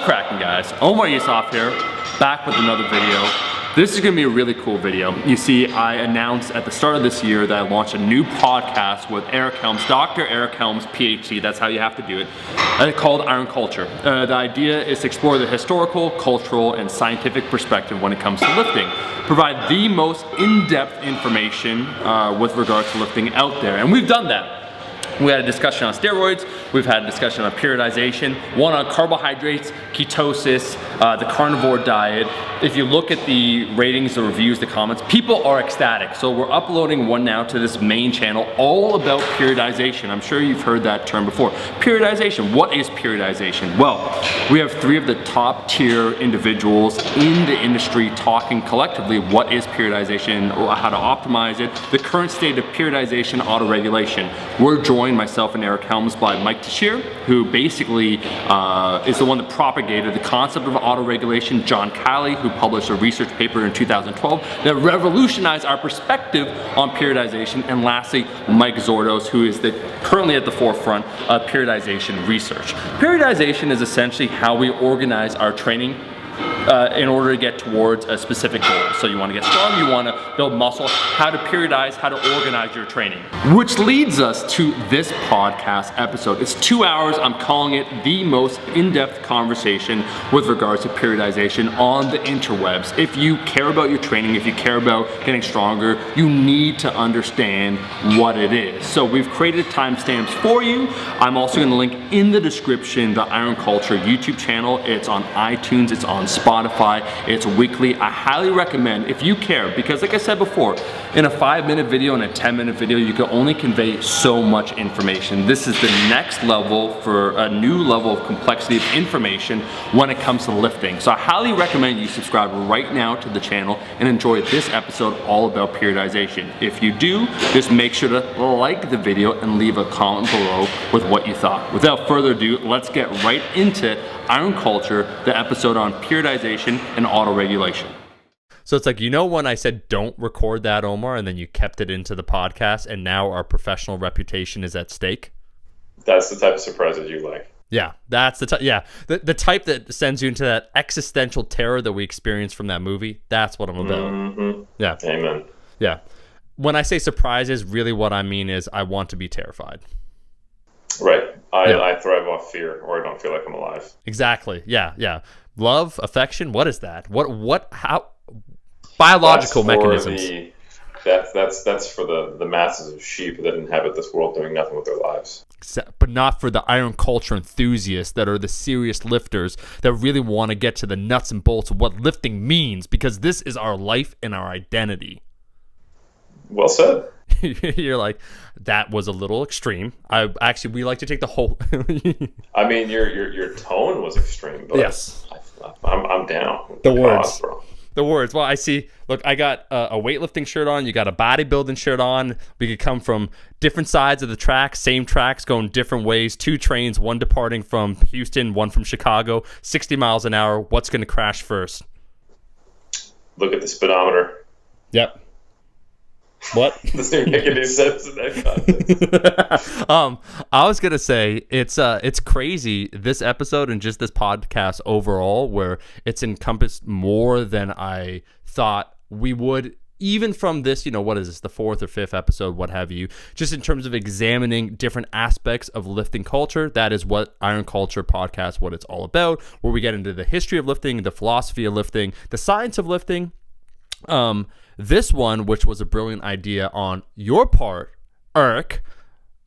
cracking, guys? Omar Yusuf here, back with another video. This is going to be a really cool video. You see, I announced at the start of this year that I launched a new podcast with Eric Helms, Dr. Eric Helms, PhD, that's how you have to do it, called Iron Culture. The idea is to explore the historical, cultural, and scientific perspective when it comes to lifting. Provide the most in-depth information with regards to lifting out there, and we've done that. We had a discussion on steroids, we've had a discussion on periodization, one on carbohydrates, ketosis, the carnivore diet. If you look at the ratings, the reviews, the comments, people are ecstatic. So we're uploading one now to this main channel all about periodization. I'm sure you've heard that term before. Periodization, what is periodization? Well, we have three of the top tier individuals in the industry talking collectively what is periodization, how to optimize it, the current state of periodization autoregulation. We're joined, myself and Eric Helms, by Mike Tashir, who basically is the one that propagated the concept of autoregulation, John Cali, who published a research paper in 2012 that revolutionized our perspective on periodization, and lastly, Mike Zourdos, who is currently at the forefront of periodization research. Periodization is essentially how we organize our training in order to get towards a specific goal. So you want to get strong, you want to build muscle, how to periodize, how to organize your training. Which leads us to this podcast episode. It's 2 hours, I'm calling it the most in-depth conversation with regards to periodization on the interwebs. If you care about your training, if you care about getting stronger, you need to understand what it is. So we've created timestamps for you. I'm also going to link in the description the Iron Culture YouTube channel. It's on iTunes, it's on Spotify, it's weekly. I highly recommend if you care, because like I said before, in a 5-minute video and a 10-minute video, you can only convey so much information. This is the next level for a new level of complexity of information when it comes to lifting. So I highly recommend you subscribe right now to the channel and enjoy this episode all about periodization. If you do, just make sure to like the video and leave a comment below with what you thought. Without further ado, let's get right into Iron Culture, the episode on periodization and autoregulation. So it's like, you know, when I said don't record that, Omar, and then you kept it into the podcast, and now our professional reputation is at stake? That's the type of surprises you like. Yeah, that's the type. Yeah, the type that sends you into that existential terror that we experienced from that movie. That's what I'm about. Mm-hmm. Yeah. Amen. Yeah. When I say surprises, really what I mean is I want to be terrified. Right. I thrive off fear, or I don't feel like I'm alive. Exactly. Yeah. Yeah. Love, affection. What is that? How? Biological mechanisms. That's for the masses of sheep that inhabit this world doing nothing with their lives. But not for the Iron Culture enthusiasts that are the serious lifters that really want to get to the nuts and bolts of what lifting means, because this is our life and our identity. Well said. You're like, that was a little extreme. We like to take the whole. I mean, your tone was extreme, but yes, I'm down. The words, bro. The words. Well, I see. Look, I got a weightlifting shirt on. You got a bodybuilding shirt on. We could come from different sides of the track, same tracks, going different ways. 2 trains, one departing from Houston, one from Chicago. 60 miles an hour. What's going to crash first? Look at the speedometer. Yep. What? Doesn't make any sense in that context. I was gonna say it's crazy, this episode and just this podcast overall, where it's encompassed more than I thought we would, even from this, what is this, the 4th or 5th episode, what have you, just in terms of examining different aspects of lifting culture. That is what Iron Culture podcast, what it's all about, where we get into the history of lifting, the philosophy of lifting, the science of lifting. This one, which was a brilliant idea on your part, Eric,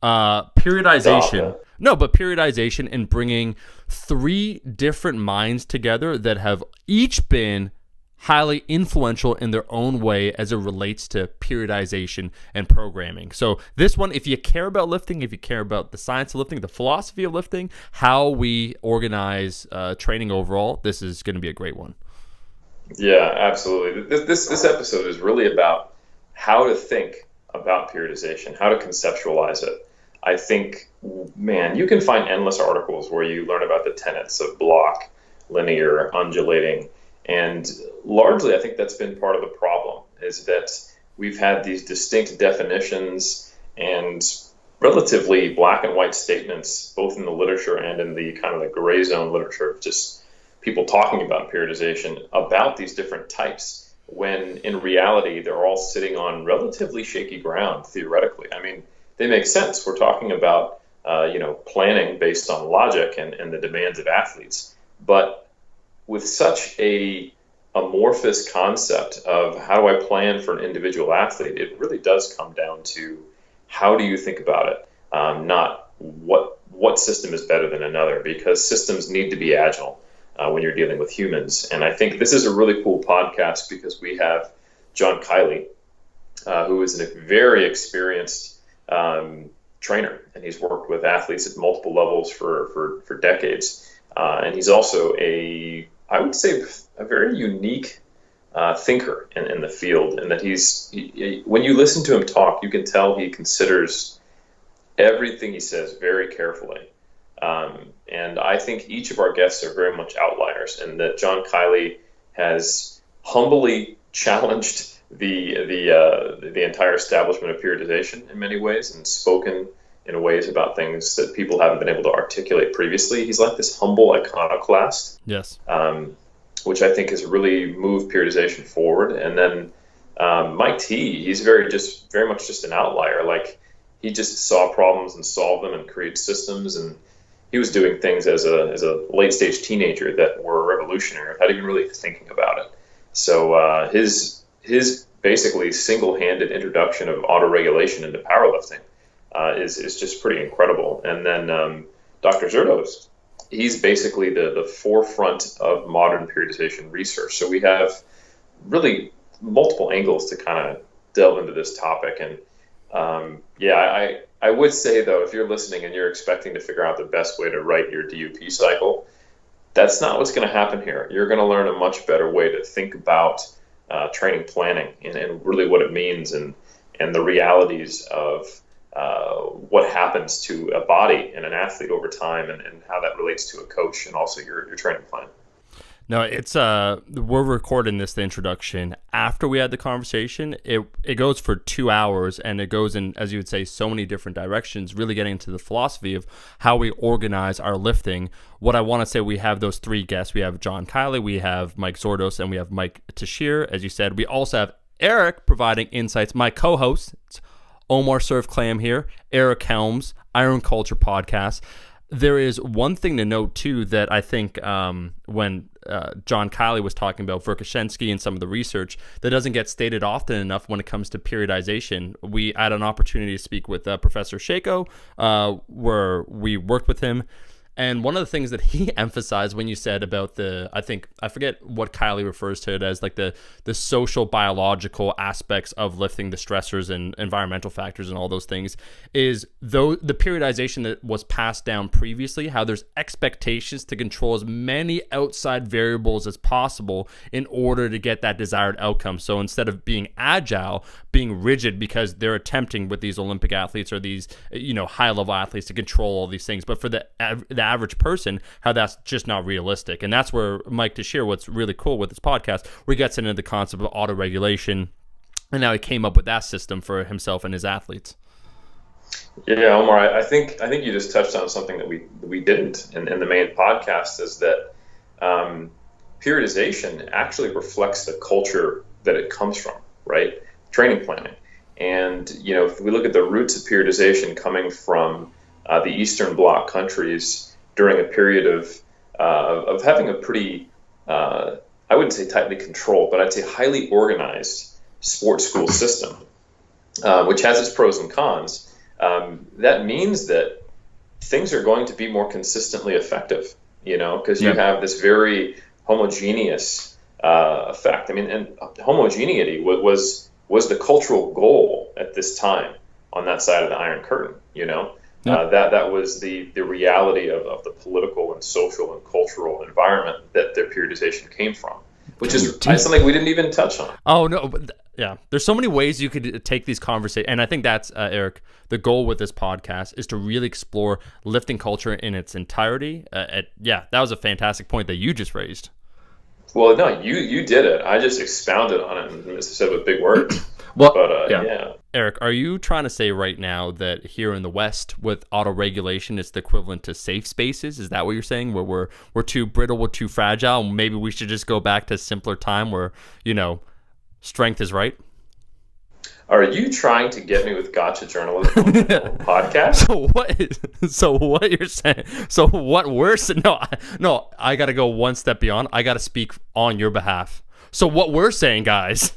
periodization. No, but periodization and bringing 3 different minds together that have each been highly influential in their own way as it relates to periodization and programming. So this one, if you care about lifting, if you care about the science of lifting, the philosophy of lifting, how we organize training overall, this is going to be a great one. Yeah, absolutely. This episode is really about how to think about periodization, how to conceptualize it. I think, man, you can find endless articles where you learn about the tenets of block, linear, undulating, and largely I think that's been part of the problem, is that we've had these distinct definitions and relatively black and white statements, both in the literature and in the kind of the gray zone literature, just people talking about periodization about these different types, when in reality they're all sitting on relatively shaky ground theoretically. I mean, they make sense. We're talking about planning based on logic and the demands of athletes, but with such a amorphous concept of how do I plan for an individual athlete, it really does come down to how do you think about it, not what system is better than another, because systems need to be agile when you're dealing with humans. And I think this is a really cool podcast because we have John Kiley, who is a very experienced trainer, and he's worked with athletes at multiple levels for decades. And he's also I would say, a very unique thinker in the field, and that when you listen to him talk, you can tell he considers everything he says very carefully. And I think each of our guests are very much outliers, and that John Kiley has humbly challenged the entire establishment of periodization in many ways, and spoken in ways about things that people haven't been able to articulate previously. He's like this humble iconoclast. Yes. Which I think has really moved periodization forward. And then Mike T, he's very much just an outlier. Like, he just saw problems and solved them and created systems, and he was doing things as a late stage teenager that were revolutionary without even really thinking about it. So his basically single-handed introduction of auto-regulation into powerlifting is just pretty incredible. And then Dr. Zourdos, he's basically the forefront of modern periodization research. So we have really multiple angles to kind of delve into this topic. And I would say, though, if you're listening and you're expecting to figure out the best way to write your DUP cycle, that's not what's going to happen here. You're going to learn a much better way to think about training planning and really what it means, and the realities of what happens to a body and an athlete over time, and how that relates to a coach and also your training plan. No, it's we're recording the introduction after we had the conversation. It goes for 2 hours, and it goes in, as you would say, so many different directions, really getting into the philosophy of how we organize our lifting. What I want to say, we have those three guests. We have John Kiley, we have Mike Zourdos, and we have Mike Tashir, as you said. We also have Eric providing insights. My co-host, Omar Surf Clam here, Eric Helms, Iron Culture Podcast. There is one thing to note, too, that I think when John Kiley was talking about Verkhoshansky and some of the research that doesn't get stated often enough when it comes to periodization. We had an opportunity to speak with Professor Shako, where we worked with him. And one of the things that he emphasized when you said about I forget what Kiley refers to it as, like the social biological aspects of lifting, the stressors and environmental factors and all those things, is though the periodization that was passed down previously, how there's expectations to control as many outside variables as possible in order to get that desired outcome. So instead of being agile, being rigid, because they're attempting with these Olympic athletes or these high level athletes to control all these things, but for the average person, how that's just not realistic. And that's where Mike Tashir, what's really cool with this podcast, where he gets into the concept of auto-regulation, and now he came up with that system for himself and his athletes. Yeah, Omar, I think you just touched on something that we didn't in the main podcast, is that periodization actually reflects the culture that it comes from, right? Training planning. And if we look at the roots of periodization coming from the Eastern Bloc countries during a period of having a pretty, I wouldn't say tightly controlled, but I'd say highly organized sports school system, which has its pros and cons. That means that things are going to be more consistently effective, because you have this very homogeneous effect. I mean, and homogeneity was the cultural goal at this time on that side of the Iron Curtain, that was the reality of the political and social and cultural environment that their periodization came from, which is something we didn't even touch on. Oh, no. But yeah, there's so many ways you could take these conversations. And I think that's, Eric, the goal with this podcast is to really explore lifting culture in its entirety. That was a fantastic point that you just raised. Well, no, you did it. I just expounded on it and said with big words. Well, But yeah. yeah. Eric, are you trying to say right now that here in the West with auto-regulation, it's the equivalent to safe spaces? Is that what you're saying? Where we're too brittle, we're too fragile? Maybe we should just go back to a simpler time where, strength is right? Are you trying to get me with gotcha journalism on the podcast? So what you're saying? So what we're saying? No, I got to go one step beyond. I got to speak on your behalf. So what we're saying, guys.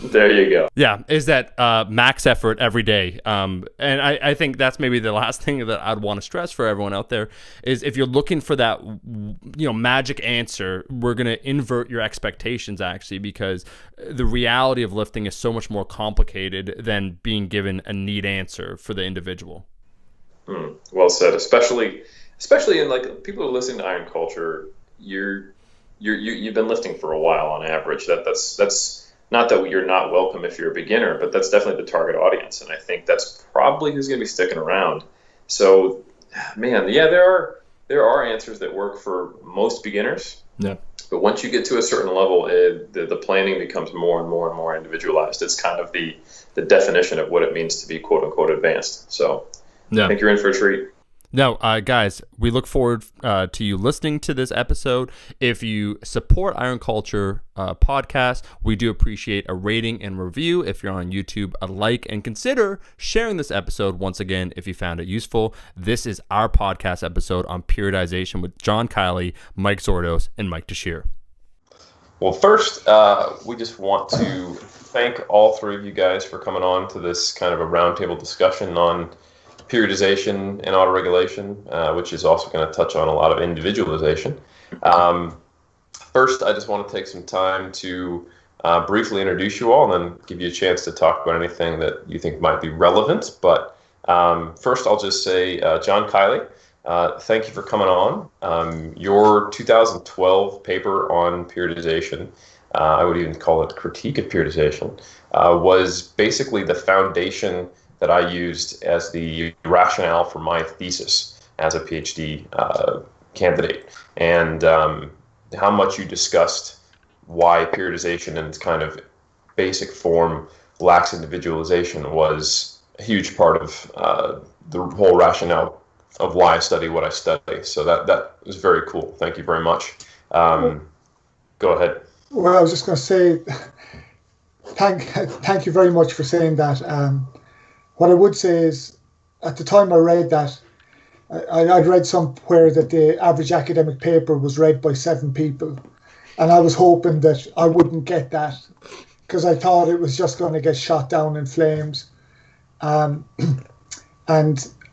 There you go. Yeah, is that max effort every day. And I think that's maybe the last thing that I'd want to stress for everyone out there is if you're looking for that, magic answer, we're going to invert your expectations actually, because the reality of lifting is so much more complicated than being given a neat answer for the individual. Well said. Especially in like people who are listening to Iron Culture, you've been lifting for a while on average. That's not that you're not welcome if you're a beginner, but that's definitely the target audience. And I think that's probably who's going to be sticking around. So, man, yeah, there are answers that work for most beginners. Yeah. But once you get to a certain level, the planning becomes more and more and more individualized. It's kind of the definition of what it means to be quote unquote advanced. So I think you're in for a treat. No, guys, we look forward to you listening to this episode. If you support Iron Culture podcast, we do appreciate a rating and review. If you're on YouTube, a like, and consider sharing this episode once again if you found it useful. This is our podcast episode on periodization with John Kiley, Mike Zourdos, and Mike Tashir. Well, first, we just want to thank all three of you guys for coming on to this kind of a roundtable discussion on periodization and autoregulation, which is also going to touch on a lot of individualization. First, I just want to take some time to briefly introduce you all and then give you a chance to talk about anything that you think might be relevant. But first, I'll just say, John Kiley, thank you for coming on. Your 2012 paper on periodization, I would even call it critique of periodization, was basically the foundation that I used as the rationale for my thesis as a PhD candidate, and how much you discussed why periodization in its kind of basic form lacks individualization was a huge part of the whole rationale of why I study what I study. So that was very cool. Thank you very much. Go ahead. Well, I was just going to say, thank you very much for saying that. What I would say is, at the time I read that, I'd read somewhere that the average academic paper was read by 7 people. And I was hoping that I wouldn't get that, because I thought it was just going to get shot down in flames. And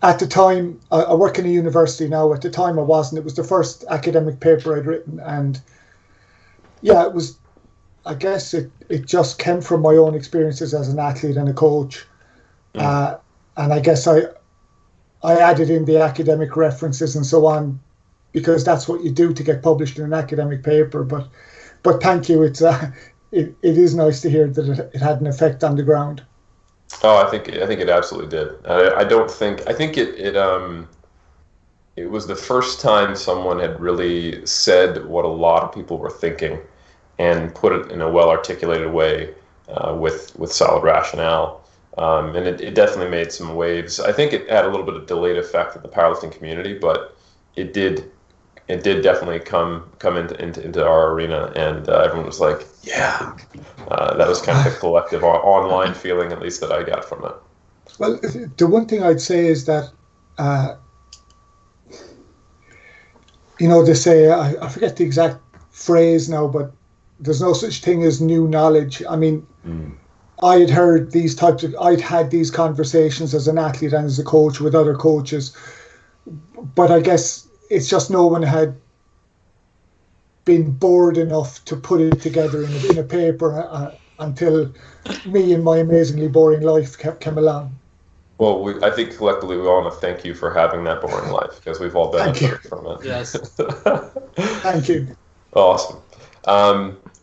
at the time, I work in a university now. At the time I wasn't. It was the first academic paper I'd written. And yeah, it was, I guess it just came from my own experiences as an athlete and a coach. And I guess I added in the academic references and so on, because that's what you do to get published in an academic paper. But thank you. It is nice to hear that it had an effect on the ground. Oh, I think it absolutely did. I think it was the first time someone had really said what a lot of people were thinking and put it in a well-articulated way with solid rationale. And it definitely made some waves. I think it had a little bit of delayed effect in the powerlifting community, but it did definitely come into our arena, and everyone was like, yeah. That was kind of the collective online feeling, at least, that I got from it. Well, the one thing I'd say is that, they say, I forget the exact phrase now, but there's no such thing as new knowledge. I mean, I had heard I'd had these conversations as an athlete and as a coach with other coaches, but I guess it's just no one had been bored enough to put it together in a paper until me and my amazingly boring life came along. Well, I think collectively we all want to thank you for having that boring life, because we've all benefited from it. Yes. Thank you. Awesome.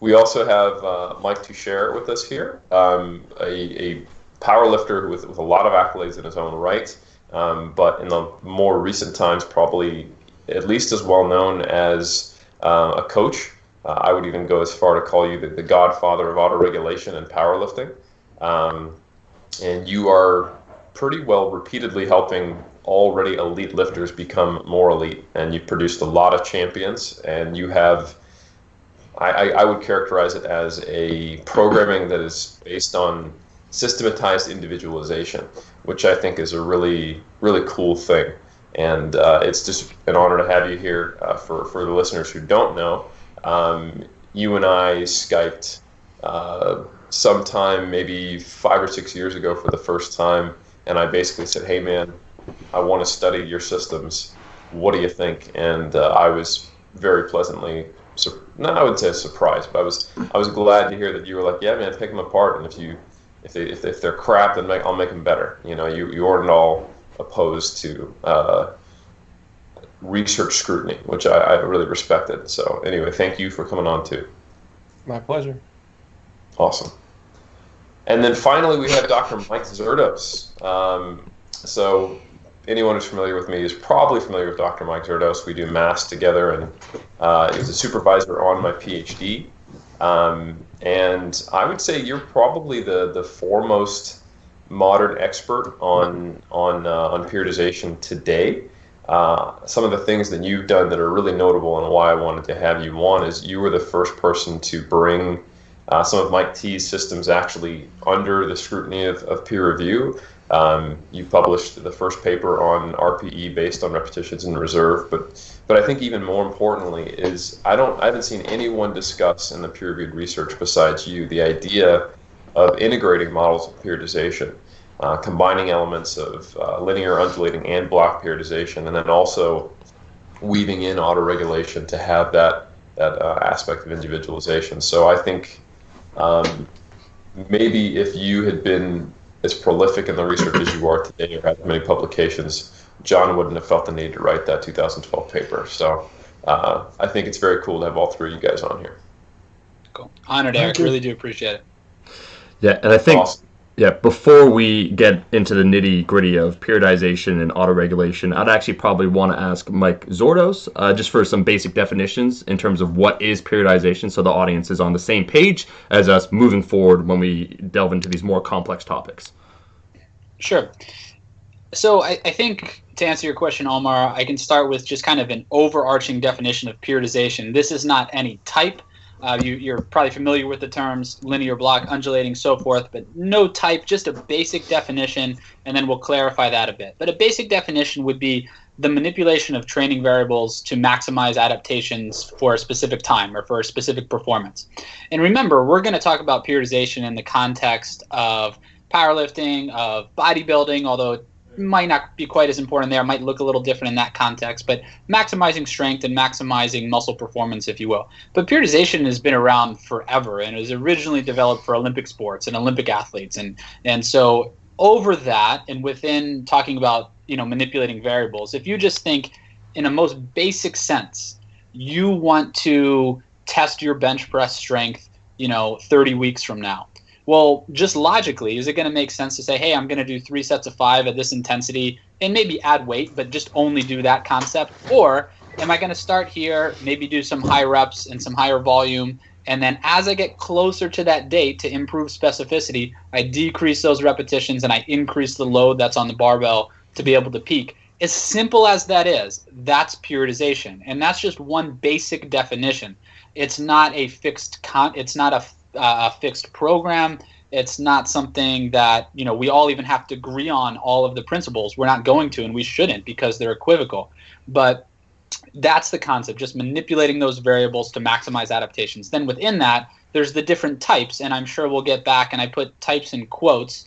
We also have Mike Tashir with us here, a power lifter with a lot of accolades in his own right, but in the more recent times probably at least as well known as a coach. I would even go as far to call you the godfather of autoregulation and powerlifting. and you are pretty well repeatedly helping already elite lifters become more elite, and you've produced a lot of champions, and you have, I would characterize it as a programming that is based on systematized individualization, which I think is a really, really cool thing. And it's just an honor to have you here. For the listeners who don't know, you and I Skyped sometime maybe 5 or 6 years ago for the first time, and I basically said, "Hey man, I want to study your systems. What do you think?" And I was very pleasantly, I wouldn't say surprised, but I was glad to hear that you were like, "Yeah man, pick them apart, and if they're crap, then I'll make them better." You know, you weren't all opposed to research scrutiny, which I really respected. So anyway, thank you for coming on too. My pleasure. Awesome. And then finally, we have Dr. Mike Zourdos. So anyone who's familiar with me is probably familiar with Dr. Mike Zourdos. We do maths together, and he was a supervisor on my PhD. And I would say you're probably the foremost modern expert on periodization today. Some of the things that you've done that are really notable and why I wanted to have you on is you were the first person to bring some of Mike T's systems actually under the scrutiny of peer review. You published the first paper on RPE based on repetitions in reserve, but I think even more importantly is I haven't seen anyone discuss in the peer-reviewed research besides you the idea of integrating models of periodization, combining elements of linear, undulating, and block periodization, and then also weaving in autoregulation to have that aspect of individualization. So I think maybe if you had been as prolific in the research as you are today or had as many publications, John wouldn't have felt the need to write that 2012 paper. So I think it's very cool to have all three of you guys on here. Cool. Honored, Eric. Really do appreciate it. Yeah, and I think, awesome. Yeah, before we get into the nitty-gritty of periodization and autoregulation, I'd actually probably want to ask Mike Zourdos just for some basic definitions in terms of what is periodization, so the audience is on the same page as us moving forward when we delve into these more complex topics. Sure. So I think to answer your question, Omar, I can start with just kind of an overarching definition of periodization. This is not any type. You're probably familiar with the terms linear, block, undulating, so forth, but no type, just a basic definition, and then we'll clarify that a bit. But a basic definition would be the manipulation of training variables to maximize adaptations for a specific time or for a specific performance. And remember, we're going to talk about periodization in the context of powerlifting, of bodybuilding, although it might not be quite as important there, might look a little different in that context, but maximizing strength and maximizing muscle performance, if you will. But periodization has been around forever, and it was originally developed for Olympic sports and Olympic athletes. And so over that, and within talking about, manipulating variables, if you just think in a most basic sense, you want to test your bench press strength, 30 weeks from now. Well, just logically, is it going to make sense to say, hey, I'm going to do 3 sets of 5 at this intensity and maybe add weight, but just only do that concept? Or am I going to start here, maybe do some high reps and some higher volume, and then as I get closer to that date to improve specificity, I decrease those repetitions and I increase the load that's on the barbell to be able to peak? As simple as that is, that's periodization. And that's just one basic definition. It's not a fixed it's not a fixed program. It's not something that we all even have to agree on all of the principles. We're not going to, and we shouldn't, because they're equivocal. But that's the concept, just manipulating those variables to maximize adaptations. Then within that, there's the different types, and I'm sure we'll get back, and I put types in quotes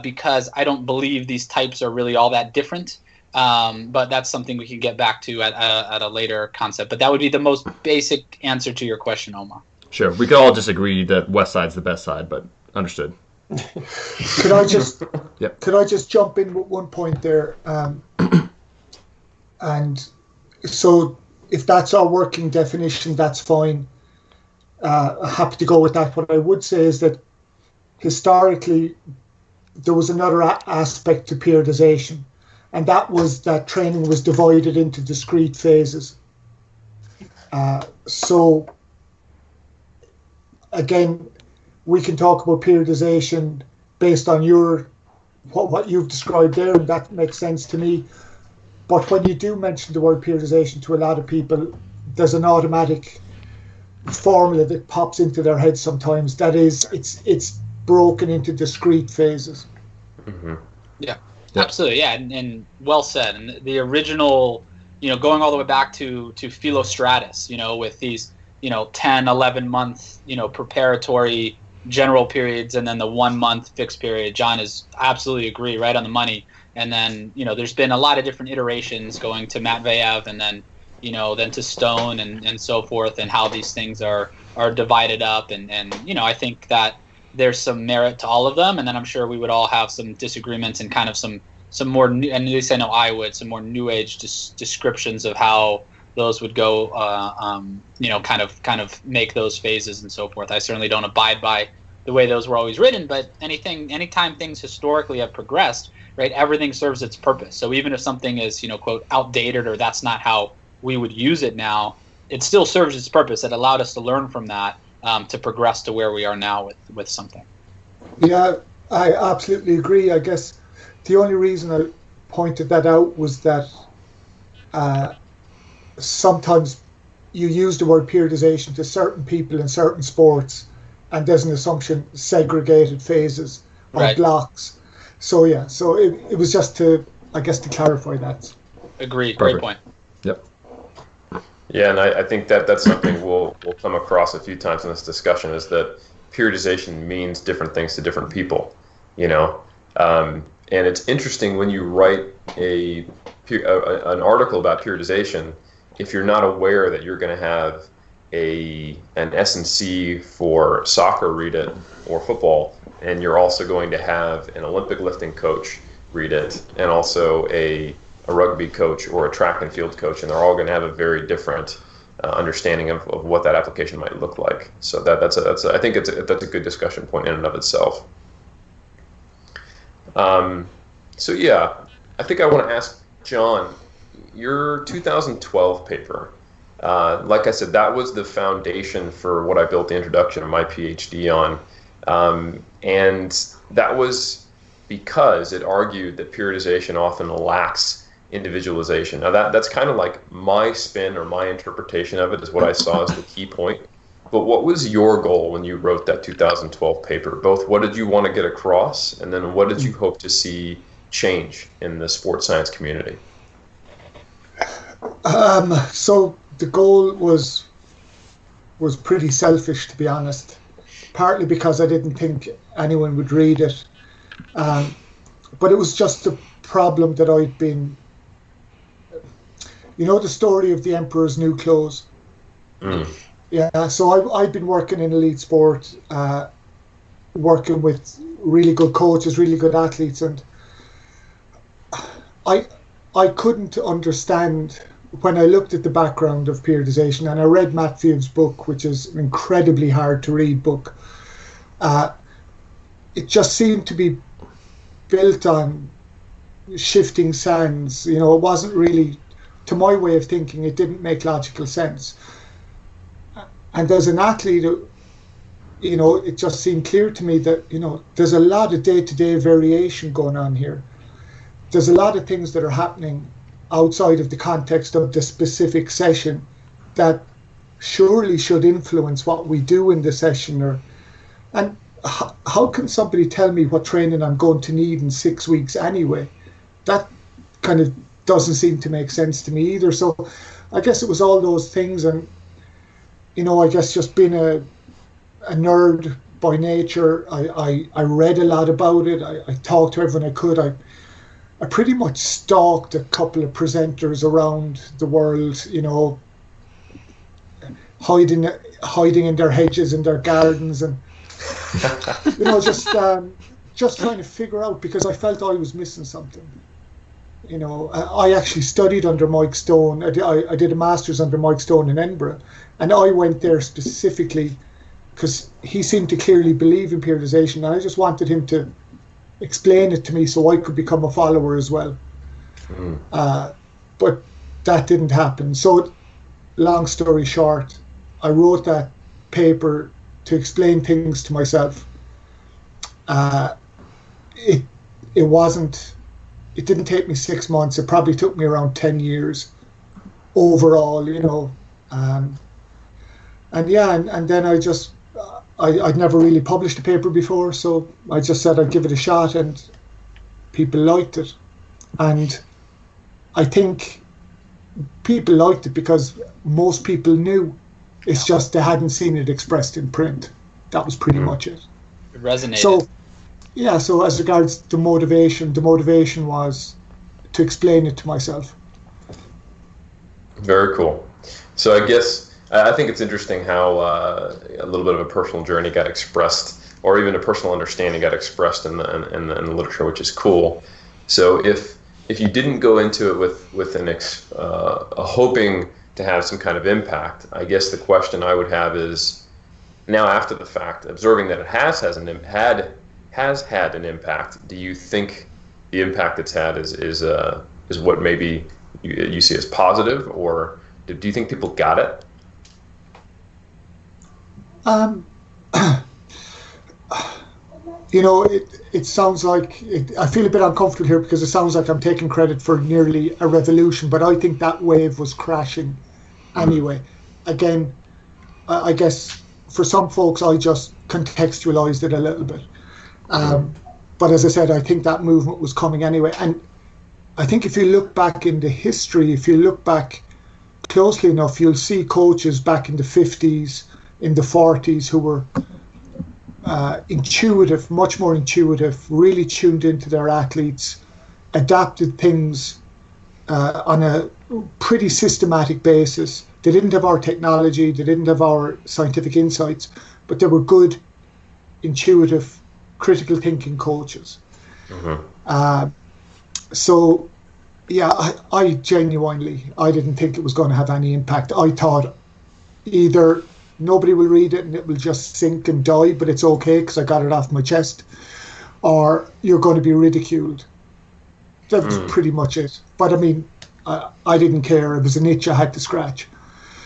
because I don't believe these types are really all that different. But that's something we can get back to at a later concept. But that would be the most basic answer to your question, Omar. Sure, we could all just agree that West Side's the best side, but understood. Could I just Yep. could I just jump in with one point there? And so if that's our working definition, that's fine. Happy to go with that. What I would say is that historically there was another aspect to periodization, and that was that training was divided into discrete phases. So again, we can talk about periodization based on what you've described there, and that makes sense to me. But when you do mention the word periodization to a lot of people, there's an automatic formula that pops into their head sometimes. That is, it's broken into discrete phases. Mm-hmm. Yeah, absolutely. Yeah, and well said. And the original, going all the way back to Philostratus, with these, 10, 11 month, preparatory general periods, and then the 1 month fixed period. John is absolutely agree, right on the money. And then, there's been a lot of different iterations going to Matveyev, and then, then to Stone and so forth, and how these things are divided up. And I think that there's some merit to all of them. And then I'm sure we would all have some disagreements and kind of some more new, and at least I know I would, some more new age descriptions of how those would go, kind of make those phases and so forth. I certainly don't abide by the way those were always written, but anytime things historically have progressed, right, everything serves its purpose. So even if something is, quote, outdated, or that's not how we would use it now, it still serves its purpose. It allowed us to learn from that, to progress to where we are now with something. Yeah, I absolutely agree. I guess the only reason I pointed that out was that sometimes you use the word periodization to certain people in certain sports, and there's an assumption segregated phases or right. blocks. So yeah, so it was just to clarify that. Agreed. Perfect. Great point. Yep. Yeah, and I think that's something we'll come across a few times in this discussion, is that periodization means different things to different people, and it's interesting when you write an article about periodization, if you're not aware that you're going to have an S&C for soccer read it, or football, and you're also going to have an Olympic lifting coach read it, and also a rugby coach or a track and field coach, and they're all going to have a very different understanding of what that application might look like. So that's I think that's a good discussion point in and of itself. So yeah, I think I want to ask John, your 2012 paper, like I said, that was the foundation for what I built the introduction of my PhD on, and that was because it argued that periodization often lacks individualization. Now that's kind of like my spin or my interpretation of it, is what I saw as the key point. But what was your goal when you wrote that 2012 paper? Both what did you want to get across, and then what did you hope to see change in the sports science community? So the goal was pretty selfish, to be honest. Partly because I didn't think anyone would read it, but it was just a problem that I'd been. The story of the Emperor's New Clothes. Mm. Yeah, so I've been working in elite sport, working with really good coaches, really good athletes, and I couldn't understand when I looked at the background of periodization, and I read Matthew's book, which is an incredibly hard to read book. It just seemed to be built on shifting sands. It wasn't really, to my way of thinking, it didn't make logical sense. And as an athlete, it just seemed clear to me that, there's a lot of day-to-day variation going on here. There's a lot of things that are happening outside of the context of the specific session that surely should influence what we do in the session. And how can somebody tell me what training I'm going to need in 6 weeks anyway? That kind of doesn't seem to make sense to me either. So I guess it was all those things, and I guess just being a nerd by nature, I read a lot about it. I talked to everyone I could. I pretty much stalked a couple of presenters around the world, hiding in their hedges and their gardens, and just trying to figure out, because I felt I was missing something. I actually studied under Mike Stone. I did a master's under Mike Stone in Edinburgh, and I went there specifically because he seemed to clearly believe in periodization, and I just wanted him to explain it to me so I could become a follower as well. But that didn't happen. So, long story short, I wrote that paper to explain things to myself. it wasn't. It didn't take me 6 months. It probably took me around 10 years overall, you know. And then I'd never really published a paper before, so I just said I'd give it a shot, and people liked it. And I think people liked it because most people knew. It's just they hadn't seen it expressed in print. That was pretty much it. It resonated. So as regards the motivation was to explain it to myself. Very cool. So I guess I think it's interesting how a little bit of a personal journey got expressed, or even a personal understanding got expressed in the literature, which is cool. So if you didn't go into it with a hoping to have some kind of impact, I guess the question I would have is, now after the fact, observing that it has had an impact, do you think the impact it's had is what maybe you see as positive, or do you think people got it? You know, it sounds like I feel a bit uncomfortable here because it sounds like I'm taking credit for nearly a revolution, but I think that wave was crashing anyway. Again, I guess for some folks, I just contextualized it a little bit. But as I said, I think that movement was coming anyway. And I think if you look back into history, if you look back closely enough, you'll see coaches back in the 50s, in the 40s, who were intuitive, much more intuitive, really tuned into their athletes, adapted things on a pretty systematic basis. They didn't have our technology, they didn't have our scientific insights, but they were good, intuitive, critical thinking coaches. So yeah, I genuinely, I didn't think it was going to have any impact. I thought either nobody will read it and it will just sink and die, but it's okay because I got it off my chest, or you're going to be ridiculed. That was pretty much it. But I mean, I didn't care. It was an itch I had to scratch.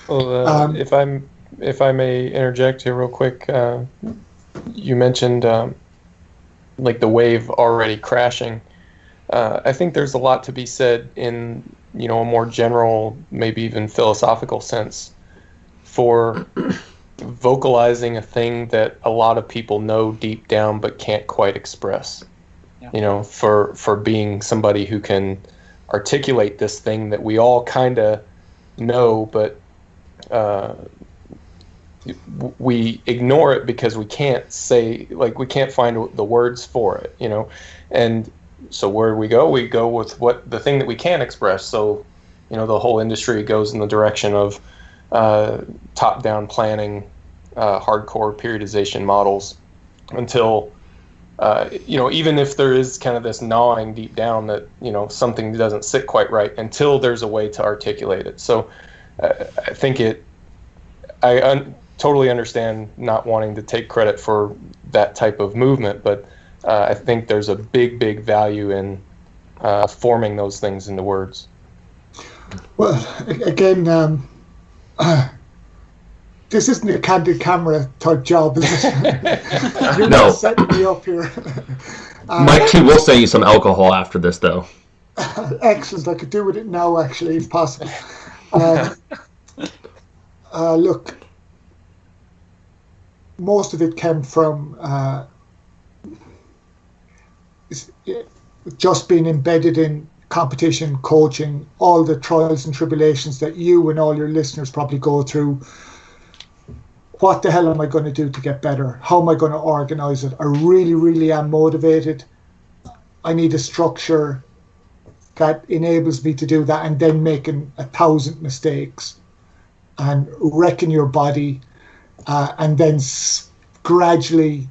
Well, if I may interject here real quick, you mentioned like the wave already crashing. I think there's a lot to be said in, you know, a more general, maybe even philosophical sense for vocalizing a thing that a lot of people know deep down but can't quite express. Yeah. You know, for being somebody who can articulate this thing that we all kind of know, but we ignore it because we can't say, like, we can't find the words for it, you know. And so where we go with what the thing that we can express. So, you know, the whole industry goes in the direction of top-down planning, hardcore periodization models, until you know, even if there is kind of this gnawing deep down that, you know, something doesn't sit quite right, until there's a way to articulate it. So I think I totally understand not wanting to take credit for that type of movement, but I think there's a big value in forming those things into words. Well, again, this isn't a candid camera type job. You're No. just setting me up here. Mike T will send you some alcohol after this, though. Excellent. I could do with it now, actually, if possible. Look, most of it came from just being embedded in competition, coaching, all the trials and tribulations that you and all your listeners probably go through. What the hell am I going to do to get better? How am I going to organize it? I really am motivated. I need a structure that enables me to do that, and then making 1,000 mistakes and wrecking your body, and then gradually,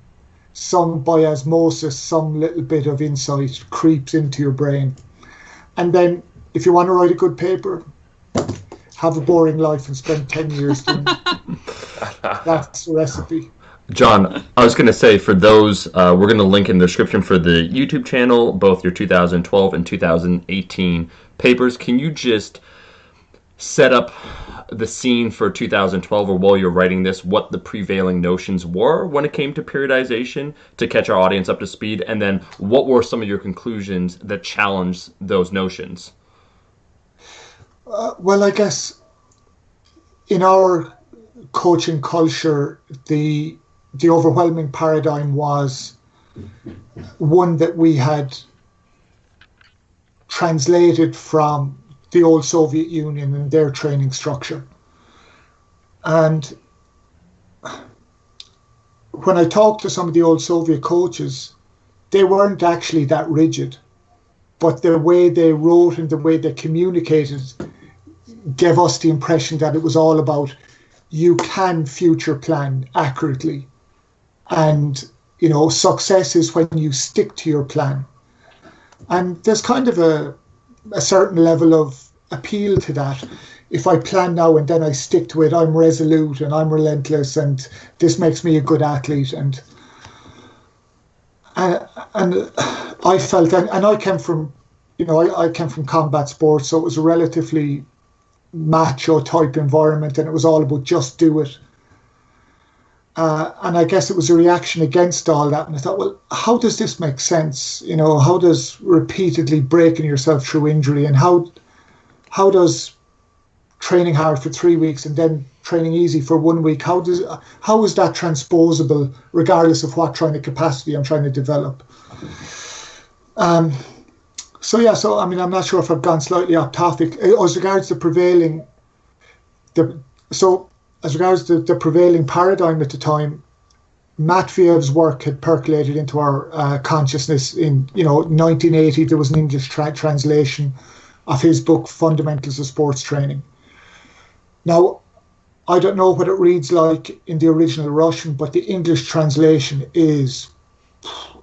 some by osmosis, some little bit of insight creeps into your brain. And then if you want to write a good paper, have a boring life and spend 10 years doing it. That's the recipe. John, I was going to say, for those, we're going to link in the description for the YouTube channel, both your 2012 and 2018 papers. Can you just set up the scene for 2012, or while you're writing this, what the prevailing notions were when it came to periodization to catch our audience up to speed? And then what were some of your conclusions that challenged those notions? Well, I guess in our coaching culture, the overwhelming paradigm was one that we had translated from the old Soviet Union and their training structure. And when I talked to some of the old Soviet coaches, they weren't actually that rigid, but the way they wrote and the way they communicated gave us the impression that it was all about you can future plan accurately. And, you know, success is when you stick to your plan. And there's kind of a certain level of appeal to that. If I plan now and then I stick to it, I'm resolute and I'm relentless, and this makes me a good athlete. And I felt, and I came from, you know, I came from combat sports, so it was a relatively macho type environment, and it was all about just do it. And I guess it was a reaction against all that. And I thought, well, how does this make sense? You know, how does repeatedly breaking yourself through injury, and how does training hard for 3 weeks and then training easy for 1 week, how is that transposable regardless of what kind of capacity I'm trying to develop? So I mean, I'm not sure if I've gone slightly off topic. As regards the prevailing paradigm at the time, Matviev's work had percolated into our consciousness. In 1980, there was an English translation of his book Fundamentals of Sports Training. Now, I don't know what it reads like in the original Russian, but the English translation is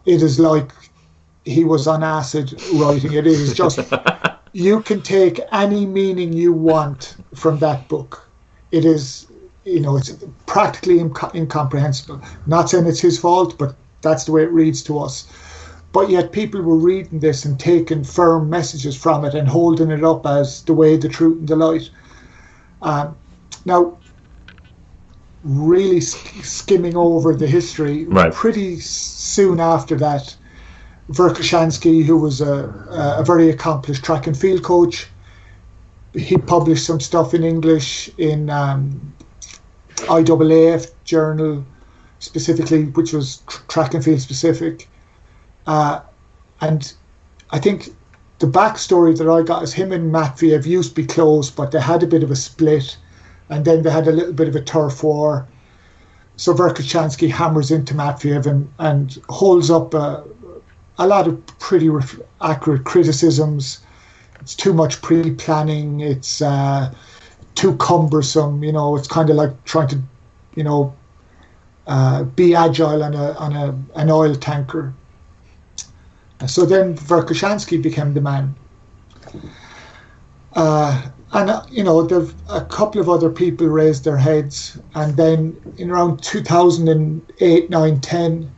like he was on acid writing. It is just, you can take any meaning you want from that book. It is, it's practically incomprehensible. Not saying it's his fault, but that's the way it reads to us. But yet people were reading this and taking firm messages from it and holding it up as the way, the truth, and the light. Now, really skimming over the history, right, pretty soon after that, Verkhoshansky, who was a very accomplished track and field coach, he published some stuff in English in IAAF journal specifically, which was track and field specific. And I think the backstory that I got is him and Matviev used to be close, but they had a bit of a split, and then they had a little bit of a turf war. So Verkhoshansky hammers into Matviev and holds up a lot of pretty accurate criticisms. It's too much pre-planning. It's too cumbersome. It's kind of like trying to, be agile on an oil tanker. So then Verkhoshansky became the man. And a couple of other people raised their heads. And then in around 2008, 9, 10,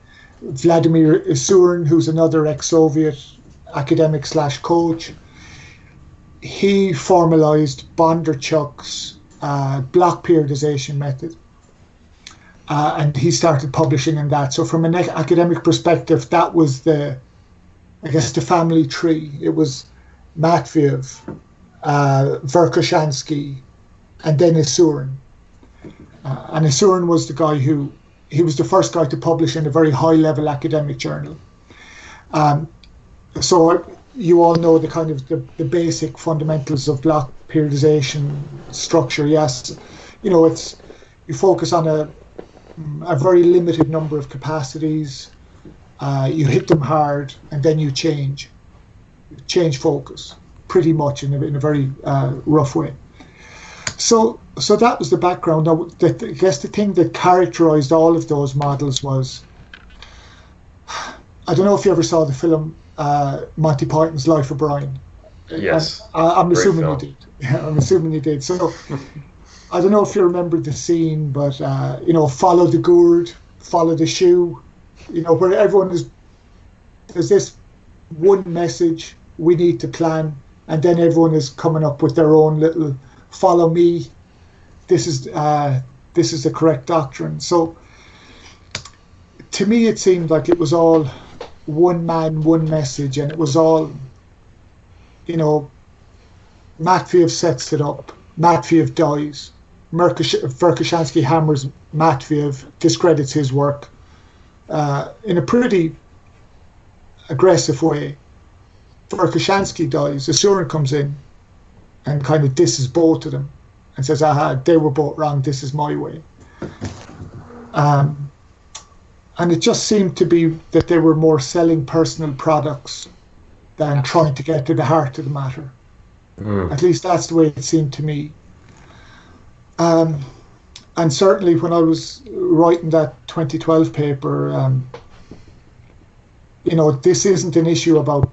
Vladimir Isurin, who's another ex-Soviet academic / coach, he formalized Bondarchuk's block periodization method. And he started publishing in that. So from an academic perspective, that was the family tree. It was Matviev, Verkhoshansky, and then Isurin. And Isurin was the guy he was the first guy to publish in a very high-level academic journal. So you all know the kind of the basic fundamentals of block periodization structure. Yes, it's you focus on a very limited number of capacities. You hit them hard, and then you change focus, pretty much in a very rough way. So that was the background. Now, I guess the thing that characterized all of those models was, I don't know if you ever saw the film Monty Python's Life of Brian. Yes. I'm assuming you did. I'm assuming you did. So I don't know if you remember the scene, but follow the gourd, follow the shoe. Where everyone there's this one message, we need to plan, and then everyone is coming up with their own little follow me. This is the correct doctrine. So to me, it seemed like it was all one man, one message, and it was all, Matveev sets it up, Matveev dies, Verkhoshansky hammers Matveev, discredits his work in a pretty aggressive way. Verkhoshansky dies, Asurin comes in and kind of disses both of them and says, they were both wrong, this is my way. And it just seemed to be that they were more selling personal products than trying to get to the heart of the matter. At least that's the way it seemed to me. And certainly when I was writing that 2012 paper, this isn't an issue about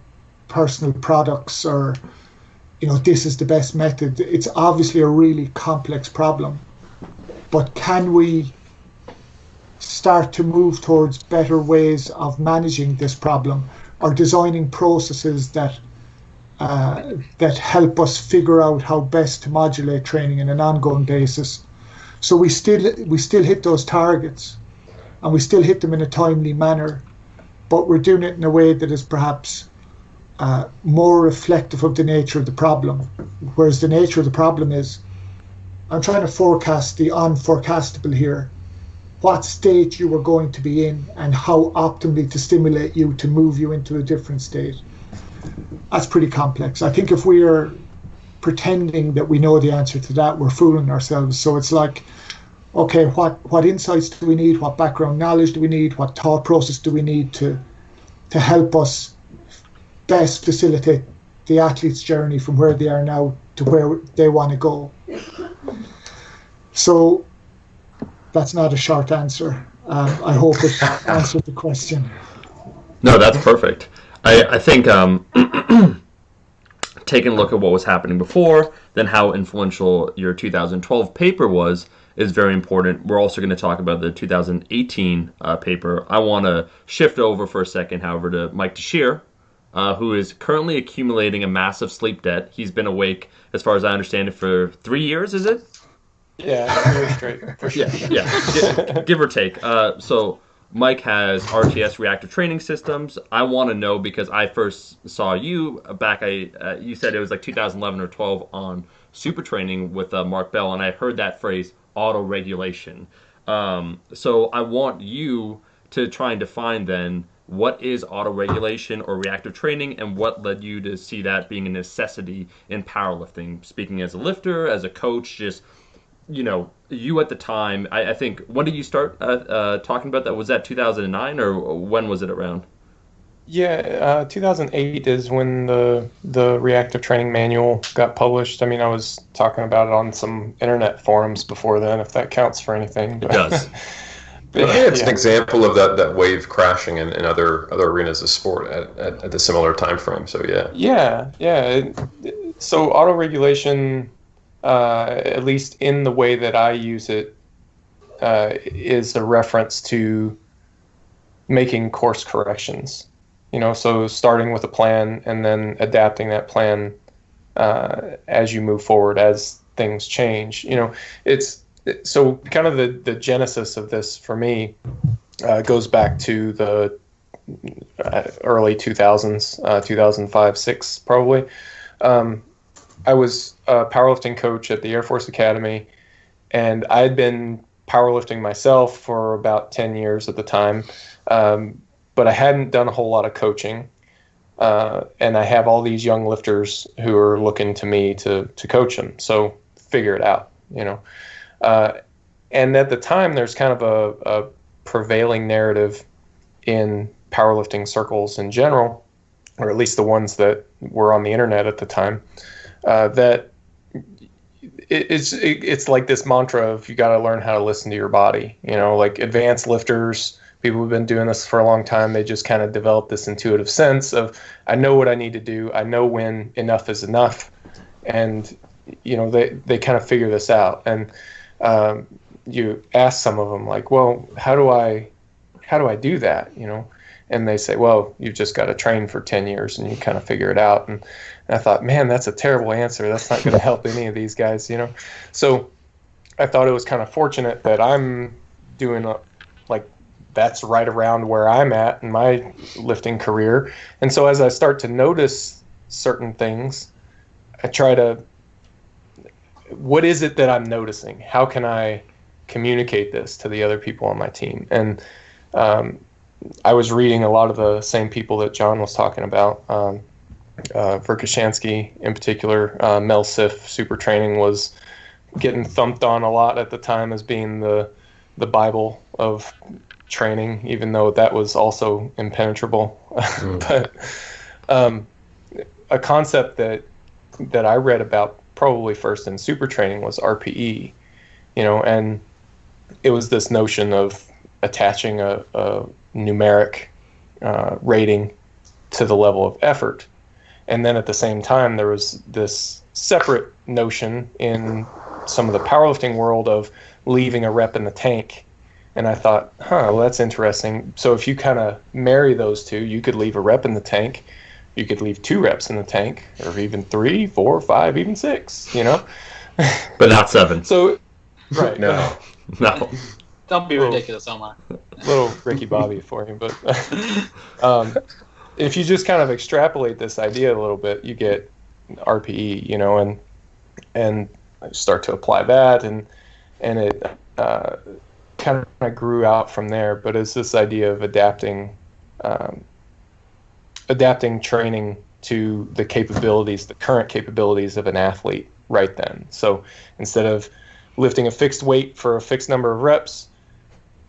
personal products or, this is the best method. It's obviously a really complex problem. But can we start to move towards better ways of managing this problem, or designing processes that help us figure out how best to modulate training on an ongoing basis, so we still hit those targets, and we still hit them in a timely manner, but we're doing it in a way that is perhaps more reflective of the nature of the problem. Whereas the nature of the problem is, I'm trying to forecast the unforecastable here. What state you were going to be in and how optimally to stimulate you to move you into a different state. That's pretty complex. I think if we are pretending that we know the answer to that, we're fooling ourselves. So it's like, okay, what insights do we need? What background knowledge do we need? What thought process do we need to help us best facilitate the athlete's journey from where they are now to where they want to go? So that's not a short answer. I hope it answered the question. No, that's perfect. I think taking a look at what was happening before, then how influential your 2012 paper was, is very important. We're also going to talk about the 2018 paper. I want to shift over for a second, however, to Mike Teixeira, who is currently accumulating a massive sleep debt. He's been awake, as far as I understand it, for 3 years, is it? Yeah, 3 years straight, for sure. Yeah. Give or take. So Mike has RTS reactive training systems. I want to know, because I first saw you back, you said it was like 2011 or 12 on super training with Mark Bell, and I heard that phrase, auto-regulation. So I want you to try and define then, what is auto-regulation or reactive training, and what led you to see that being a necessity in powerlifting? Speaking as a lifter, as a coach, just, you at the time, I think, when did you start talking about that? Was that 2009, or when was it around? Yeah, 2008 is when the reactive training manual got published. I mean, I was talking about it on some internet forums before then, if that counts for anything. It does. It's an example of that wave crashing in other arenas of sport at a similar time frame. So yeah. So auto-regulation, at least in the way that I use it, is a reference to making course corrections. So starting with a plan and then adapting that plan as you move forward, as things change. So kind of the genesis of this for me goes back to the early 2000s, 2005, 6 probably. I was a powerlifting coach at the Air Force Academy, and I had been powerlifting myself for about 10 years at the time, but I hadn't done a whole lot of coaching. And I have all these young lifters who are looking to me to coach them. So figure it out, and at the time, there's kind of a prevailing narrative in powerlifting circles in general, or at least the ones that were on the internet at the time, that it's like this mantra of, you got to learn how to listen to your body. Like advanced lifters, people who've been doing this for a long time, they just kind of develop this intuitive sense of, I know what I need to do. I know when enough is enough. And, they kind of figure this out. And you ask some of them, like, well, how do I do that? and they say, well, you've just got to train for 10 years and you kind of figure it out. And I thought, man, that's a terrible answer. That's not going to help any of these guys, you know? So I thought it was kind of fortunate that I'm doing that's right around where I'm at in my lifting career. And so as I start to notice certain things, I try to, what is it that I'm noticing? How can I communicate this to the other people on my team? And I was reading a lot of the same people that John was talking about. Verkhoshansky in particular, Mel Sif super training was getting thumped on a lot at the time as being the Bible of training, even though that was also impenetrable. But a concept that I read about probably first in super training was RPE, you know, and it was this notion of attaching a numeric rating to the level of effort. And then at the same time, there was this separate notion in some of the powerlifting world of leaving a rep in the tank. And I thought, well, that's interesting. So if you kind of marry those two, you could leave a rep in the tank, you could leave 2 reps in the tank, or even 3, 4, 5, even 6, you know? But not 7. So, right. No. No. Don't be ridiculous, Omar. Little Ricky Bobby for you. But if you just kind of extrapolate this idea a little bit, you get RPE, you know, and I start to apply that, and it kind of grew out from there. But it's this idea of adapting training to the current capabilities of an athlete right then. So instead of lifting a fixed weight for a fixed number of reps,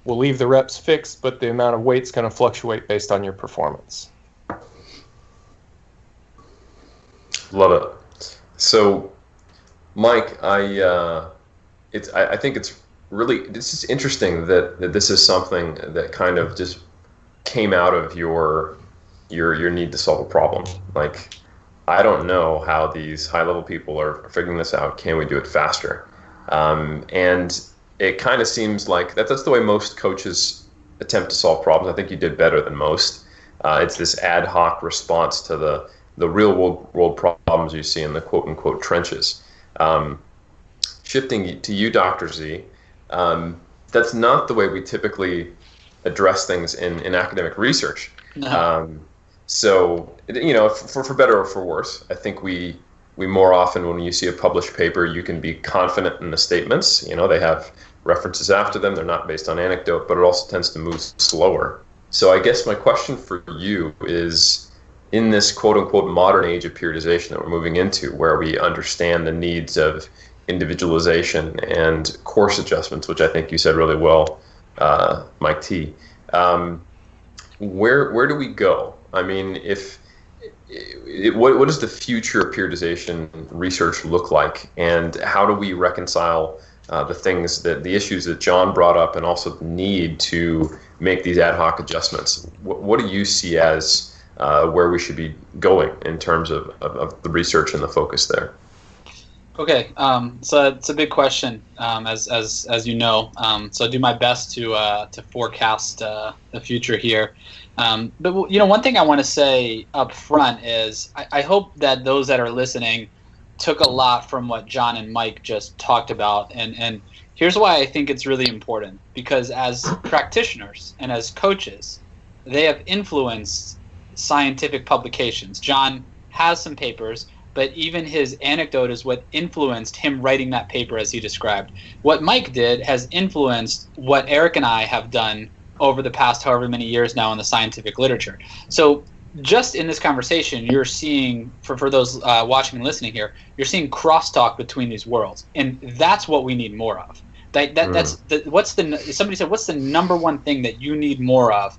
we'll leave the reps fixed, but the amount of weight's going to fluctuate based on your performance. Love it. So, Mike, I think it's really, this is interesting that this is something that kind of just came out of your need to solve a problem. Like, I don't know how these high-level people are figuring this out. Can we do it faster? And it kind of seems like that's the way most coaches attempt to solve problems. I think you did better than most. It's this ad hoc response to the real world problems you see in the quote-unquote trenches. Shifting to you, Dr. Z, that's not the way we typically address things in academic research. No. So, you know, for better or for worse, I think we more often, when you see a published paper, you can be confident in the statements. You know, they have references after them. They're not based on anecdote, but it also tends to move slower. So I guess my question for you is, in this quote-unquote modern age of periodization that we're moving into, where we understand the needs of individualization and course adjustments, which I think you said really well, Mike T., where do we go? I mean, what does the future of periodization research look like, and how do we reconcile the issues that John brought up, and also the need to make these ad hoc adjustments? What do you see as where we should be going in terms of the research and the focus there? Okay, so it's a big question, as you know. So I'll do my best to forecast the future here. But you know, one thing I want to say up front is I hope that those that are listening took a lot from what John and Mike just talked about, and here's why I think it's really important. Because as practitioners and as coaches, they have influenced scientific publications. John has some papers, but even his anecdote is what influenced him writing that paper as he described. What Mike did has influenced what Eric and I have done over the past however many years now in the scientific literature. So just in this conversation, you're seeing, for those watching and listening here, you're seeing crosstalk between these worlds, and that's what we need more of. Somebody said, what's the number one thing that you need more of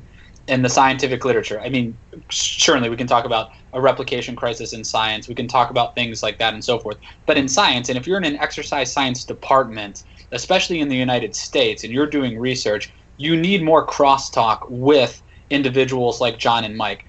in the scientific literature? I mean, certainly we can talk about a replication crisis in science. We can talk about things like that and so forth. But in science, and if you're in an exercise science department, especially in the United States, and you're doing research, you need more crosstalk with individuals like John and Mike.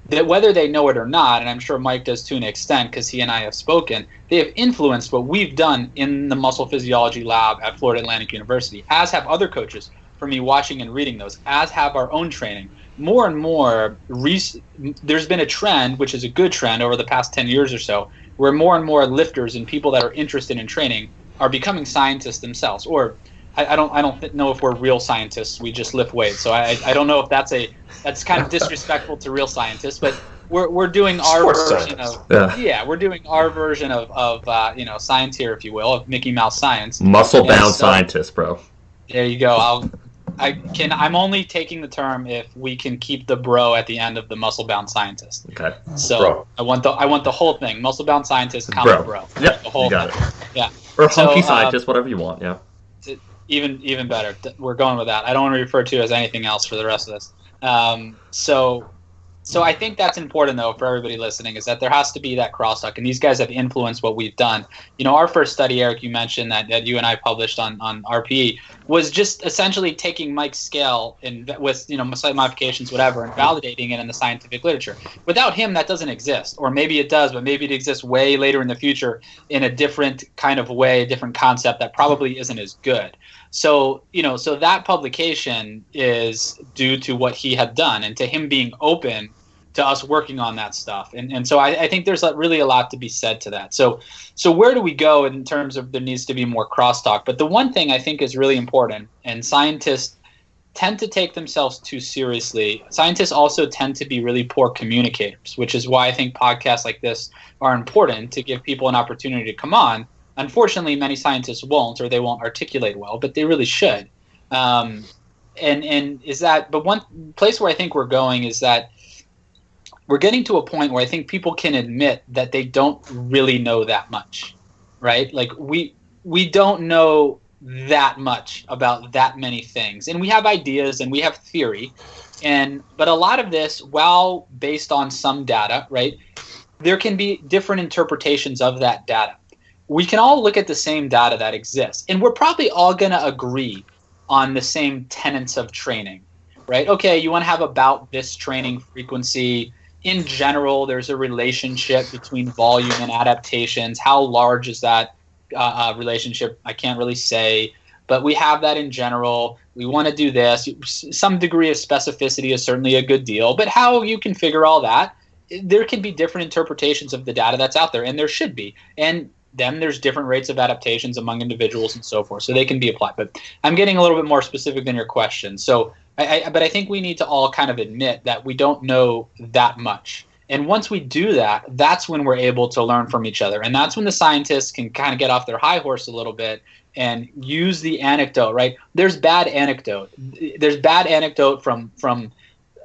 That whether they know it or not, and I'm sure Mike does to an extent because he and I have spoken, they have influenced what we've done in the muscle physiology lab at Florida Atlantic University, as have other coaches for me watching and reading those, as have our own training. more and more, there's been a trend, which is a good trend over the past 10 years or so, where more and more lifters and people that are interested in training are becoming scientists themselves. Or I don't know if we're real scientists. We just lift weights. So I don't know if that's kind of disrespectful to real scientists, but we're doing our version of we're doing our version of science here, if you will, of Mickey Mouse science. Muscle bound scientist, bro. There you go. I'm only taking the term if we can keep the bro at the end of the muscle bound scientist. Okay. So bro. I want the whole thing. Muscle bound scientist, comma bro. Yep. The whole thing. It. Yeah. Or hunky scientist, whatever you want. Yeah. Even better. We're going with that. I don't want to refer to it as anything else for the rest of this. So I think that's important, though, for everybody listening, is that there has to be that crosstalk, and these guys have influenced what we've done. Our first study, Eric, you mentioned that you and I published on RPE, was just essentially taking Mike's scale with slight modifications, whatever, and validating it in the scientific literature. Without him, that doesn't exist, or maybe it does, but maybe it exists way later in the future in a different kind of way, a different concept that probably isn't as good. So that publication is due to what he had done and to him being open to us working on that stuff. And so I think there's really a lot to be said to that. So where do we go in terms of there needs to be more crosstalk? But the one thing I think is really important, and scientists tend to take themselves too seriously. Scientists also tend to be really poor communicators, which is why I think podcasts like this are important to give people an opportunity to come on. Unfortunately, many scientists won't, or they won't articulate well, but they really should. But one place where I think we're going is that we're getting to a point where I think people can admit that they don't really know that much, right? Like we don't know that much about that many things, and we have ideas and we have theory, but a lot of this, while based on some data, right, there can be different interpretations of that data. We can all look at the same data that exists, and we're probably all going to agree on the same tenets of training, right? Okay, you want to have about this training frequency. In general, there's a relationship between volume and adaptations. How large is that relationship? I can't really say, but we have that in general. We want to do this. Some degree of specificity is certainly a good deal, but how you can figure all that, there can be different interpretations of the data that's out there, and there should be. And then there's different rates of adaptations among individuals and so forth, so they can be applied. But I'm getting a little bit more specific than your question. So, but I think we need to all kind of admit that we don't know that much. And once we do that, that's when we're able to learn from each other. And that's when the scientists can kind of get off their high horse a little bit and use the anecdote, right? There's bad anecdote. There's bad anecdote from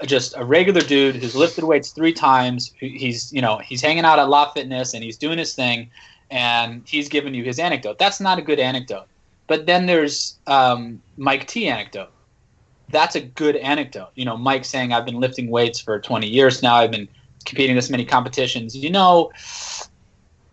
just a regular dude who's lifted weights 3 times. He's hanging out at La Fitness and he's doing his thing, and he's giving you his anecdote. That's not a good anecdote. But then there's Mike T anecdote. That's a good anecdote. Mike saying, I've been lifting weights for 20 years now. I've been competing in this many competitions.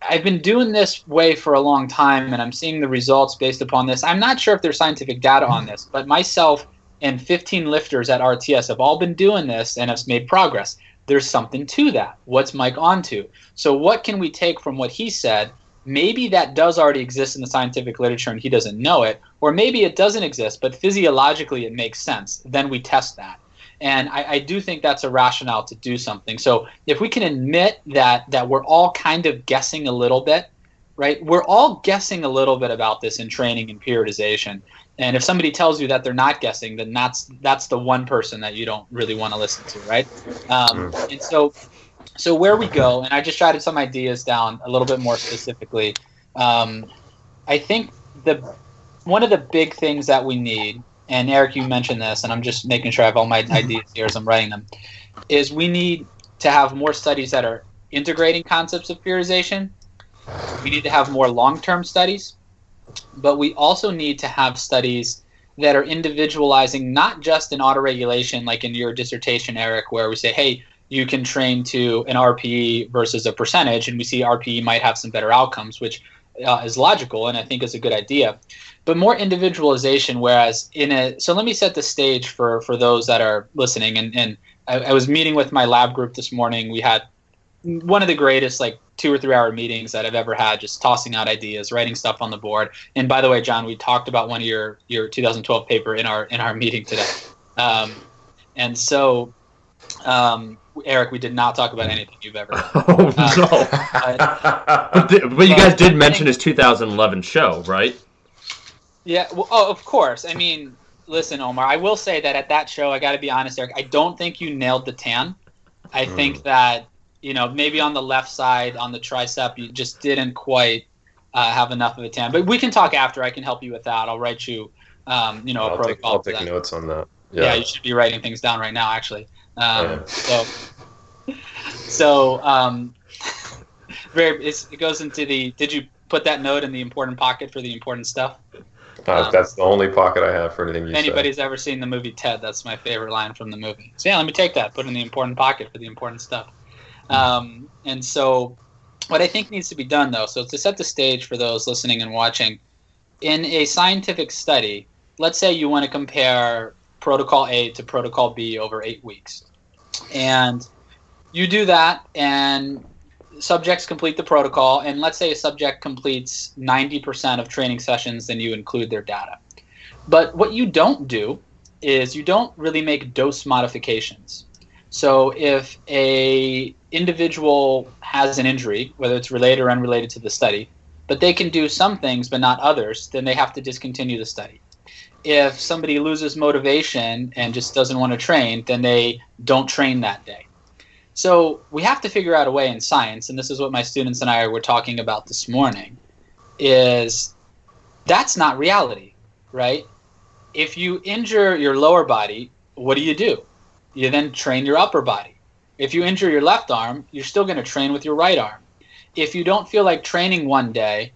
I've been doing this way for a long time, and I'm seeing the results based upon this. I'm not sure if there's scientific data on this, but myself and 15 lifters at RTS have all been doing this and have made progress. There's something to that. What's Mike onto? So what can we take from what he said? Maybe that does already exist in the scientific literature and he doesn't know it, or maybe it doesn't exist, but physiologically it makes sense. Then we test that. And I do think that's a rationale to do something. So if we can admit that we're all kind of guessing a little bit, right? We're all guessing a little bit about this in training and periodization. And if somebody tells you that they're not guessing, then that's the one person that you don't really want to listen to, right? And so where we go, and I just jotted some ideas down a little bit more specifically. I think one of the big things that we need, and Eric, you mentioned this, and I'm just making sure I have all my ideas here as I'm writing them, is we need to have more studies that are integrating concepts of periodization. We need to have more long-term studies, but we also need to have studies that are individualizing, not just in autoregulation, like in your dissertation, Eric, where we say, hey, you can train to an RPE versus a percentage, and we see RPE might have some better outcomes, which is logical and I think is a good idea. But more individualization, whereas so let me set the stage for those that are listening. And I was meeting with my lab group this morning. We had one of the greatest 2 or 3 hour meetings that I've ever had, just tossing out ideas, writing stuff on the board. And by the way, John, we talked about one of your 2012 paper in our meeting today. And so Eric, we did not talk about anything you've ever done. Oh, no. But you guys did mention his 2011 show, right? Yeah, well, of course. I mean, listen, Omar, I will say that at that show, I got to be honest, Eric, I don't think you nailed the tan. I think that, maybe on the left side, on the tricep, you just didn't quite have enough of a tan. But we can talk after. I can help you with that. I'll write you, a protocol. I'll take notes on that. Yeah, you should be writing things down right now, actually. It goes into did you put that note in the important pocket for the important stuff? That's the only pocket I have for anything you said. If anybody's ever seen the movie Ted, that's my favorite line from the movie. So yeah, let me take that, put it in the important pocket for the important stuff. And so what I think needs to be done, though, so to set the stage for those listening and watching, in a scientific study, let's say you want to compare protocol A to protocol B over 8 weeks. And you do that, and subjects complete the protocol, and let's say a subject completes 90% of training sessions, then you include their data. But what you don't do is you don't really make dose modifications. So if a individual has an injury, whether it's related or unrelated to the study, but they can do some things but not others, then they have to discontinue the study. If somebody loses motivation and just doesn't want to train, then they don't train that day. So we have to figure out a way in science, and this is what my students and I were talking about this morning, is that's not reality, right? If you injure your lower body, what do? You then train your upper body. If you injure your left arm, you're still going to train with your right arm. If you don't feel like training one day,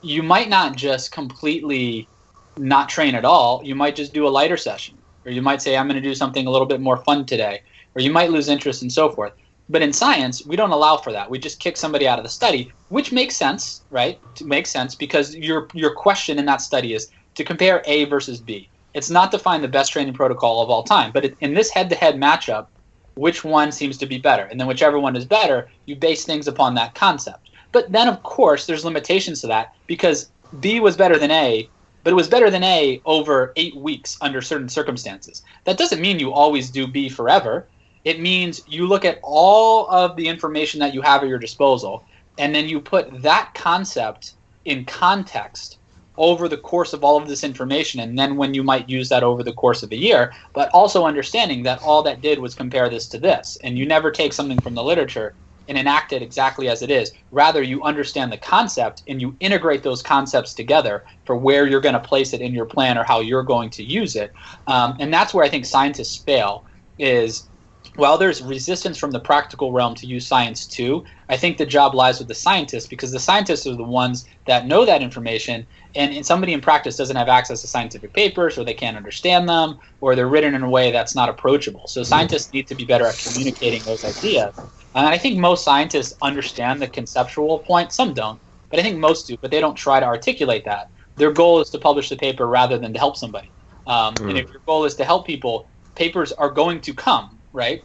you might not just completely not train at all. You might just do a lighter session, or you might say, I'm going to do something a little bit more fun today, or you might lose interest and so forth. But in science, we don't allow for that. We just kick somebody out of the study, which makes sense, right? It makes sense because your question in that study is to compare A versus B. It's not to find the best training protocol of all time, but in this head-to-head matchup, which one seems to be better? And then whichever one is better, you base things upon that concept. But then, of course, there's limitations to that because B was better than A, but it was better than A over 8 weeks under certain circumstances. That doesn't mean you always do B forever. It means you look at all of the information that you have at your disposal, and then you put that concept in context over the course of all of this information, and then when you might use that over the course of a year, but also understanding that all that did was compare this to this, and you never take something from the literature and enact it exactly as it is. Rather, you understand the concept, and you integrate those concepts together for where you're going to place it in your plan or how you're going to use it. And that's where I think scientists fail is, while there's resistance from the practical realm to use science too, I think the job lies with the scientists because the scientists are the ones that know that information, and somebody in practice doesn't have access to scientific papers, or they can't understand them, or they're written in a way that's not approachable. So scientists need to be better at communicating those ideas. And I think most scientists understand the conceptual point. Some don't, but I think most do, but they don't try to articulate that. Their goal is to publish the paper rather than to help somebody. And if your goal is to help people, papers are going to come, right?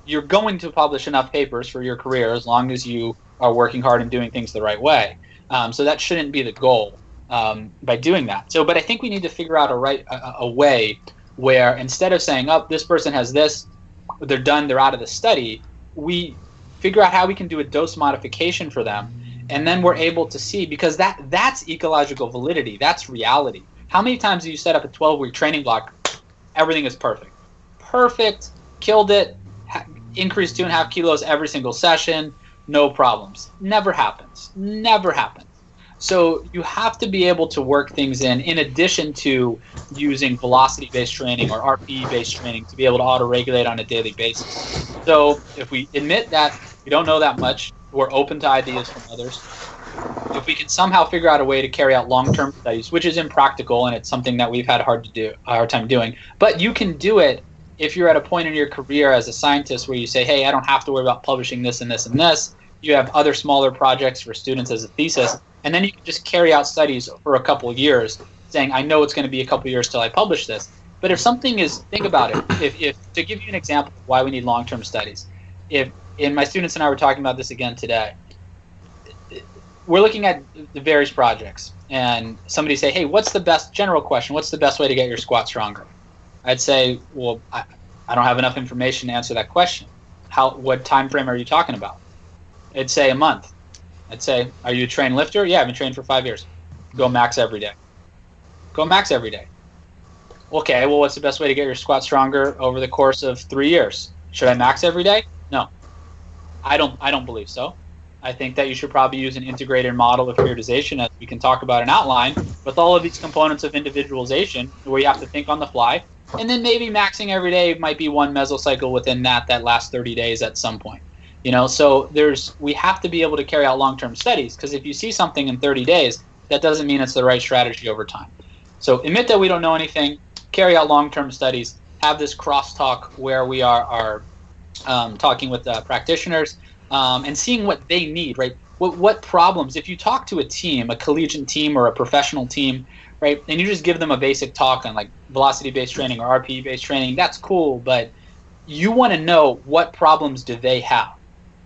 You're going to publish enough papers for your career as long as you are working hard and doing things the right way. So that shouldn't be the goal by doing that. So, but I think we need to figure out a way where instead of saying, oh, this person has this, they're done, they're out of the study, we figure out how we can do a dose modification for them. And then we're able to see, because that's ecological validity, that's reality. How many times do you set up a 12-week training block, everything is perfect? Perfect, killed it, increased 2.5 kilos every single session, no problems. Never happens. Never happens. So you have to be able to work things in addition to using velocity-based training or RPE-based training to be able to auto-regulate on a daily basis. So if we admit that we don't know that much, we're open to ideas from others. If we can somehow figure out a way to carry out long-term studies, which is impractical and it's something that we've had a hard time doing, but you can do it if you're at a point in your career as a scientist where you say, hey, I don't have to worry about publishing this and this and this. You have other smaller projects for students as a thesis, and then you can just carry out studies for a couple of years saying, I know it's going to be a couple of years till I publish this. But if something is, think about it, if to give you an example of why we need long-term studies, and my students and I were talking about this again today, we're looking at the various projects, and somebody say, hey, what's the best, general question, what's the best way to get your squat stronger? I'd say, well, I don't have enough information to answer that question. What time frame are you talking about? It'd say a month. I'd say, are you a trained lifter? Yeah, I've been trained for 5 years. Go max every day. Go max every day. Okay, well, what's the best way to get your squat stronger over the course of 3 years? Should I max every day? No. I don't believe so. I think that you should probably use an integrated model of periodization, as we can talk about an outline, with all of these components of individualization, where you have to think on the fly. And then maybe maxing every day might be one mesocycle within that last 30 days at some point. So we have to be able to carry out long-term studies, because if you see something in 30 days, that doesn't mean it's the right strategy over time. So admit that we don't know anything, carry out long-term studies, have this crosstalk where we are talking with practitioners and seeing what they need, right? What problems, if you talk to a team, a collegiate team or a professional team, right, and you just give them a basic talk on like velocity-based training or RPE-based training, that's cool, but you want to know what problems do they have,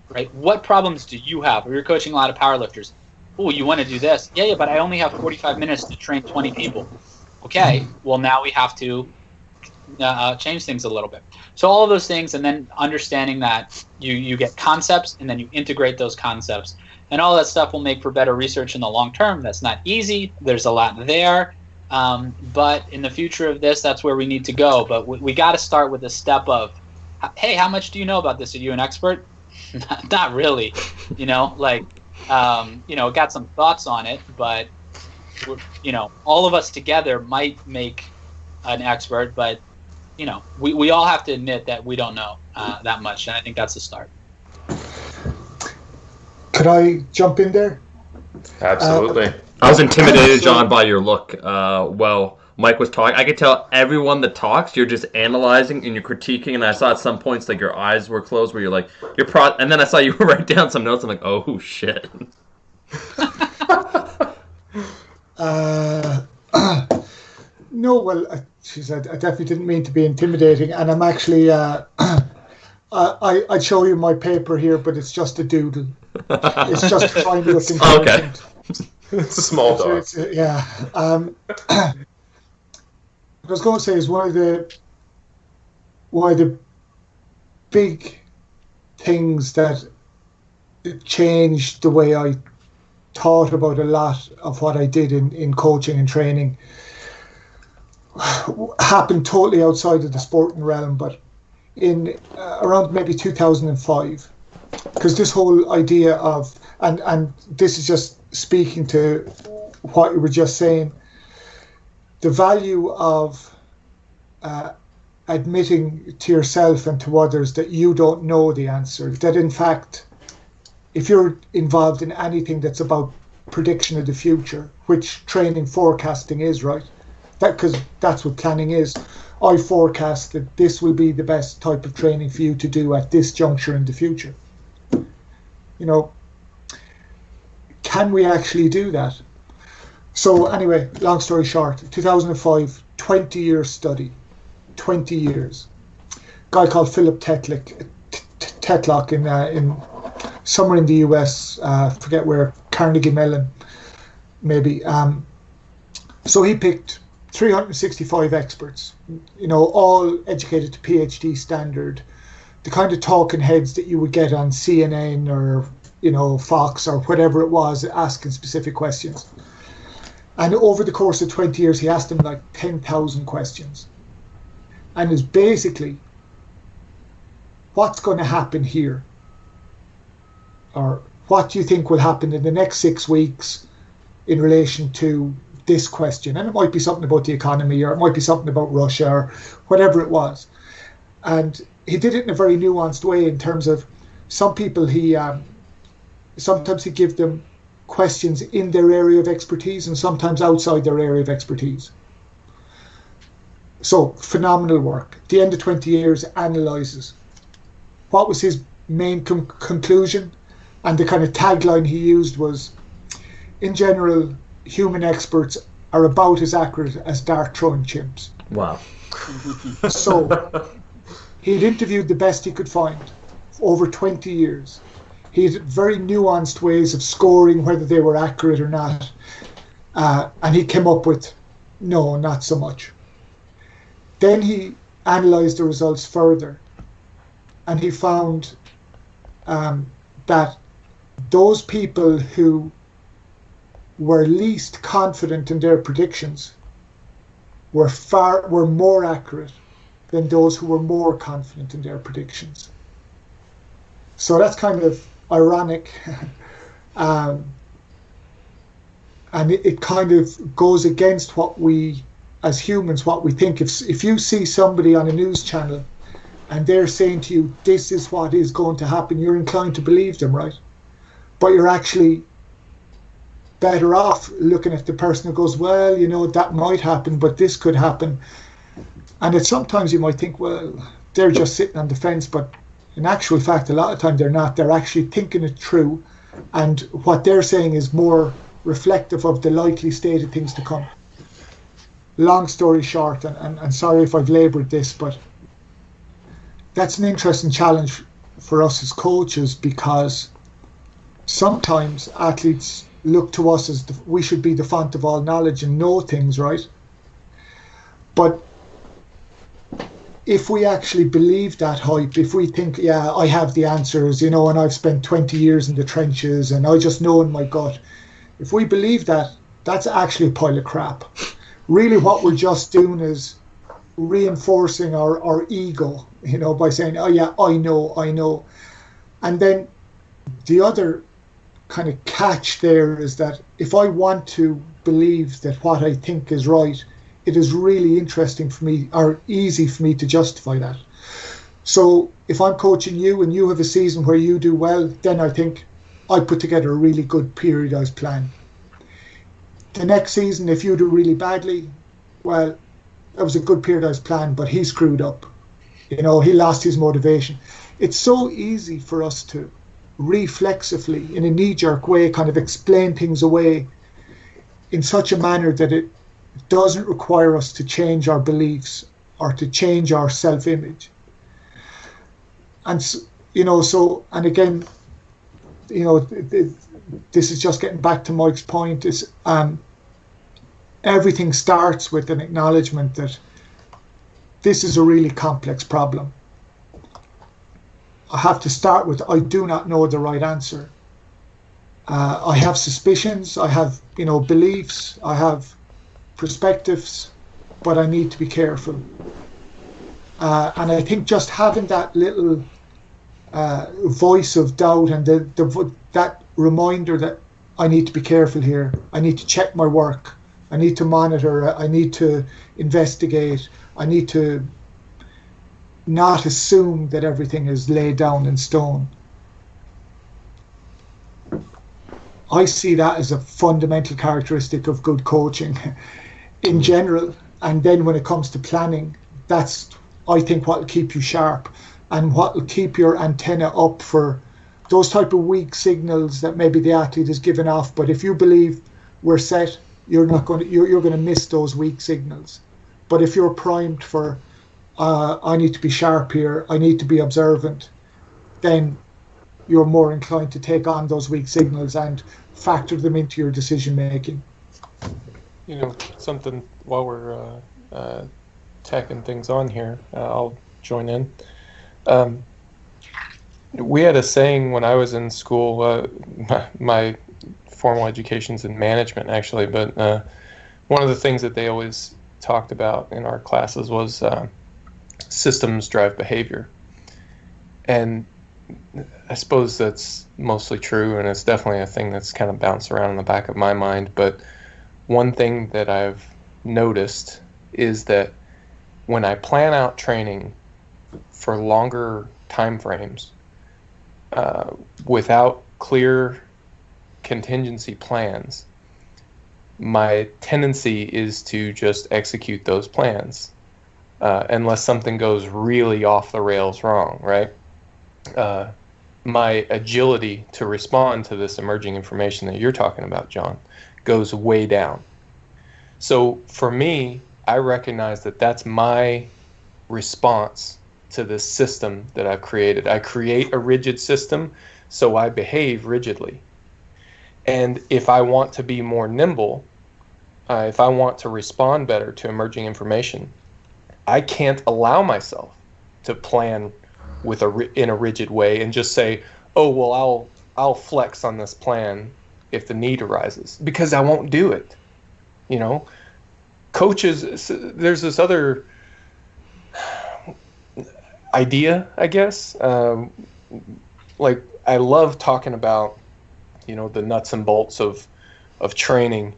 right? What problems do you have? Or you're coaching a lot of powerlifters. Oh, you want to do this? Yeah, but I only have 45 minutes to train 20 people. Okay, well, now we have to change things a little bit. So all of those things, and then understanding that you get concepts and then you integrate those concepts. And all that stuff will make for better research in the long term. That's not easy. There's a lot there. But in the future of this, that's where we need to go. But we got to start with a step of, hey, how much do you know about this? Are you an expert? Not really. Got some thoughts on it, but all of us together might make an expert, but we all have to admit that we don't know that much, and I think that's the start. Could I jump in there? Absolutely. I was intimidated, John, by your look. Well, Mike was talking. I could tell everyone that talks, you're just analyzing and you're critiquing. And I saw at some points like your eyes were closed, where you're like, and then I saw you write down some notes. I'm like, oh shit. No, well, she said I definitely didn't mean to be intimidating, and I'm actually. I'd show you my paper here, but it's just a doodle. It's just trying to look intelligent. Okay. It's a small dog. Yeah. What I was going to say is one of the big things that changed the way I thought about a lot of what I did in coaching and training happened totally outside of the sporting realm, but in around maybe 2005, because this whole idea of, and this is just speaking to what you were just saying, the value of admitting to yourself and to others that you don't know the answer, that in fact, if you're involved in anything that's about prediction of the future, which training forecasting is, right? Because that's what planning is. I forecast that this will be the best type of training for you to do at this juncture in the future. Can we actually do that? So anyway, long story short, 2005, 20-year study, 20 years. Guy called Philip Tetlock in somewhere in the US, forget where, Carnegie Mellon, maybe. So he picked 365 experts, all educated to PhD standard, the kind of talking heads that you would get on CNN or, Fox or whatever it was, asking specific questions. And over the course of 20 years, he asked them like 10,000 questions. And is basically, what's going to happen here? Or what do you think will happen in the next 6 weeks in relation to this question? And it might be something about the economy, or it might be something about Russia, or whatever it was. And he did it in a very nuanced way in terms of some people sometimes he'd give them questions in their area of expertise and sometimes outside their area of expertise. So phenomenal work. At the end of 20 years, analyzes. What was his main conclusion? And the kind of tagline he used was, in general, human experts are about as accurate as dart throwing chimps. Wow. So he'd interviewed the best he could find over 20 years. He had very nuanced ways of scoring whether they were accurate or not. And he came up with, no, not so much. Then he analysed the results further, and he found that those people who were least confident in their predictions were more accurate than those who were more confident in their predictions. So that's kind of ironic, and it kind of goes against what we, as humans, what we think. If you see somebody on a news channel and they're saying to you, this is what is going to happen, you're inclined to believe them, right? But you're actually better off looking at the person who goes, well, you know, that might happen, but this could happen. And sometimes you might think, well, they're just sitting on the fence, but in actual fact, a lot of time they're not. They're actually thinking it through, and what they're saying is more reflective of the likely state of things to come. Long story short, and sorry if I've laboured this, but that's an interesting challenge for us as coaches, because sometimes athletes look to us as we should be the font of all knowledge and know things, right? But if we actually believe that hype, if we think, yeah, I have the answers, you know, and I've spent 20 years in the trenches and I just know in my gut, if we believe that, that's actually a pile of crap. Really what we're just doing is reinforcing our ego, you know, by saying, oh yeah, I know. And then the other kind of catch there is that if I want to believe that what I think is right, it is really interesting for me, or easy for me to justify that. So if I'm coaching you and you have a season where you do well, then I think I put together a really good periodized plan. The next season, if you do really badly, well, that was a good periodized plan, but he screwed up. You know, he lost his motivation. It's so easy for us to reflexively, in a knee-jerk way, kind of explain things away in such a manner that it doesn't require us to change our beliefs or to change our self-image. And, you know, so, and again, you know, this is just getting back to Mike's point, is everything starts with an acknowledgement that this is a really complex problem. I have to start with, I do not know the right answer. I have suspicions, I have, you know, beliefs, I have perspectives, but I need to be careful. And I think just having that little voice of doubt and that reminder that I need to be careful here, I need to check my work, I need to monitor, I need to investigate, I need to not assume that everything is laid down in stone. I see that as a fundamental characteristic of good coaching in general. And then when it comes to planning, that's, I think, what will keep you sharp and what will keep your antenna up for those type of weak signals that maybe the athlete is giving off. But if you believe we're set, you're going to miss those weak signals. But if you're primed for, I need to be sharp here, I need to be observant, then you're more inclined to take on those weak signals and factor them into your decision making. You know, something while we're tacking things on here, I'll join in. We had a saying when I was in school, my formal education's in management actually, but one of the things that they always talked about in our classes was systems drive behavior. And I suppose that's mostly true, and it's definitely a thing that's kind of bounced around in the back of my mind. But one thing that I've noticed is that when I plan out training for longer time frames without clear contingency plans, my tendency is to just execute those plans unless something goes really off the rails wrong, right? My agility to respond to this emerging information that you're talking about, John, goes way down. So for me, I recognize that that's my response to this system that I've created. I create a rigid system, so I behave rigidly. And if I want to be more nimble, if I want to respond better to emerging information, I can't allow myself to plan in a rigid way and just say, oh, well, I'll flex on this plan if the need arises, because I won't do it. You know, coaches, there's this other idea, I guess. Like, I love talking about, you know, the nuts and bolts of training,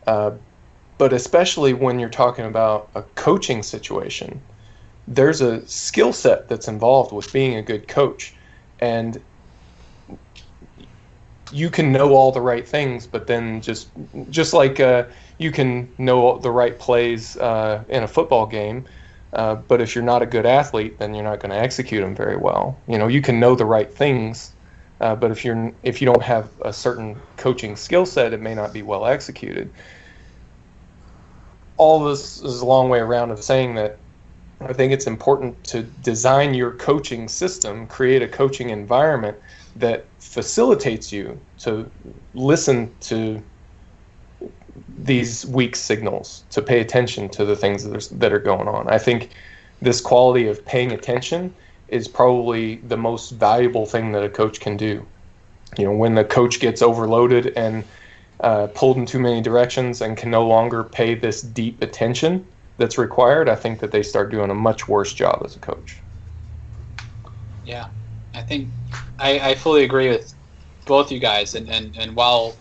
but especially when you're talking about a coaching situation, there's a skill set that's involved with being a good coach. And you can know all the right things, but then just like you can know the right plays in a football game, but if you're not a good athlete, then you're not going to execute them very well. You know, you can know the right things, but if you don't have a certain coaching skill set, it may not be well executed. All this is a long way around of saying that I think it's important to design your coaching system, create a coaching environment that facilitates you to listen to these weak signals, to pay attention to the things that are going on. I think this quality of paying attention is probably the most valuable thing that a coach can do. You know, when the coach gets overloaded and pulled in too many directions and can no longer pay this deep attention that's required, I think that they start doing a much worse job as a coach. Yeah, I think I fully agree with both you guys. And while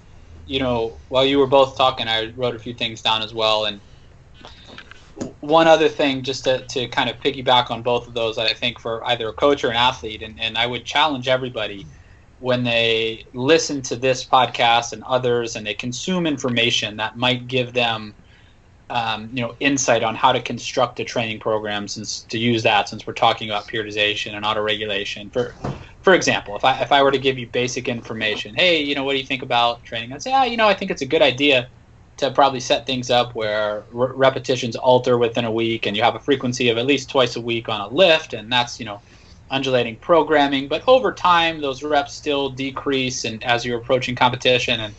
you were both talking, I wrote a few things down as well. And one other thing, just to kind of piggyback on both of those, that I think for either a coach or an athlete, and I would challenge everybody when they listen to this podcast and others, and they consume information that might give them insight on how to construct a training program, since we're talking about periodization and autoregulation. For example, if I were to give you basic information, hey, what do you think about training? I'd say, I think it's a good idea to probably set things up where repetitions alter within a week, and you have a frequency of at least twice a week on a lift, and that's, undulating programming. But over time, those reps still decrease, and as you're approaching competition, and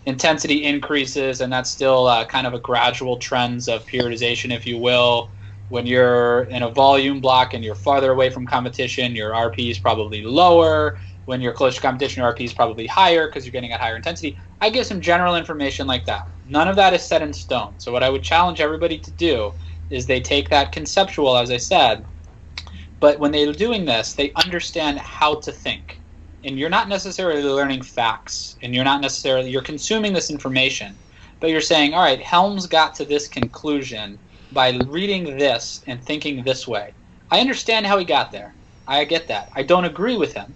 intensity increases, and that's still kind of a gradual trends of periodization, if you will. When you're in a volume block and you're farther away from competition, your RP is probably lower. When you're close to competition, your RP is probably higher because you're getting at higher intensity. I give some general information like that. None of that is set in stone. So what I would challenge everybody to do is they take that conceptual, as I said, but when they're doing this, they understand how to think. And you're not necessarily learning facts, and you're consuming this information, but you're saying, all right, Helms got to this conclusion by reading this and thinking this way. I understand how he got there. I get that. I don't agree with him,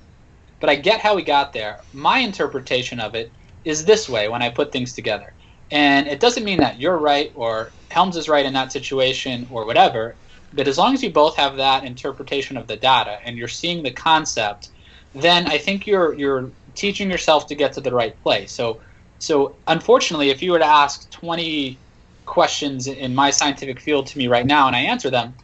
but I get how he got there. My interpretation of it is this way when I put things together. And it doesn't mean that you're right or Helms is right in that situation or whatever, but as long as you both have that interpretation of the data and you're seeing the concept, then I think you're teaching yourself to get to the right place. So unfortunately, if you were to ask 20 questions in my scientific field to me right now and I answer them,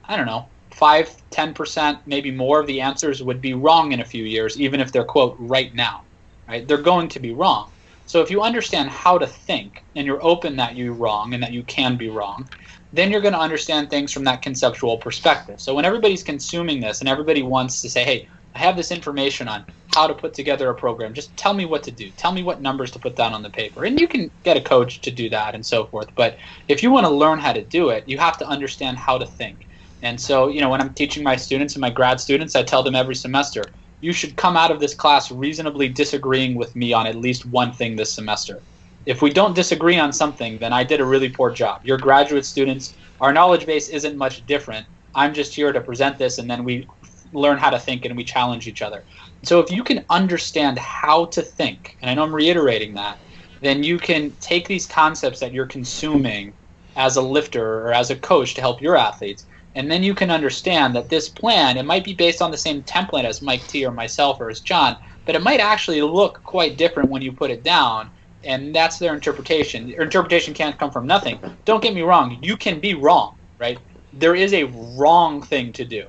I don't know, 5-10%, maybe more of the answers would be wrong in a few years, even if they're, quote, right now. Right? They're going to be wrong. So if you understand how to think and you're open that you're wrong and that you can be wrong, then you're going to understand things from that conceptual perspective. So when everybody's consuming this and everybody wants to say, hey, I have this information on how to put together a program, just tell me what to do. Tell me what numbers to put down on the paper. And you can get a coach to do that and so forth. But if you want to learn how to do it, you have to understand how to think. And so, when I'm teaching my students and my grad students, I tell them every semester, you should come out of this class reasonably disagreeing with me on at least one thing this semester. If we don't disagree on something, then I did a really poor job. Your graduate students, our knowledge base isn't much different. I'm just here to present this, and then we learn how to think and we challenge each other. So if you can understand how to think, and I know I'm reiterating that, then you can take these concepts that you're consuming as a lifter or as a coach to help your athletes, and then you can understand that this plan, it might be based on the same template as Mike T or myself or as John, but it might actually look quite different when you put it down, and that's their interpretation. Their interpretation can't come from nothing. Don't get me wrong, you can be wrong, right? There is a wrong thing to do,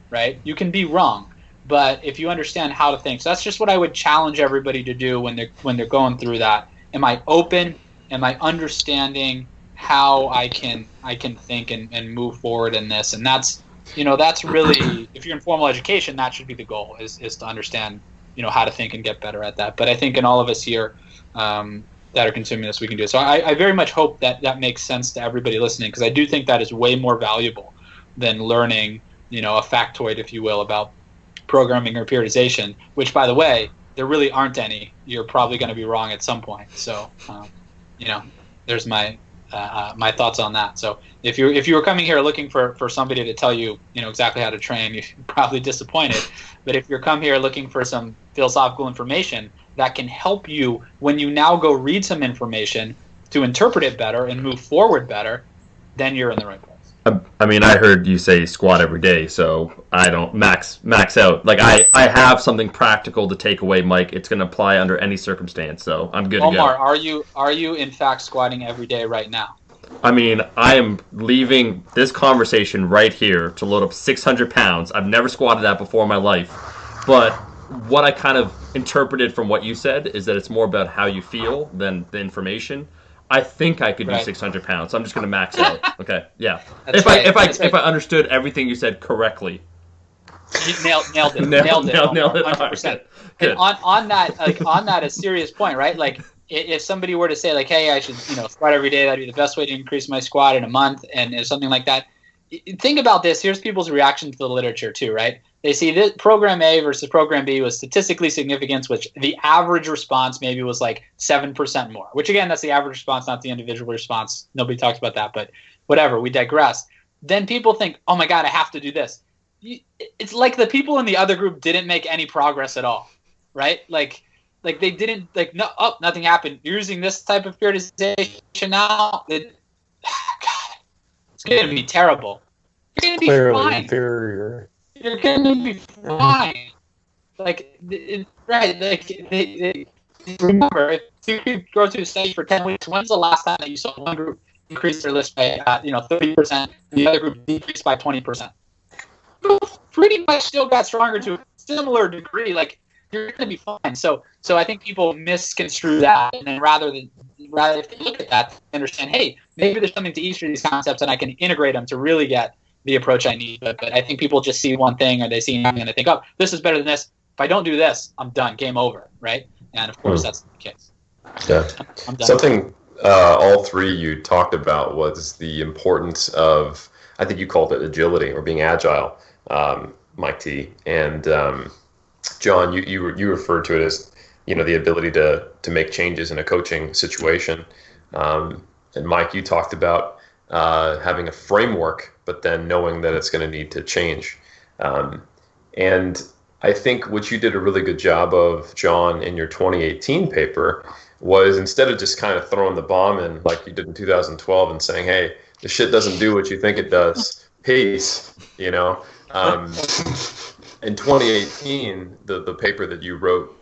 right? You can be wrong, but if you understand how to think, so that's just what I would challenge everybody to do when they're going through that. Am I open? Am I understanding how I can think and move forward in this. And that's really, if you're in formal education, that should be the goal, is to understand, how to think and get better at that. But I think in all of us here that are consuming this, we can do it. So I very much hope that makes sense to everybody listening, because I do think that is way more valuable than learning, a factoid, if you will, about programming or periodization, which, by the way, there really aren't any. You're probably going to be wrong at some point. So, there's my thoughts on that. So if you were coming here looking for somebody to tell you, exactly how to train, you're probably disappointed. But if you're come here looking for some philosophical information that can help you when you now go read some information to interpret it better and move forward better, then you're in the right place. I mean, I heard you say squat every day, so I don't max out. Like, I have something practical to take away, Mike. It's going to apply under any circumstance, so I'm good to go. Omar, are you in fact squatting every day right now? I mean, I am leaving this conversation right here to load up 600 pounds. I've never squatted that before in my life, but what I kind of interpreted from what you said is that it's more about how you feel than the information. I think I could do 600 pounds, so I'm just going to max out. Okay, yeah. If I understood everything you said correctly. You nailed it. Nailed it. 100%. Good. And on that, a serious point, right? Like, if somebody were to say, like, hey, I should, squat every day, that'd be the best way to increase my squat in a month, and something like that. Think about this. Here's people's reaction to the literature too, right? They see that program A versus program B was statistically significant, which the average response maybe was like 7% more, which again, that's the average response, not the individual response. Nobody talks about that, but whatever, we digress. Then people think, oh my God, I have to do this. It's like the people in the other group didn't make any progress at all, right? Like they didn't, nothing happened. You're using this type of periodization now. God, it's going to be terrible. You're going to be Clearly fine. Inferior. You're going to be fine. Remember, if you could go through the study for 10 weeks, when's the last time that you saw one group increase their list by 30%, and the other group decreased by 20%? Pretty much still got stronger to a similar degree. Like, you're going to be fine. So I think people misconstrue that, and then rather if they look at that, they understand, hey, maybe there's something to each of these concepts, and I can integrate them to really get the approach I need. But I think people just see one thing, or they see nothing, and they think, oh, this is better than this. If I don't do this, I'm done. Game over, right? And of course, that's the case. Yeah. I'm done. Something all three you talked about was the importance of, I think you called it agility or being agile, Mike T. And John, you referred to it as, the ability to make changes in a coaching situation. And Mike, you talked about having a framework, but then knowing that it's going to need to change. And I think what you did a really good job of, John, in your 2018 paper was, instead of just kind of throwing the bomb in like you did in 2012 and saying, hey, this shit doesn't do what you think it does, peace, In 2018, the paper that you wrote,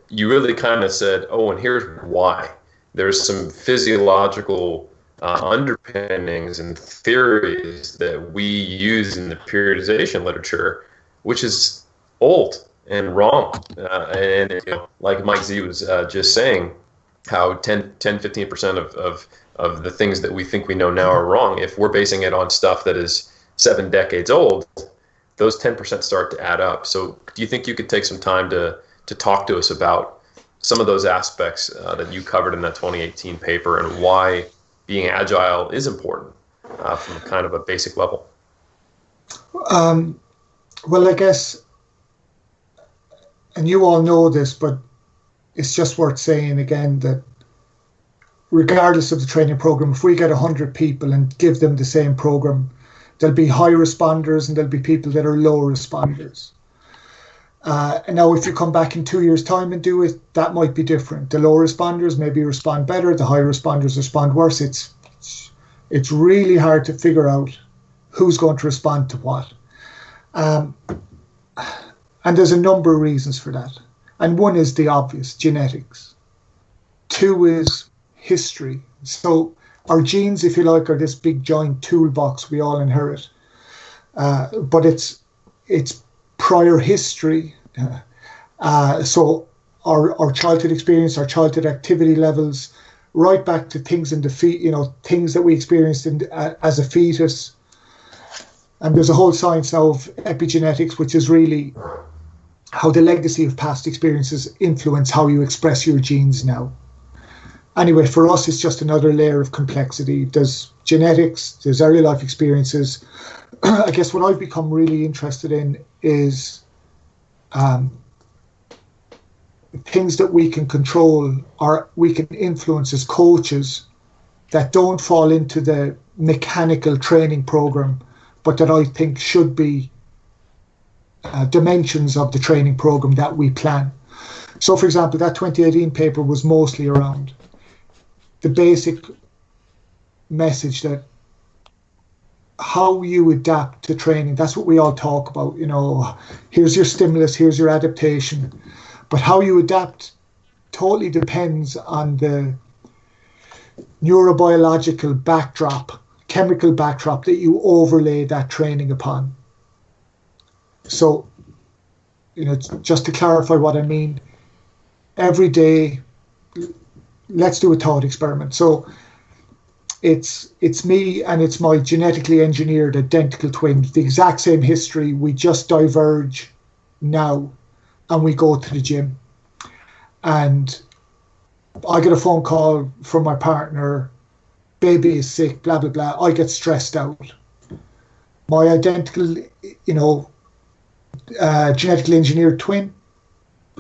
you really kind of said, oh, and here's why. There's some physiological underpinnings and theories that we use in the periodization literature, which is old and wrong. Like Mike Z was just saying, how 15% of the things that we think we know now are wrong. If we're basing it on stuff that is 7 decades old, those 10% start to add up. So do you think you could take some time to talk to us about some of those aspects that you covered in that 2018 paper, and why being agile is important from kind of a basic level? Well, I guess, and you all know this, but it's just worth saying again that regardless of the training program, if we get 100 people and give them the same program, there'll be high responders and there'll be people that are low responders. And now if you come back in 2 years' time and do it, that might be different. The low responders maybe respond better, the high responders respond worse. It's really hard to figure out who's going to respond to what. And there's a number of reasons for that. And one is the obvious, genetics. Two is history. So our genes, if you like, are this big giant toolbox we all inherit. But it's prior history. So our childhood experience, our childhood activity levels, right back to things in the things that we experienced as a fetus. And there's a whole science now of epigenetics, which is really how the legacy of past experiences influence how you express your genes now. Anyway, for us, it's just another layer of complexity. There's genetics, there's early life experiences. I guess what I've become really interested in is things that we can control or we can influence as coaches that don't fall into the mechanical training program, but that I think should be dimensions of the training program that we plan. So, for example, that 2018 paper was mostly around the basic message that how you adapt to training. That's what we all talk about. Here's your stimulus, here's your adaptation. But how you adapt totally depends on the neurobiological backdrop, chemical backdrop that you overlay that training upon. So, just to clarify what I mean, every day, let's do a thought experiment. So it's me and it's my genetically engineered identical twin, the exact same history. We just diverge now and we go to the gym. And I get a phone call from my partner, baby is sick, blah, blah, blah. I get stressed out. My identical, genetically engineered twin,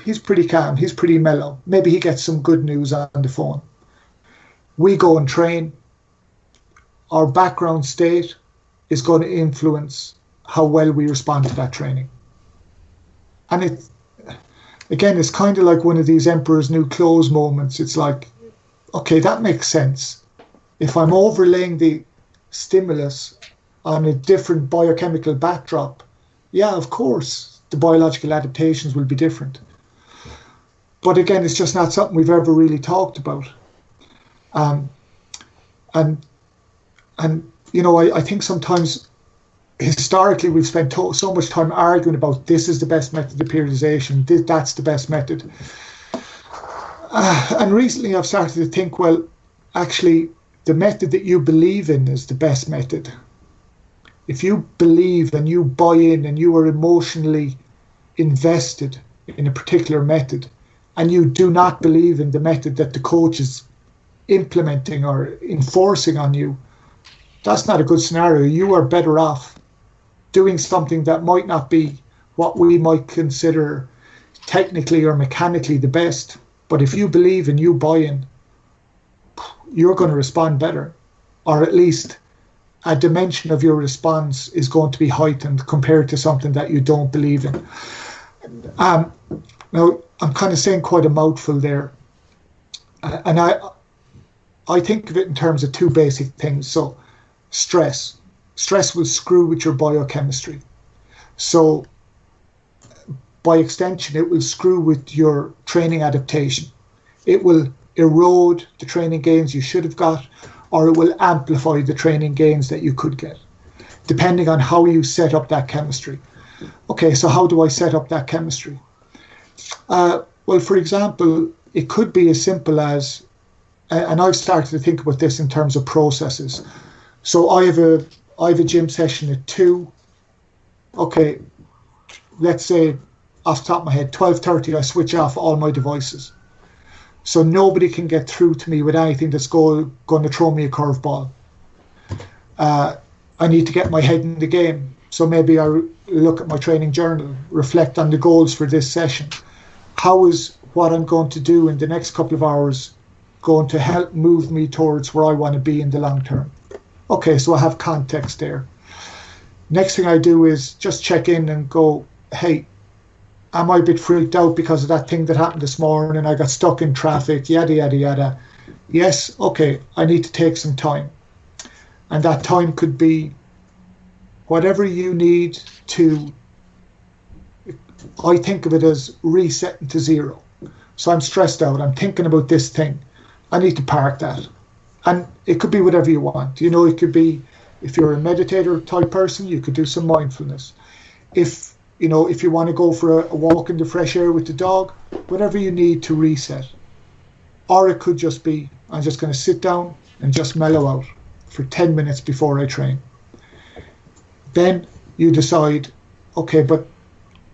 he's pretty calm, he's pretty mellow. Maybe he gets some good news on the phone. We go and train. Our background state is going to influence how well we respond to that training. And it's kind of like one of these Emperor's New Clothes moments. It's like, okay, that makes sense. If I'm overlaying the stimulus on a different biochemical backdrop, yeah, of course, the biological adaptations will be different. But again, it's just not something we've ever really talked about. I think sometimes historically we've spent so much time arguing about this is the best method of periodization, that's the best method. And recently I've started to think, well, actually, the method that you believe in is the best method. If you believe and you buy in and you are emotionally invested in a particular method, and you do not believe in the method that the coach is implementing or enforcing on you, that's not a good scenario. You are better off doing something that might not be what we might consider technically or mechanically the best. But if you believe and you buy in, you're going to respond better, or at least a dimension of your response is going to be heightened compared to something that you don't believe in. Now, I'm kind of saying quite a mouthful there. And I think of it in terms of two basic things. So stress. Stress will screw with your biochemistry. So by extension, it will screw with your training adaptation. It will erode the training gains you should have got, or it will amplify the training gains that you could get, depending on how you set up that chemistry. Okay, so how do I set up that chemistry? Well, for example, it could be as simple as, and I've started to think about this in terms of processes. So I have a gym session at 2. Okay, let's say off the top of my head, 12:30, I switch off all my devices. So nobody can get through to me with anything that's going to throw me a curveball. I need to get my head in the game. So maybe I look at my training journal, reflect on the goals for this session. How is what I'm going to do in the next couple of hours going to help move me towards where I want to be in the long term? Okay, so I have context there. Next thing I do is just check in and go, hey, am I a bit freaked out because of that thing that happened this morning? I got stuck in traffic, yada, yada, yada. Yes, okay, I need to take some time. And that time could be whatever you need to, I think of it as resetting to zero. So I'm stressed out, I'm thinking about this thing. I need to park that. And it could be whatever you want. It could be, if you're a meditator type person, you could do some mindfulness. If you want to go for a walk in the fresh air with the dog, whatever you need to reset. Or it could just be, I'm just going to sit down and just mellow out for 10 minutes before I train. Then you decide, okay, but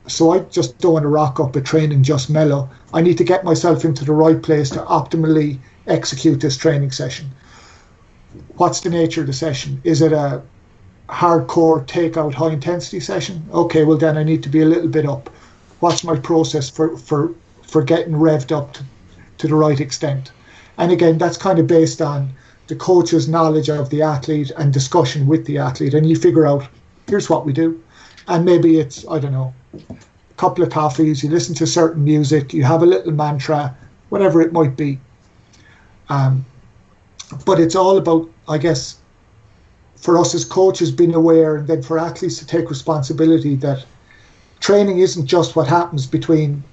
so I just don't want to rock up a train and just mellow. I need to get myself into the right place to optimally execute this training session. What's the nature of the session? Is it a hardcore takeout high intensity session? Okay, well then I need to be a little bit up. What's my process for getting revved up to the right extent? And again, that's kind of based on the coach's knowledge of the athlete and discussion with the athlete, and you figure out, here's what we do. And maybe it's, I don't know, a couple of coffees, you listen to certain music, you have a little mantra, whatever it might be. But it's all about, I guess, for us as coaches being aware, and then for athletes to take responsibility that training isn't just what happens between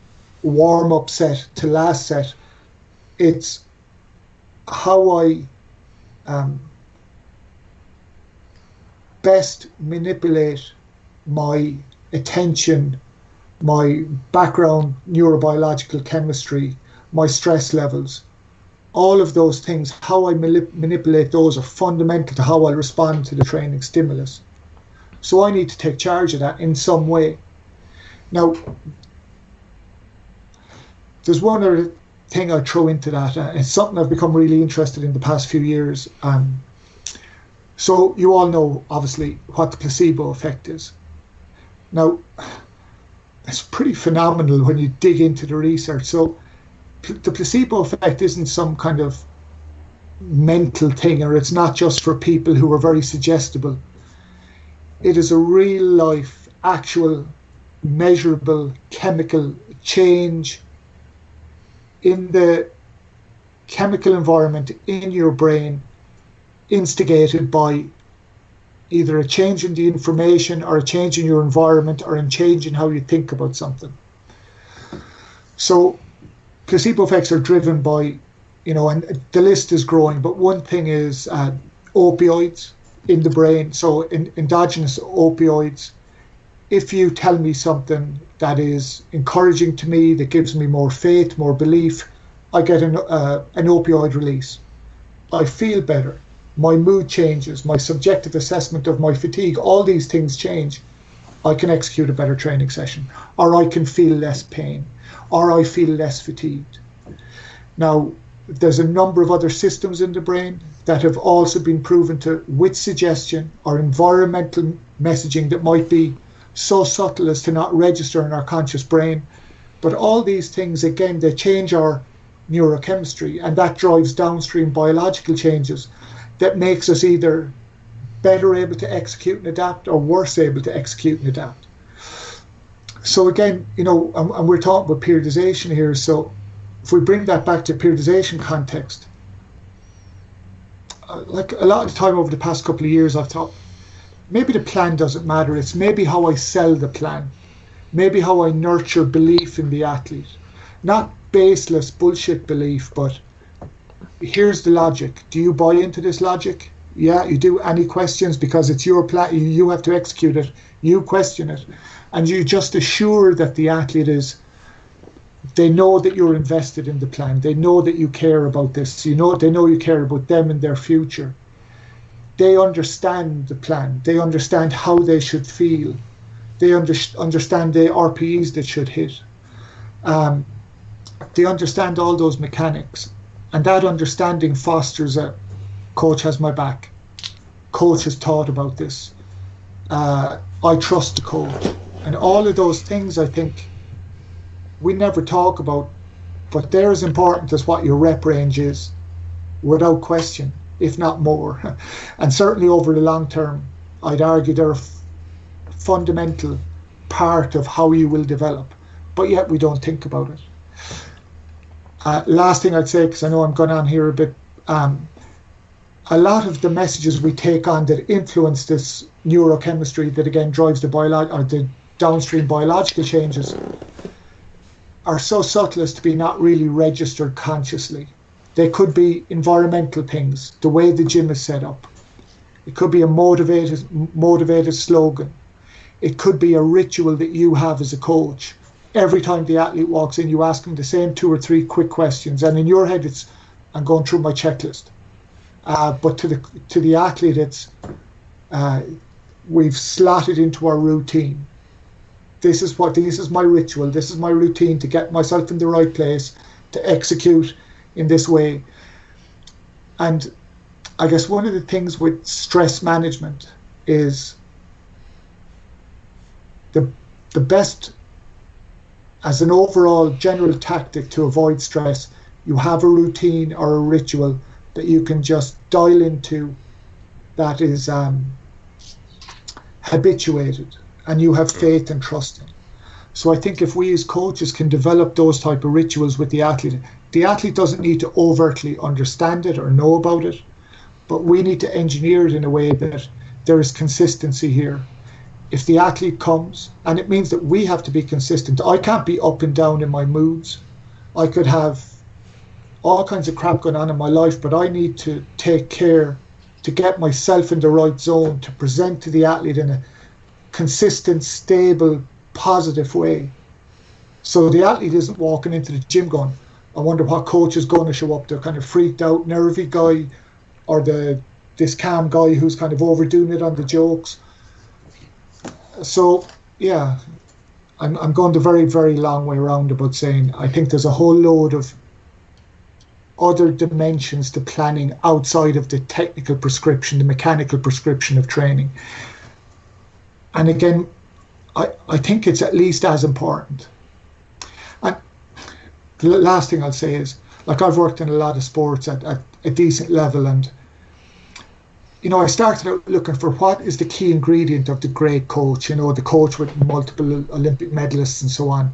warm-up set to last set. It's how I best manipulate my attention, my background neurobiological chemistry, my stress levels. All of those things, how I manipulate those are fundamental to how I respond to the training stimulus. So I need to take charge of that in some way. Now, there's one other thing I throw into that. It's something I've become really interested in the past few years. So you all know, obviously, what the placebo effect is. Now, it's pretty phenomenal when you dig into the research. So the placebo effect isn't some kind of mental thing, or it's not just for people who are very suggestible. It is a real life, actual, measurable chemical change in the chemical environment in your brain, instigated by either a change in the information or a change in your environment or a change in how you think about something. So placebo effects are driven by, and the list is growing, but one thing is opioids in the brain. So endogenous opioids. If you tell me something that is encouraging to me, that gives me more faith, more belief, I get an opioid release. I feel better. My mood changes. My subjective assessment of my fatigue, all these things change. I can execute a better training session, or I can feel less pain, or I feel less fatigued. Now, there's a number of other systems in the brain that have also been proven to, with suggestion or environmental messaging that might be so subtle as to not register in our conscious brain. But all these things, again, they change our neurochemistry, and that drives downstream biological changes that makes us either better able to execute and adapt or worse able to execute and adapt. So again, and we're talking about periodization here. So if we bring that back to periodization context, like a lot of the time over the past couple of years, I've thought, maybe the plan doesn't matter. It's maybe how I sell the plan, maybe how I nurture belief in the athlete. Not baseless bullshit belief, but here's the logic. Do you buy into this logic? Yeah, you do. Any questions? Because it's your plan. You have to execute it. You question it. And you just assure that the athlete they know that you're invested in the plan. They know that you care about this. They know you care about them and their future. They understand the plan. They understand how they should feel. They understand the RPEs that should hit. They understand all those mechanics. And that understanding fosters a coach has my back. Coach has thought about this. I trust the coach. And all of those things, I think, we never talk about, but they're as important as what your rep range is, without question, if not more. And certainly over the long term, I'd argue they're a fundamental part of how you will develop, but yet we don't think about it. Last thing I'd say, because I know I'm going on here a bit, a lot of the messages we take on that influence this neurochemistry that again drives the downstream biological changes are so subtle as to be not really registered consciously. They could be environmental things, the way the gym is set up. It could be a motivated slogan. It could be a ritual that you have as a coach. every time the athlete walks in, you ask them the same 2 or 3 quick questions, and in your head it's, I'm going through my checklist. But to the athlete, it's we've slotted into our routine. This is my ritual. This is my routine to get myself in the right place, to execute in this way. And I guess one of the things with stress management is the best, as an overall general tactic to avoid stress, you have a routine or a ritual that you can just dial into that is habituated and you have faith and trust in. So I think if we as coaches can develop those type of rituals with the athlete doesn't need to overtly understand it or know about it, but we need to engineer it in a way that there is consistency here. If the athlete comes, and it means that we have to be consistent. I can't be up and down in my moods. I could have all kinds of crap going on in my life, but I need to take care to get myself in the right zone to present to the athlete in a consistent, stable, positive way. So the athlete isn't walking into the gym going, I wonder what coach is going to show up. They're kind of freaked out, nervy guy, or this calm guy who's kind of overdoing it on the jokes. So yeah, I'm going the very, very long way around about saying I think there's a whole load of other dimensions to planning outside of the technical prescription, the mechanical prescription of training. And again, I think it's at least as important. And the last thing I'll say is, like, I've worked in a lot of sports at a decent level, and you know, I started out looking for what is the key ingredient of the great coach, you know, the coach with multiple Olympic medalists and so on.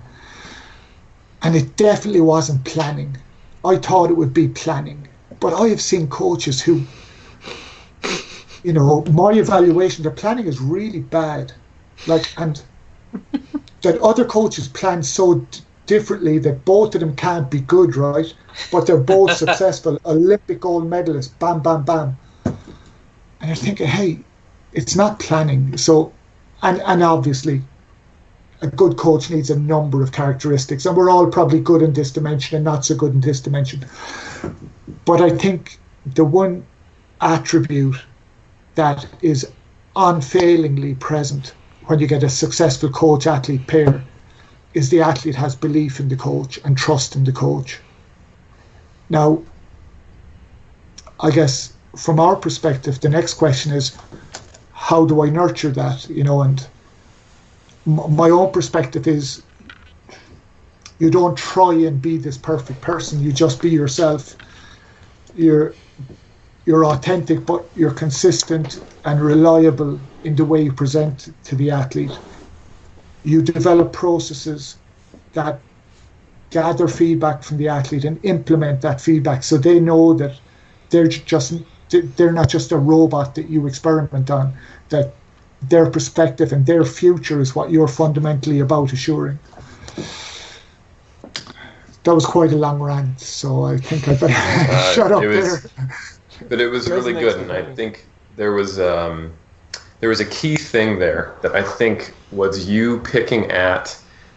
And it definitely wasn't planning. I thought it would be planning. But I have seen coaches who, you know, my evaluation, their planning is really bad. Like, and that other coaches plan so differently that both of them can't be good, right? But they're both successful, Olympic gold medalists, bam, bam, bam. And you're thinking, hey, it's not planning. So, and obviously, a good coach needs a number of characteristics, and we're all probably good in this dimension and not so good in this dimension. But I think the one attribute that is unfailingly present when you get a successful coach-athlete pair is the athlete has belief in the coach and trust in the coach. Now, I guess from our perspective, the next question is, how do I nurture that? You know, and my own perspective is, you don't try and be this perfect person. You just be yourself. You're authentic, but you're consistent and reliable in the way you present to the athlete. You develop processes that gather feedback from the athlete and implement that feedback, so they know that they're not just a robot that you experiment on, that their perspective and their future is what you're fundamentally about assuring. That was quite a long rant, so I think I better shut up there. But it was really good, and I think there was a key thing there that I think was you picking at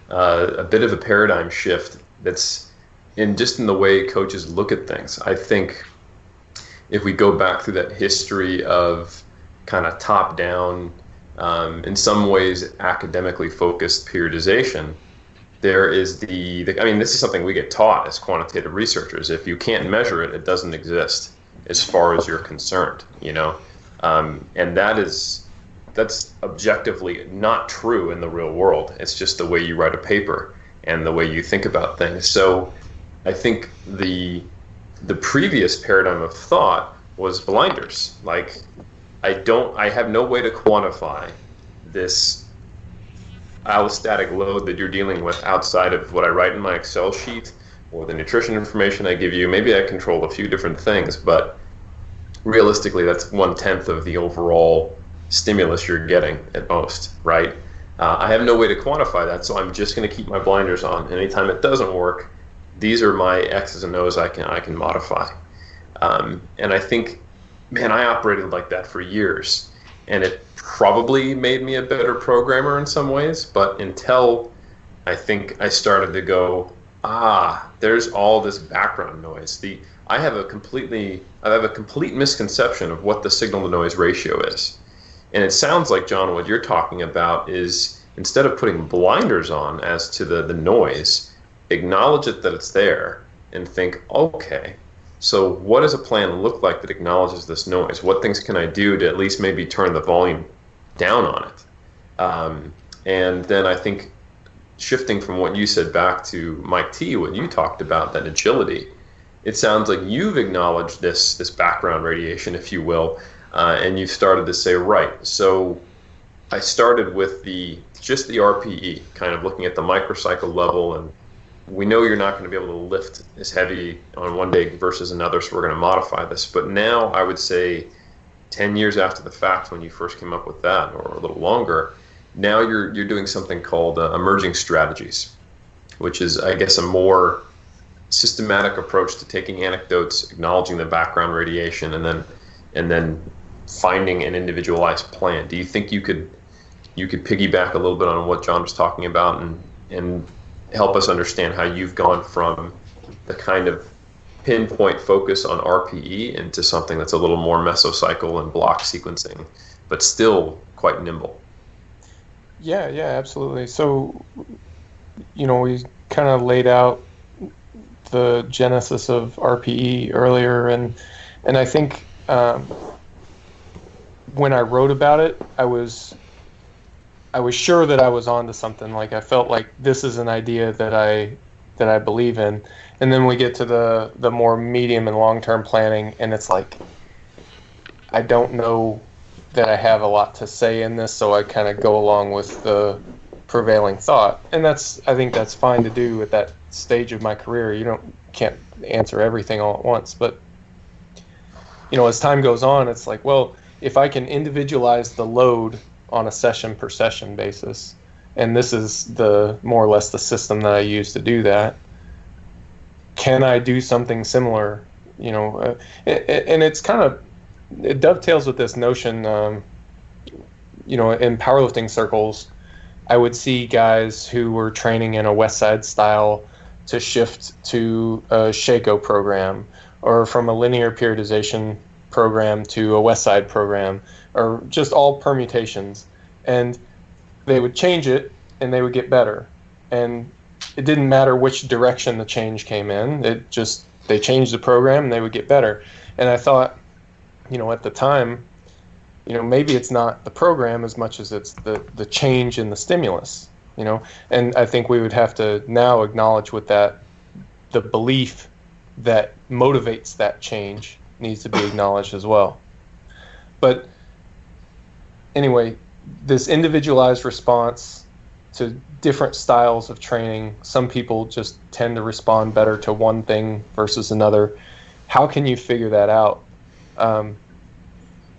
a bit of a paradigm shift that's in the way coaches look at things. I think if we go back through that history of kind of top-down, in some ways academically focused periodization, there is I mean, this is something we get taught as quantitative researchers. If you can't measure it, it doesn't exist as far as you're concerned, you know? And that's objectively not true in the real world. It's just the way you write a paper and the way you think about things. So I think the previous paradigm of thought was blinders. Like, I have no way to quantify this allostatic load that you're dealing with outside of what I write in my Excel sheet or the nutrition information I give you. Maybe I control a few different things, but realistically, that's 1/10 of the overall stimulus you're getting at most, right? I have no way to quantify that, so I'm just going to keep my blinders on. Anytime it doesn't work, these are my X's and O's I can modify. And I think, man, I operated like that for years, and it probably made me a better programmer in some ways, but until I think I started to go, there's all this background noise. I have a complete misconception of what the signal to noise ratio is. And it sounds like, John, what you're talking about is, instead of putting blinders on as to the noise, acknowledge it that it's there and think, okay, so what does a plan look like that acknowledges this noise? What things can I do to at least maybe turn the volume down on it? And then I think shifting from what you said back to Mike T, what you talked about, that agility, it sounds like you've acknowledged this background radiation, if you will, and you've started to say, right, so I started with just the RPE, kind of looking at the microcycle level, and we know you're not going to be able to lift as heavy on one day versus another, so we're going to modify this. But now I would say 10 years after the fact, when you first came up with that, or a little longer, now you're doing something called emerging strategies, which is, I guess, a more systematic approach to taking anecdotes, acknowledging the background radiation, and then finding an individualized plan. Do you think you could piggyback a little bit on what John was talking about and help us understand how you've gone from the kind of pinpoint focus on RPE into something that's a little more mesocycle and block sequencing, but still quite nimble? Yeah, absolutely. So, we kind of laid out the genesis of RPE earlier, and I think when I wrote about it, I was sure that I was onto something. Like, I felt like this is an idea that I believe in. And then we get to the more medium and long-term planning, and it's like, I don't know that I have a lot to say in this, so I kind of go along with the prevailing thought. And I think that's fine to do at that stage of my career. You can't answer everything all at once. But, as time goes on, it's like, well, if I can individualize the load on a session per session basis, and this is more or less the system that I use to do that, can I do something similar? And it's kind of, it dovetails with this notion, in powerlifting circles, I would see guys who were training in a West Side style to shift to a Shako program, or from a linear periodization program to a West Side program, or just all permutations. And they would change it and they would get better. And it didn't matter which direction the change came in. They changed the program and they would get better. And I thought, at the time, maybe it's not the program as much as it's the change in the stimulus, and I think we would have to now acknowledge with that, the belief that motivates that change needs to be acknowledged as well. But anyway, this individualized response to different styles of training, some people just tend to respond better to one thing versus another. How can you figure that out?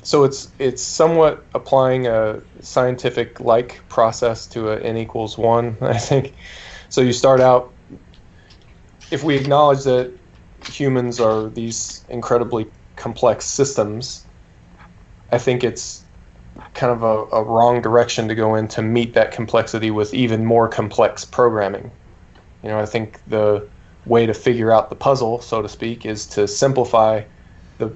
So it's somewhat applying a scientific-like process to a n=1, I think. So you start out, if we acknowledge that humans are these incredibly complex systems, I think it's kind of a wrong direction to go in to meet that complexity with even more complex programming. I think the way to figure out the puzzle, so to speak, is to simplify the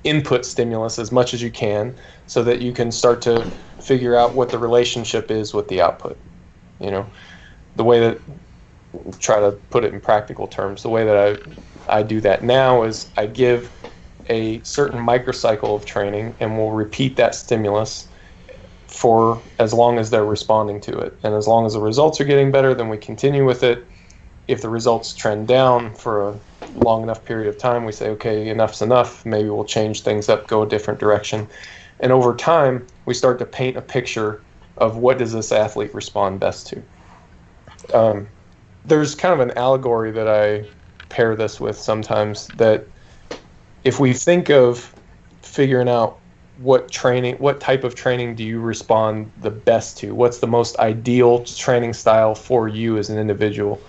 input stimulus as much as you can, so that you can start to figure out what the relationship is with the output. The way that, try to put it in practical terms, the way that I do that now is I give a certain microcycle of training, and we'll repeat that stimulus for as long as they're responding to it. And as long as the results are getting better, then we continue with it. If the results trend down for a long enough period of time, we say, okay, enough's enough. Maybe we'll change things up, go a different direction. And over time, we start to paint a picture of what does this athlete respond best to. There's kind of an allegory that I pair this with sometimes, that if we think of figuring out what type of training do you respond the best to, what's the most ideal training style for you as an individual,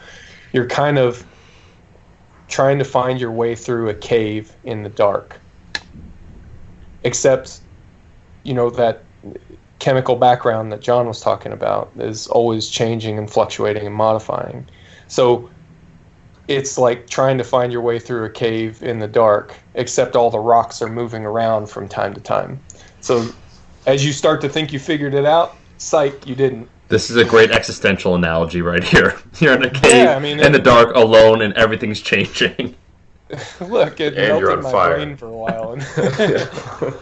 you're kind of trying to find your way through a cave in the dark. Except, that chemical background that John was talking about is always changing and fluctuating and modifying. So it's like trying to find your way through a cave in the dark, except all the rocks are moving around from time to time. So as you start to think you figured it out, psych, you didn't. This is a great existential analogy right here. You're in a cave in the dark, alone, and everything's changing. Look, it melted my brain for a while.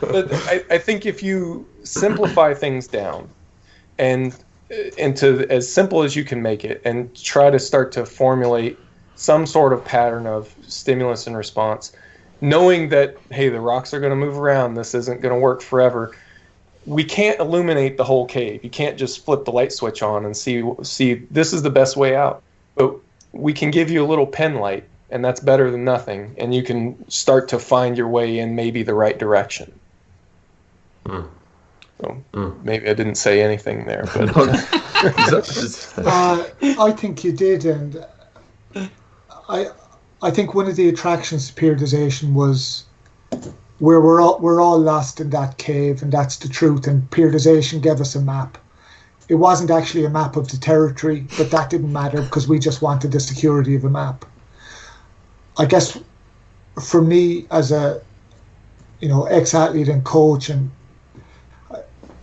But I think if you simplify things down and into as simple as you can make it, and try to start to formulate some sort of pattern of stimulus and response, knowing that, hey, the rocks are going to move around, this isn't going to work forever. We can't illuminate the whole cave. You can't just flip the light switch on and see this is the best way out. But we can give you a little pen light, and that's better than nothing, and you can start to find your way in maybe the right direction. So maybe I didn't say anything there, but I think you did, and I think one of the attractions to periodization was where we're all lost in that cave, and that's the truth. And periodization gave us a map. It wasn't actually a map of the territory, but that didn't matter because we just wanted the security of a map. I guess for me as a ex-athlete and coach, and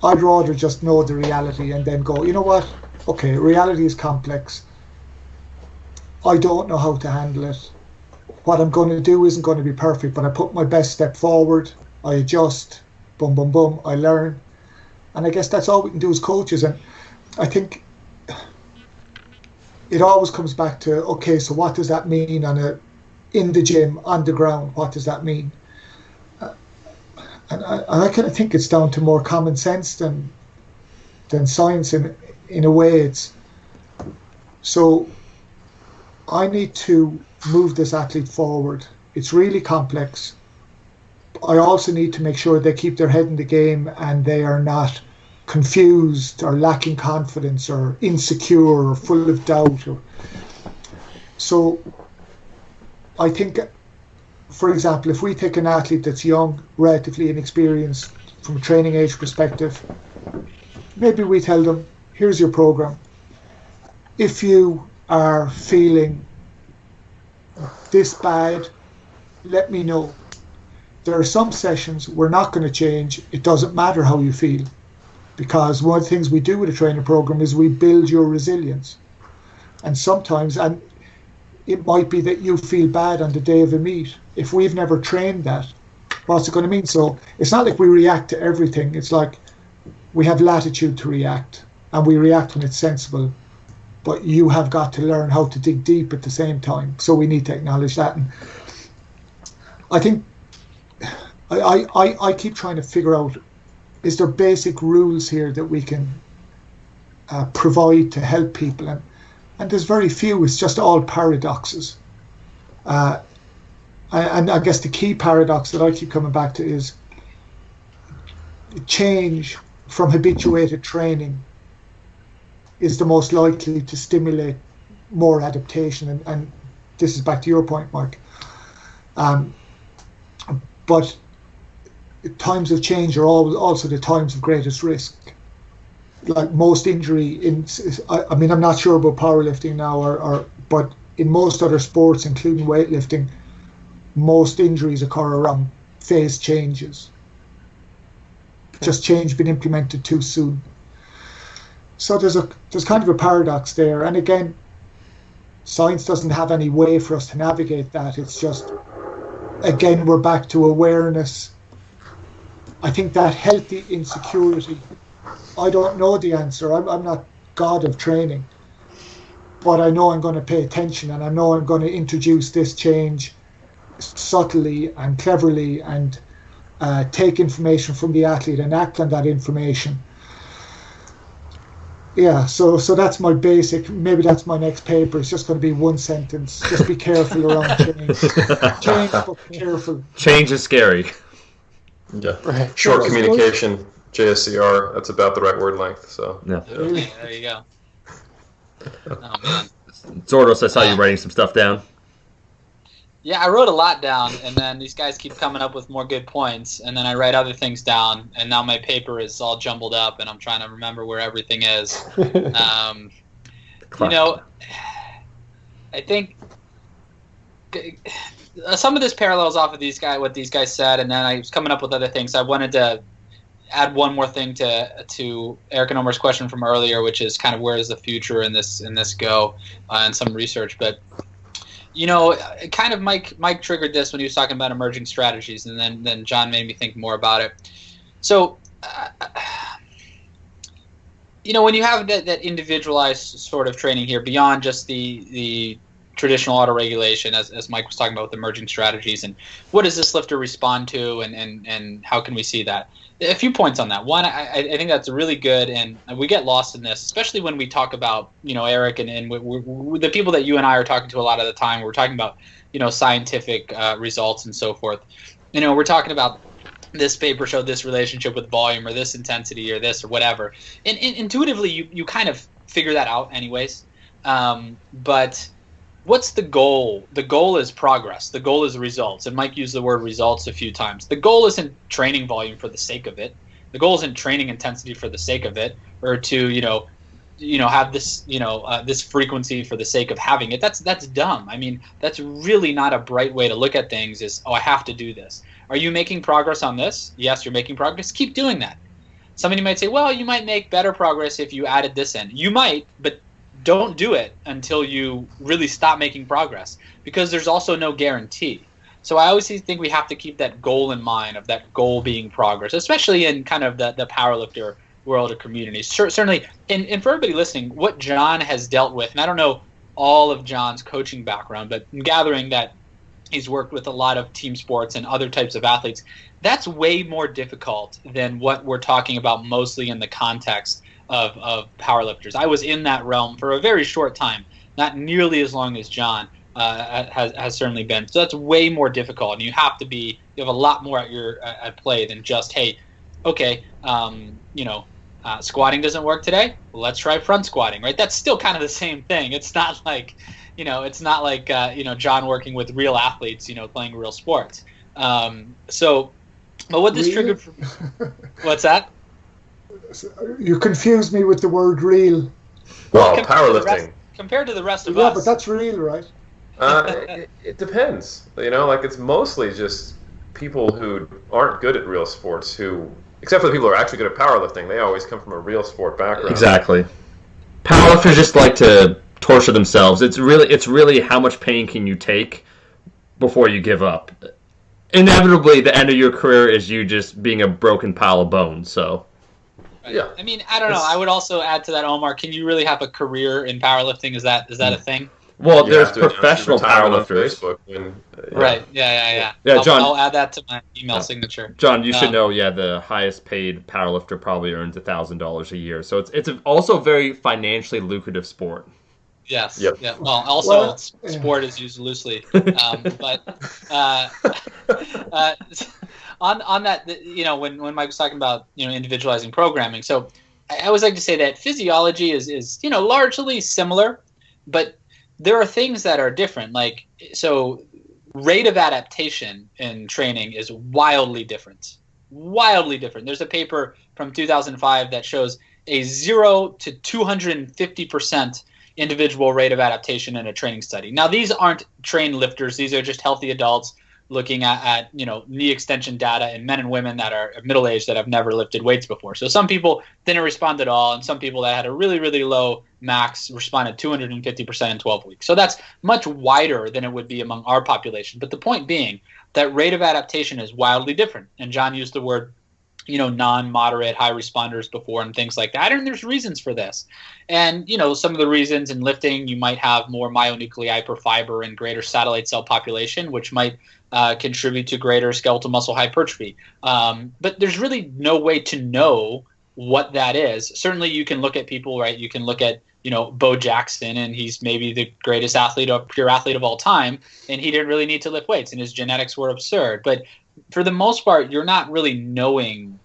I'd rather just know the reality and then go, you know what? Okay, reality is complex. I don't know how to handle it. What I'm going to do isn't going to be perfect, but I put my best step forward. I adjust. Boom, boom, boom. I learn. And I guess that's all we can do as coaches. And I think it always comes back to, okay, so what does that mean in the gym, on the ground? What does that mean? And I kind of think it's down to more common sense than science in a way. So I need to move this athlete forward. It's really complex. I also need to make sure they keep their head in the game and they are not confused or lacking confidence or insecure or full of doubt. So I think, for example, if we take an athlete that's young, relatively inexperienced from a training age perspective, maybe we tell them, here's your program. If you are feeling this bad, let me know. There are some sessions we're not going to change. It doesn't matter how you feel, because one of the things we do with a training program is we build your resilience. And sometimes, and it might be that you feel bad on the day of a meet. If we've never trained that, what's it going to mean? So it's not like we react to everything. It's like we have latitude to react, and we react when it's sensible. But you have got to learn how to dig deep at the same time. So we need to acknowledge that. And I think I keep trying to figure out, is there basic rules here that we can provide to help people? And there's very few. It's just all paradoxes. And I guess the key paradox that I keep coming back to is change from habituated training is the most likely to stimulate more adaptation. And this is back to your point, Mark. But times of change are also the times of greatest risk. Like most injury, I mean, I'm not sure about powerlifting now, but in most other sports, including weightlifting, most injuries occur around phase changes. Just change been implemented too soon. So there's kind of a paradox there. And again, science doesn't have any way for us to navigate that. It's just, again, we're back to awareness. I think that healthy insecurity, I don't know the answer. I'm not God of training, but I know I'm going to pay attention, and I know I'm going to introduce this change subtly and cleverly, and take information from the athlete and act on that information. Yeah, so that's my basic, maybe that's my next paper. It's just going to be one sentence. Just be careful around change. Change, but careful. Change is scary. Yeah. Right. Short communication, JSCR, that's about the right word length. So yeah. Okay, there you go. Oh man. Zourdos, I saw you writing some stuff down. Yeah, I wrote a lot down, and then these guys keep coming up with more good points, and then I write other things down, and now my paper is all jumbled up, and I'm trying to remember where everything is. You know, I think some of this parallels off of what these guys said, and then I was coming up with other things. I wanted to add one more thing to Eric and Omar's question from earlier, which is kind of where does the future in this go, and some research, but. You know, kind of Mike triggered this when he was talking about emerging strategies, and then John made me think more about it. So, you know, when you have that individualized sort of training here, beyond just the traditional auto-regulation, as Mike was talking about with emerging strategies, and what does this lifter respond to, and how can we see that? A few points on that. One, I think that's really good, and we get lost in this, especially when we talk about, you know, Eric and the people that you and I are talking to a lot of the time. We're talking about, you know, scientific results and so forth. You know, we're talking about this paper showed this relationship with volume or this intensity or this or whatever. And intuitively, you kind of figure that out anyways. But what's the goal? The goal is progress. The goal is results. And Mike used the word results a few times. The goal isn't training volume for the sake of it. The goal isn't training intensity for the sake of it, or to have this this frequency for the sake of having it. That's dumb. I mean, that's really not a bright way to look at things. Is I have to do this. Are you making progress on this? Yes, you're making progress. Keep doing that. Somebody might say, well, you might make better progress if you added this in. You might, but don't do it until you really stop making progress, because there's also no guarantee. So I always think we have to keep that goal in mind, of that goal being progress, especially in kind of the powerlifter world or community. Certainly, and for everybody listening, what John has dealt with, and I don't know all of John's coaching background, but I'm gathering that he's worked with a lot of team sports and other types of athletes. That's way more difficult than what we're talking about mostly in the context of powerlifters. I was in that realm for a very short time, not nearly as long as John has certainly been. So that's way more difficult, and you have a lot more at play than just, hey, okay, squatting doesn't work today. Well, let's try front squatting, right? That's still kind of the same thing. It's not like, John working with real athletes, playing real sports. But what this triggered for, what's that? You confused me with the word real. Well, powerlifting. Compared to the rest of us. Yeah, but that's real, right? It depends. It's mostly just people who aren't good at real sports except for the people who are actually good at powerlifting, they always come from a real sport background. Exactly. Powerlifters just like to torture themselves. It's really how much pain can you take before you give up. Inevitably, the end of your career is you just being a broken pile of bones, so... Right. Yeah. I mean, I don't know. I would also add to that, Omar, can you really have a career in powerlifting? Is that a thing? Well, there's professional powerlifters. Right. Yeah. John, I'll add that to my email signature. John, you should know, the highest paid powerlifter probably earns $1,000 a year. So it's also a very financially lucrative sport. Yes. Yep. Yeah. Well, also sport is used loosely, but on that, when Mike was talking about individualizing programming, so I always like to say that physiology is largely similar, but there are things that are different. Like, so rate of adaptation in training is wildly different. There's a paper from 2005 that shows a 0 to 250% individual rate of adaptation in a training study. Now, these aren't trained lifters. These are just healthy adults looking at knee extension data in men and women that are middle-aged that have never lifted weights before. So some people didn't respond at all, and some people that had a really, really low max responded 250% in 12 weeks. So that's much wider than it would be among our population. But the point being that rate of adaptation is wildly different. And John used the word non-moderate high responders before and things like that. And there's reasons for this. And, some of the reasons in lifting, you might have more myonuclei per fiber and greater satellite cell population, which might contribute to greater skeletal muscle hypertrophy. But there's really no way to know what that is. Certainly you can look at people, right? You can look at, Bo Jackson, and he's maybe the greatest pure athlete of all time, and he didn't really need to lift weights, and his genetics were absurd. But for the most part, you're not really knowing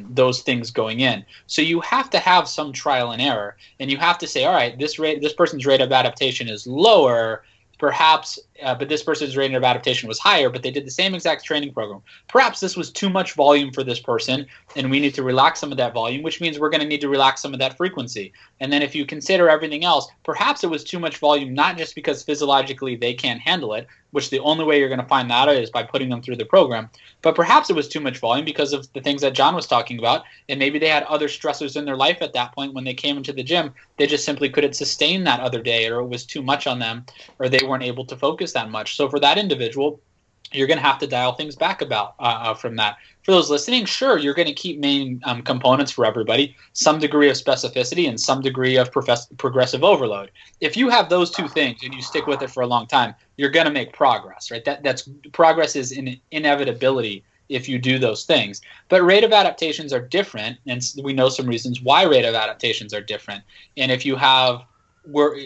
those things going in. So you have to have some trial and error, and you have to say, all right, this person's rate of adaptation is lower perhaps, but this person's rating of adaptation was higher, but they did the same exact training program. Perhaps this was too much volume for this person, and we need to relax some of that volume, which means we're going to need to relax some of that frequency. And then if you consider everything else, perhaps it was too much volume, not just because physiologically they can't handle it, which the only way you're going to find that out is by putting them through the program, but perhaps it was too much volume because of the things that John was talking about, and maybe they had other stressors in their life at that point when they came into the gym. They just simply couldn't sustain that other day, or it was too much on them, or they weren't able to focus that much. So for that individual, you're going to have to dial things back about from that. For those listening, sure, you're going to keep main components for everybody, some degree of specificity and some degree of progressive overload. If you have those two things and you stick with it for a long time, you're going to make progress, right? That's progress is an inevitability if you do those things. But rate of adaptations are different, and we know some reasons why rate of adaptations are different. And if you have,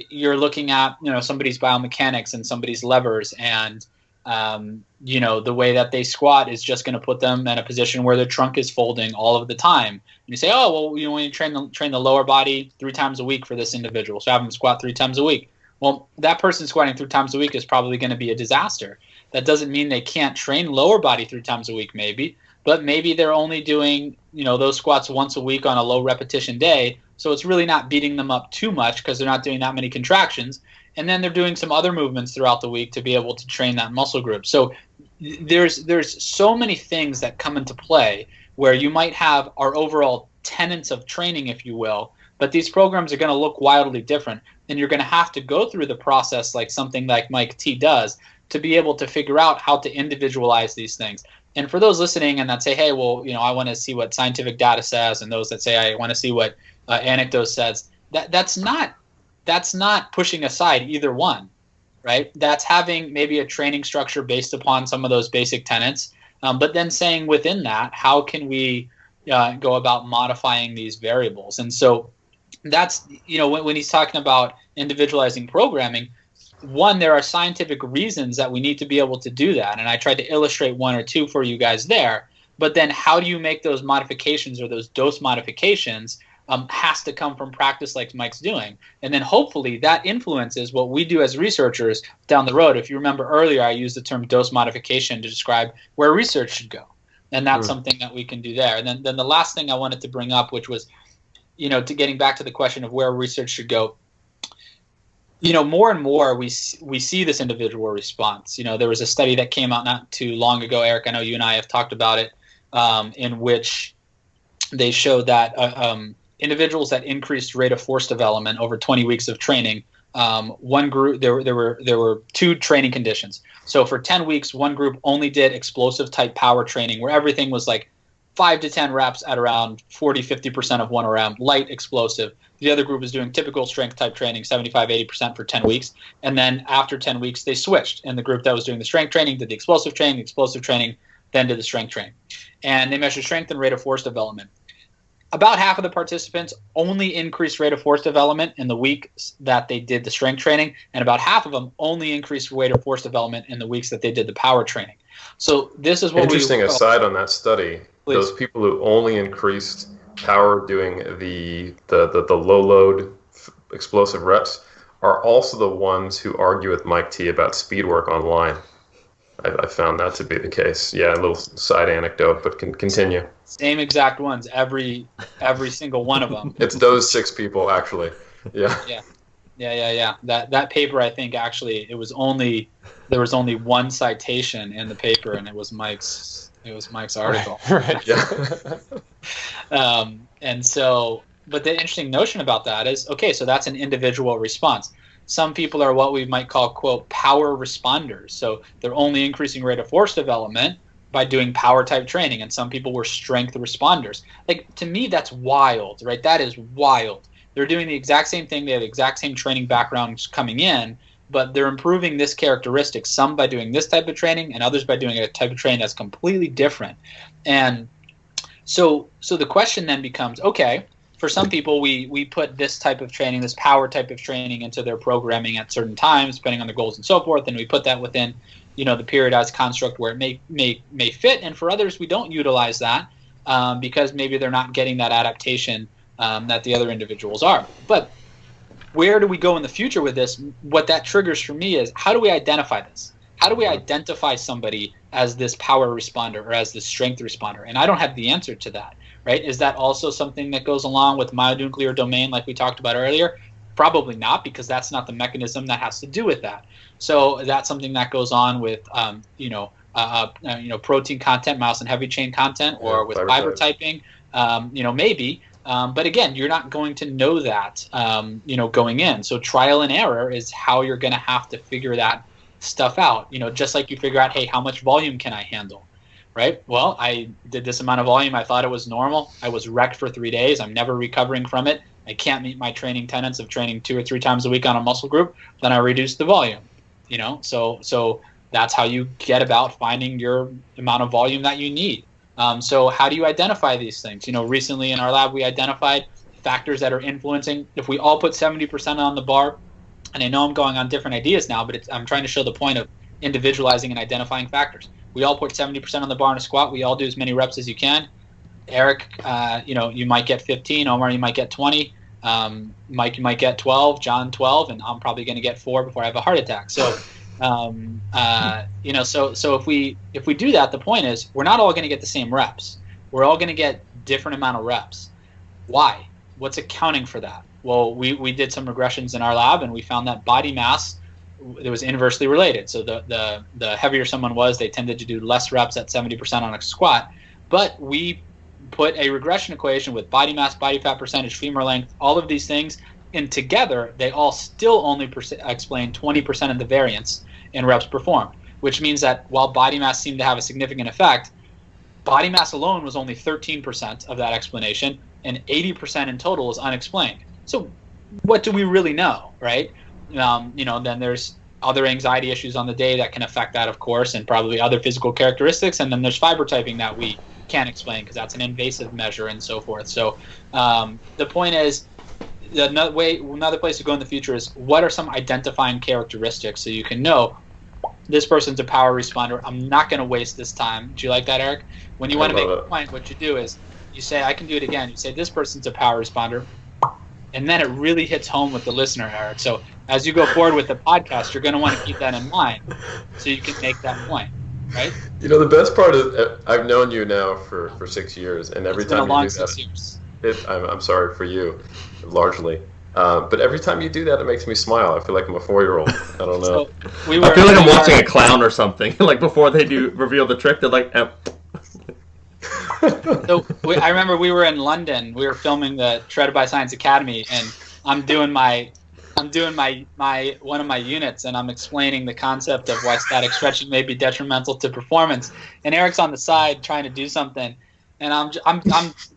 you're looking at, somebody's biomechanics and somebody's levers, and the way that they squat is just going to put them in a position where their trunk is folding all of the time. And you say, oh, well, when you train the lower body 3 times a week for this individual, so have them squat 3 times a week. Well, that person squatting 3 times a week is probably going to be a disaster. That doesn't mean they can't train lower body 3 times a week, maybe, but maybe they're only doing, those squats once a week on a low repetition day. So it's really not beating them up too much because they're not doing that many contractions. And then they're doing some other movements throughout the week to be able to train that muscle group. So there's so many things that come into play where you might have our overall tenets of training, if you will, but these programs are going to look wildly different. And you're going to have to go through the process like something like Mike T does to be able to figure out how to individualize these things. And for those listening and that say, hey, well, I want to see what scientific data says, and those that say I want to see what anecdote says, that's not pushing aside either one, right? That's having maybe a training structure based upon some of those basic tenets, but then saying within that, how can we go about modifying these variables? And so that's, when he's talking about individualizing programming, one, there are scientific reasons that we need to be able to do that, and I tried to illustrate 1 or 2 for you guys there, but then how do you make those modifications or those dose modifications has to come from practice like Mike's doing. And then hopefully that influences what we do as researchers down the road. If you remember earlier, I used the term dose modification to describe where research should go. And that's something that we can do there. And then the last thing I wanted to bring up, which was, to getting back to the question of where research should go, more and more we see this individual response. There was a study that came out not too long ago, Eric, I know you and I have talked about it, in which they showed that individuals that increased rate of force development over 20 weeks of training, one group, there were 2 training conditions. So for 10 weeks, one group only did explosive type power training where everything was like 5 to 10 reps at around 40-50% of 1 RM, light explosive. The other group was doing typical strength type training, 75-80% for 10 weeks. And then after 10 weeks, they switched. And the group that was doing the strength training did the explosive training, then did the strength training. And they measured strength and rate of force development. About half of the participants only increased rate of force development in the weeks that they did the strength training, and about half of them only increased rate of force development in the weeks that they did the power training. So this is what Interesting aside on that study. Please. Those people who only increased power doing the low load explosive reps are also the ones who argue with Mike T about speed work online. I found that to be the case. Yeah, a little side anecdote, but continue. Same exact ones, every single one of them. It's those 6 people, actually. Yeah. Yeah. That paper, I think, actually, there was only 1 citation in the paper, and it was Mike's article. Right. Yeah. And so, but the interesting notion about that is, okay, so that's an individual response. Some people are what we might call, quote, power responders. So they're only increasing rate of force development by doing power type training. And some people were strength responders. Like, to me, that's wild, right? That is wild. They're doing the exact same thing. They have the exact same training backgrounds coming in, but they're improving this characteristic, some by doing this type of training and others by doing a type of training that's completely different. And so the question then becomes, okay, for some people, we put this type of training, this power type of training into their programming at certain times, depending on their goals and so forth, and we put that within, the periodized construct where it may fit. And for others, we don't utilize that because maybe they're not getting that adaptation that the other individuals are. But where do we go in the future with this? What that triggers for me is, how do we identify this? How do we identify somebody as this power responder or as this strength responder? And I don't have the answer to that, right? Is that also something that goes along with myonuclear domain like we talked about earlier? Probably not, because that's not the mechanism that has to do with that. So that's something that goes on with, protein content, myosin heavy chain content, or with fiber typing, maybe. But again, you're not going to know that, going in. So trial and error is how you're going to have to figure that stuff out. Just like you figure out, hey, how much volume can I handle, right? Well, I did this amount of volume. I thought it was normal. I was wrecked for 3 days. I'm never recovering from it. I can't meet my training tenets of training 2 or 3 times a week on a muscle group. Then I reduce the volume, So that's how you get about finding your amount of volume that you need. So how do you identify these things? Recently in our lab, we identified factors that are influencing. If we all put 70% on the bar, and I know I'm going on different ideas now, but I'm trying to show the point of individualizing and identifying factors. We all put 70% on the bar in a squat. We all do as many reps as you can. Eric, you might get 15. Omar, you might get 20. Mike, you might get 12. John, 12. And I'm probably going to get 4 before I have a heart attack. So, so if we do that, the point is we're not all going to get the same reps. We're all going to get different amount of reps. Why? What's accounting for that? Well, we did some regressions in our lab, and we found that body mass, it was inversely related. So the heavier someone was, they tended to do less reps at 70% on a squat. But we put a regression equation with body mass, body fat percentage, femur length, all of these things, and together they all still only explain 20% of the variance in reps performed, which means that while body mass seemed to have a significant effect, body mass alone was only 13% of that explanation, and 80% in total is unexplained. So what do we really know, right? Then there's other anxiety issues on the day that can affect that, of course, and probably other physical characteristics, and then there's fiber typing that we can't explain because that's an invasive measure and so forth. So the point is, another place to go in the future is, what are some identifying characteristics so you can know this person's a power responder. I'm not going to waste this time. Do you like that, Eric? When you want to make a point, what you do is you say, I can do it again. You say, this person's a power responder. And then it really hits home with the listener, Eric. So as you go forward with the podcast, you're going to want to keep that in mind so you can make that point, right? The best part is I've known you now for 6 years, and every time you do 6 years. I'm sorry for you, largely. But every time you do that, it makes me smile. I feel like I'm a 4-year-old. I don't know. I feel like I'm watching a clown or something. Like before they do reveal the trick, they're like, I remember we were in London. We were filming the Shredded by Science Academy, and I'm doing my one of my units, and I'm explaining the concept of why static stretching may be detrimental to performance. And Eric's on the side trying to do something, and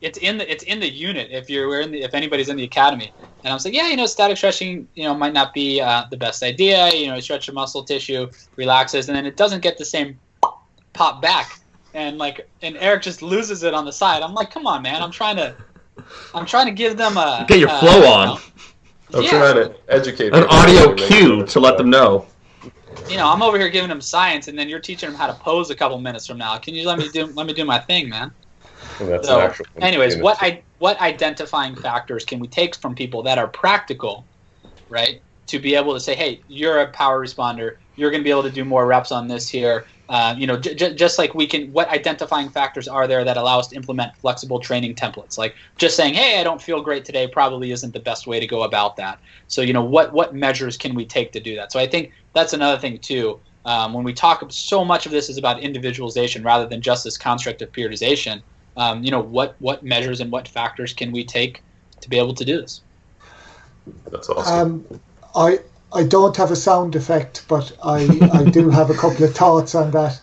it's in the unit if anybody's in the academy, and I'm saying, yeah, static stretching, might not be the best idea. You stretch your muscle tissue, relaxes, and then it doesn't get the same pop back. And Eric just loses it on the side. I'm like, come on, man! I'm trying to give them a get your flow on. I'm trying to educate an audio cue to let them know. I'm over here giving them science, and then you're teaching them how to pose a couple minutes from now. Can you let me do my thing, man? Well, that's an actual anyways, what identifying factors can we take from people that are practical, right? To be able to say, hey, you're a power responder. You're going to be able to do more reps on this here. Just like we can, what identifying factors are there that allow us to implement flexible training templates? Like just saying, hey, I don't feel great today probably isn't the best way to go about that. So, what measures can we take to do that? So I think that's another thing too. When we talk, so much of this is about individualization rather than just this construct of periodization. What measures and what factors can we take to be able to do this? That's awesome. I don't have a sound effect, but I do have a couple of thoughts on that.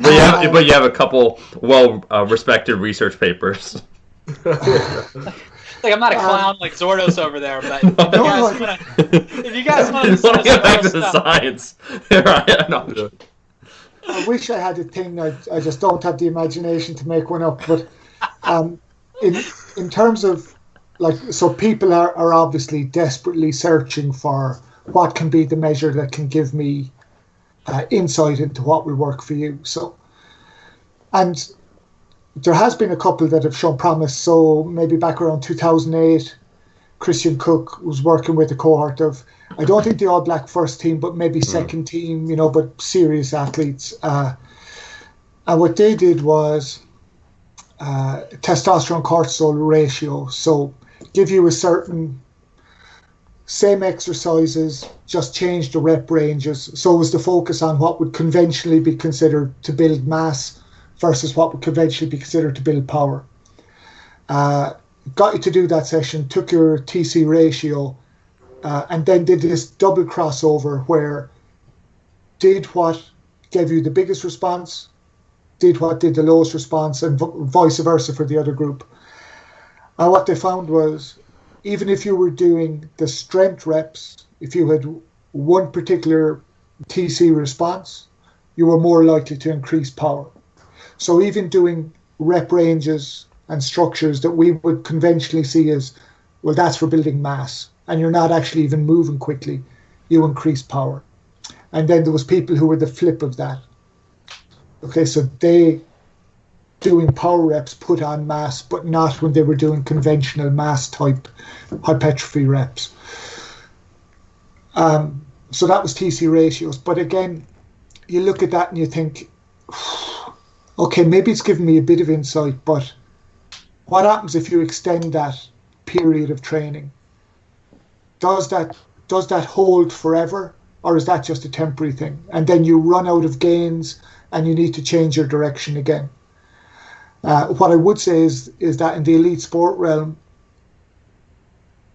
But you have a couple respected research papers. I'm not a clown like Zourdos over there, but if you guys want to get back to the science, I wish I had a thing. I just don't have the imagination to make one up. But in terms of so people are obviously desperately searching for what can be the measure that can give me insight into what will work for you. So, and there has been a couple that have shown promise. So maybe back around 2008, Christian Cook was working with a cohort of, I don't think the All Black first team, but maybe second team, but serious athletes. And what they did was testosterone cortisol ratio. So give you a certain same exercises, just change the rep ranges. So it was the focus on what would conventionally be considered to build mass versus what would conventionally be considered to build power. Got you to do that session, took your TC ratio, and then did this double crossover where did what gave you the biggest response, did what did the lowest response, and vice versa for the other group. And what they found was, even if you were doing the strength reps, if you had one particular TC response, you were more likely to increase power. So even doing rep ranges and structures that we would conventionally see as, well, that's for building mass, and you're not actually even moving quickly, you increase power. And then there was people who were the flip of that. Okay, so they doing power reps put on mass, but not when they were doing conventional mass type hypertrophy reps. So that was TC ratios. But again, you look at that and you think, okay, maybe it's given me a bit of insight, but what happens if you extend that period of training? Does that hold forever, or is that just a temporary thing? And then you run out of gains and you need to change your direction again. What I would say is that in the elite sport realm,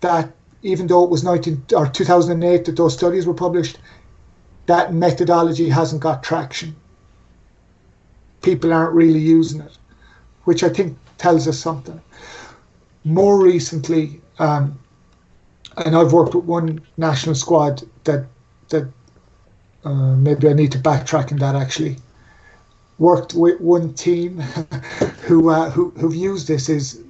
that even though it was 2008 that those studies were published, that methodology hasn't got traction. People aren't really using it, which I think tells us something. More recently, and I've worked with one national squad that maybe I need to backtrack in that actually. Worked with one team who've used this is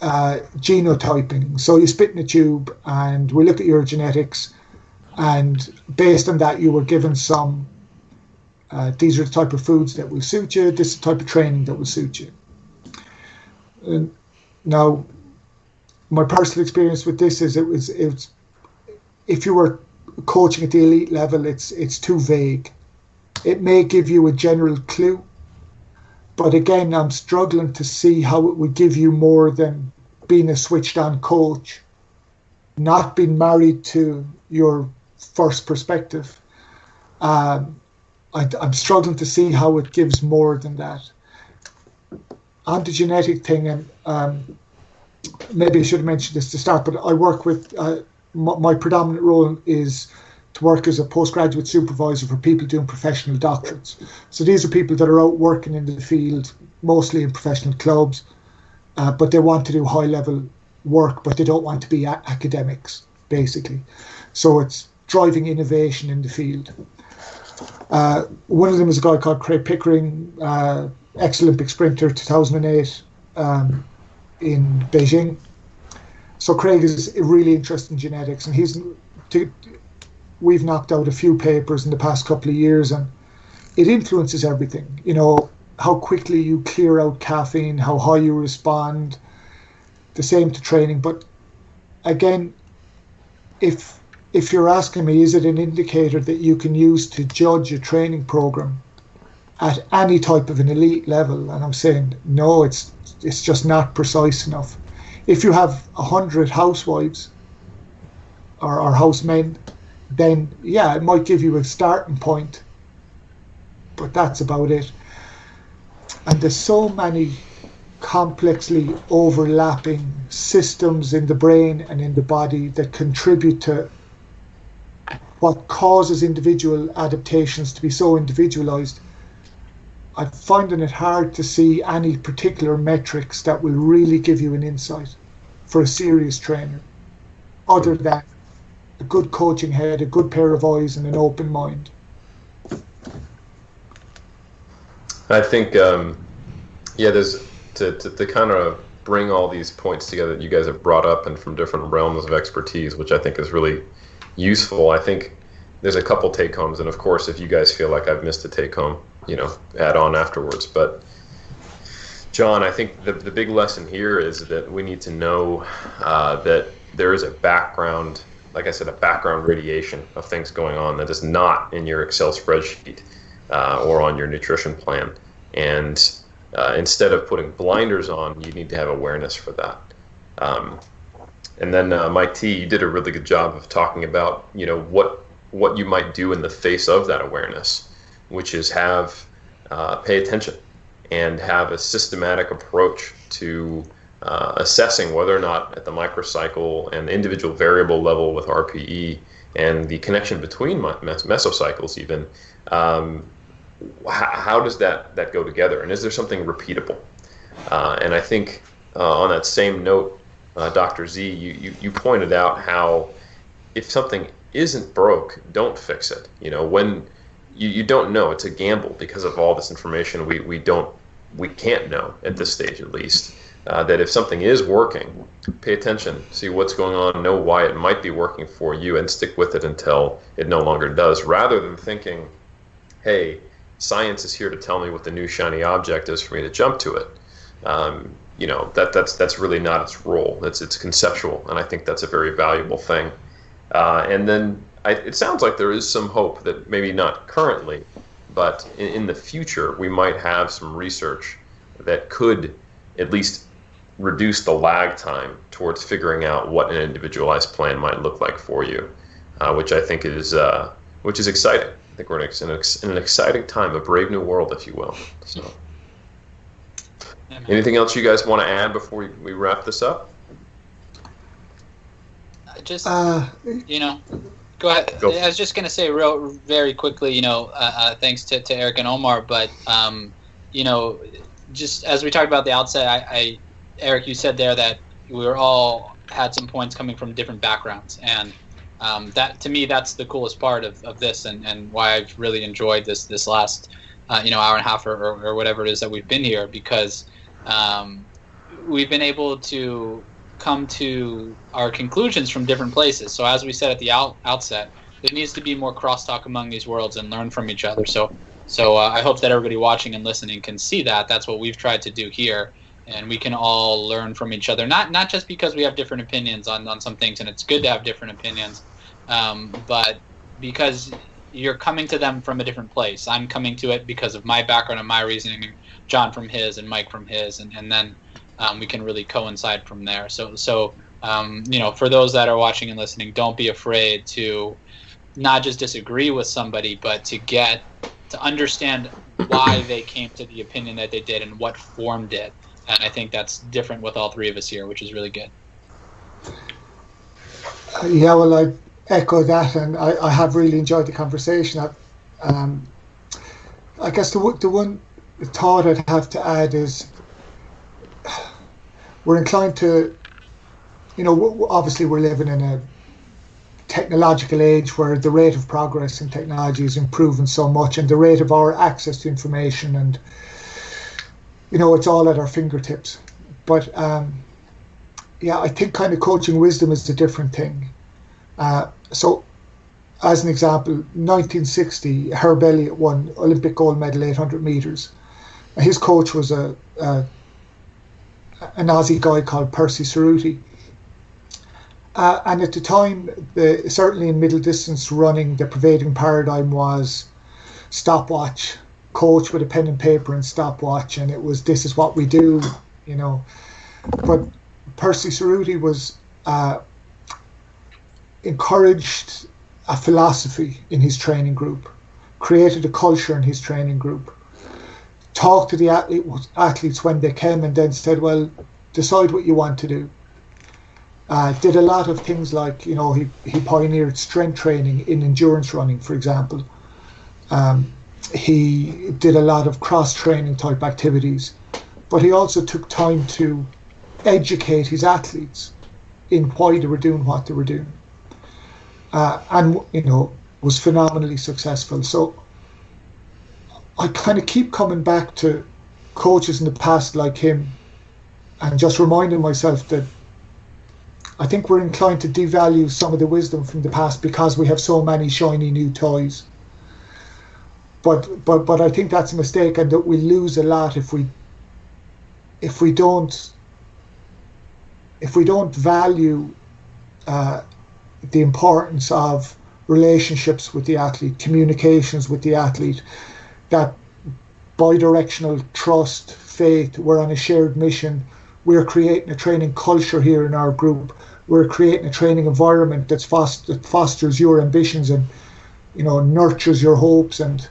genotyping. So you spit in a tube and we look at your genetics, and based on that you were given some, these are the type of foods that will suit you, this is the type of training that will suit you. And now, my personal experience with this is it's if you were coaching at the elite level, it's too vague. It may give you a general clue, but again, I'm struggling to see how it would give you more than being a switched-on coach, not being married to your first perspective. I'm struggling to see how it gives more than that. On the genetic thing, and maybe I should have mentioned this to start, but I work with, my predominant role is to work as a postgraduate supervisor for people doing professional doctorates. So these are people that are out working in the field, mostly in professional clubs, but they want to do high-level work, but they don't want to be academics, basically. So it's driving innovation in the field. One of them is a guy called Craig Pickering, ex-Olympic sprinter, 2008 in Beijing. So Craig is really interested in genetics, and we've knocked out a few papers in the past couple of years, and it influences everything. How quickly you clear out caffeine, how high you respond, the same to training. But again, if you're asking me, is it an indicator that you can use to judge a training program at any type of an elite level? And I'm saying, no, it's just not precise enough. If you have 100 housewives or housemen, then yeah, it might give you a starting point, but that's about it. And there's so many complexly overlapping systems in the brain and in the body that contribute to what causes individual adaptations to be so individualized. I'm finding it hard to see any particular metrics that will really give you an insight for a serious trainer, other than a good coaching head, a good pair of eyes, and an open mind. I think, there's to kind of bring all these points together that you guys have brought up and from different realms of expertise, which I think is really useful. I think there's a couple take-homes, and of course, if you guys feel like I've missed a take-home, add on afterwards. But John, I think the big lesson here is that we need to know that there is a background, like I said, a background radiation of things going on that is not in your Excel spreadsheet or on your nutrition plan. And instead of putting blinders on, you need to have awareness for that. And then Mike T, you did a really good job of talking about, what you might do in the face of that awareness, which is pay attention and have a systematic approach to assessing whether or not at the microcycle and individual variable level with RPE and the connection between mesocycles even, how does that go together? And is there something repeatable? And I think on that same note, Dr. Z, you pointed out how if something isn't broke, don't fix it. When you don't know, it's a gamble because of all this information we can't know at this stage at least. That if something is working, pay attention, see what's going on, know why it might be working for you, and stick with it until it no longer does, rather than thinking, hey, science is here to tell me what the new shiny object is for me to jump to it. That's really not its role. It's conceptual, and I think that's a very valuable thing. And then it sounds like there is some hope that maybe not currently, but in the future we might have some research that could at least reduce the lag time towards figuring out what an individualized plan might look like for you, which I think is exciting. I think we're in an exciting time, a brave new world, if you will. So, anything else you guys want to add before we wrap this up? Just go ahead. Go. I was just going to say very quickly, thanks to Eric and Omar, but just as we talked about at the outset, Eric, you said there that we were all had some points coming from different backgrounds, and that to me that's the coolest part of this, and why I've really enjoyed this last hour and a half or whatever it is that we've been here, because we've been able to come to our conclusions from different places. So as we said at the outset, there needs to be more crosstalk among these worlds and learn from each other. So I hope that everybody watching and listening can see that. That's what we've tried to do here, and we can all learn from each other. Not just because we have different opinions on some things, and it's good to have different opinions, but because you're coming to them from a different place. I'm coming to it because of my background and my reasoning, John from his, and Mike from his, and then we can really coincide from there. So for those that are watching and listening, don't be afraid to not just disagree with somebody, but to understand why they came to the opinion that they did and what formed it. And I think that's different with all three of us here, which is really good. Yeah, well, I echo that, and I have really enjoyed the conversation. I guess the one thought I'd have to add is we're inclined to, obviously we're living in a technological age where the rate of progress in technology is improving so much, and the rate of our access to information, and it's all at our fingertips. But I think kind of coaching wisdom is a different thing. So as an example, 1960, Herb Elliott won Olympic gold medal 800 meters. His coach was an Aussie guy called Percy Cerruti. And at the time, certainly in middle distance running, the prevailing paradigm was stopwatch, coach with a pen and paper and stopwatch, and it was, this is what we do, But Percy Cerruti was encouraged a philosophy in his training group, created a culture in his training group, talked to the athletes when they came, and then said, well, decide what you want to do. Did a lot of things like, he pioneered strength training in endurance running, for example. He did a lot of cross-training type activities, but he also took time to educate his athletes in why they were doing what they were doing. And was phenomenally successful. So I kind of keep coming back to coaches in the past like him, and just reminding myself that I think we're inclined to devalue some of the wisdom from the past because we have so many shiny new toys. But I think that's a mistake, and that we lose a lot if we don't value the importance of relationships with the athlete, communications with the athlete, that bi-directional trust, faith. We're on a shared mission. We're creating a training culture here in our group. We're creating a training environment that fosters your ambitions and, you know, nurtures your hopes. And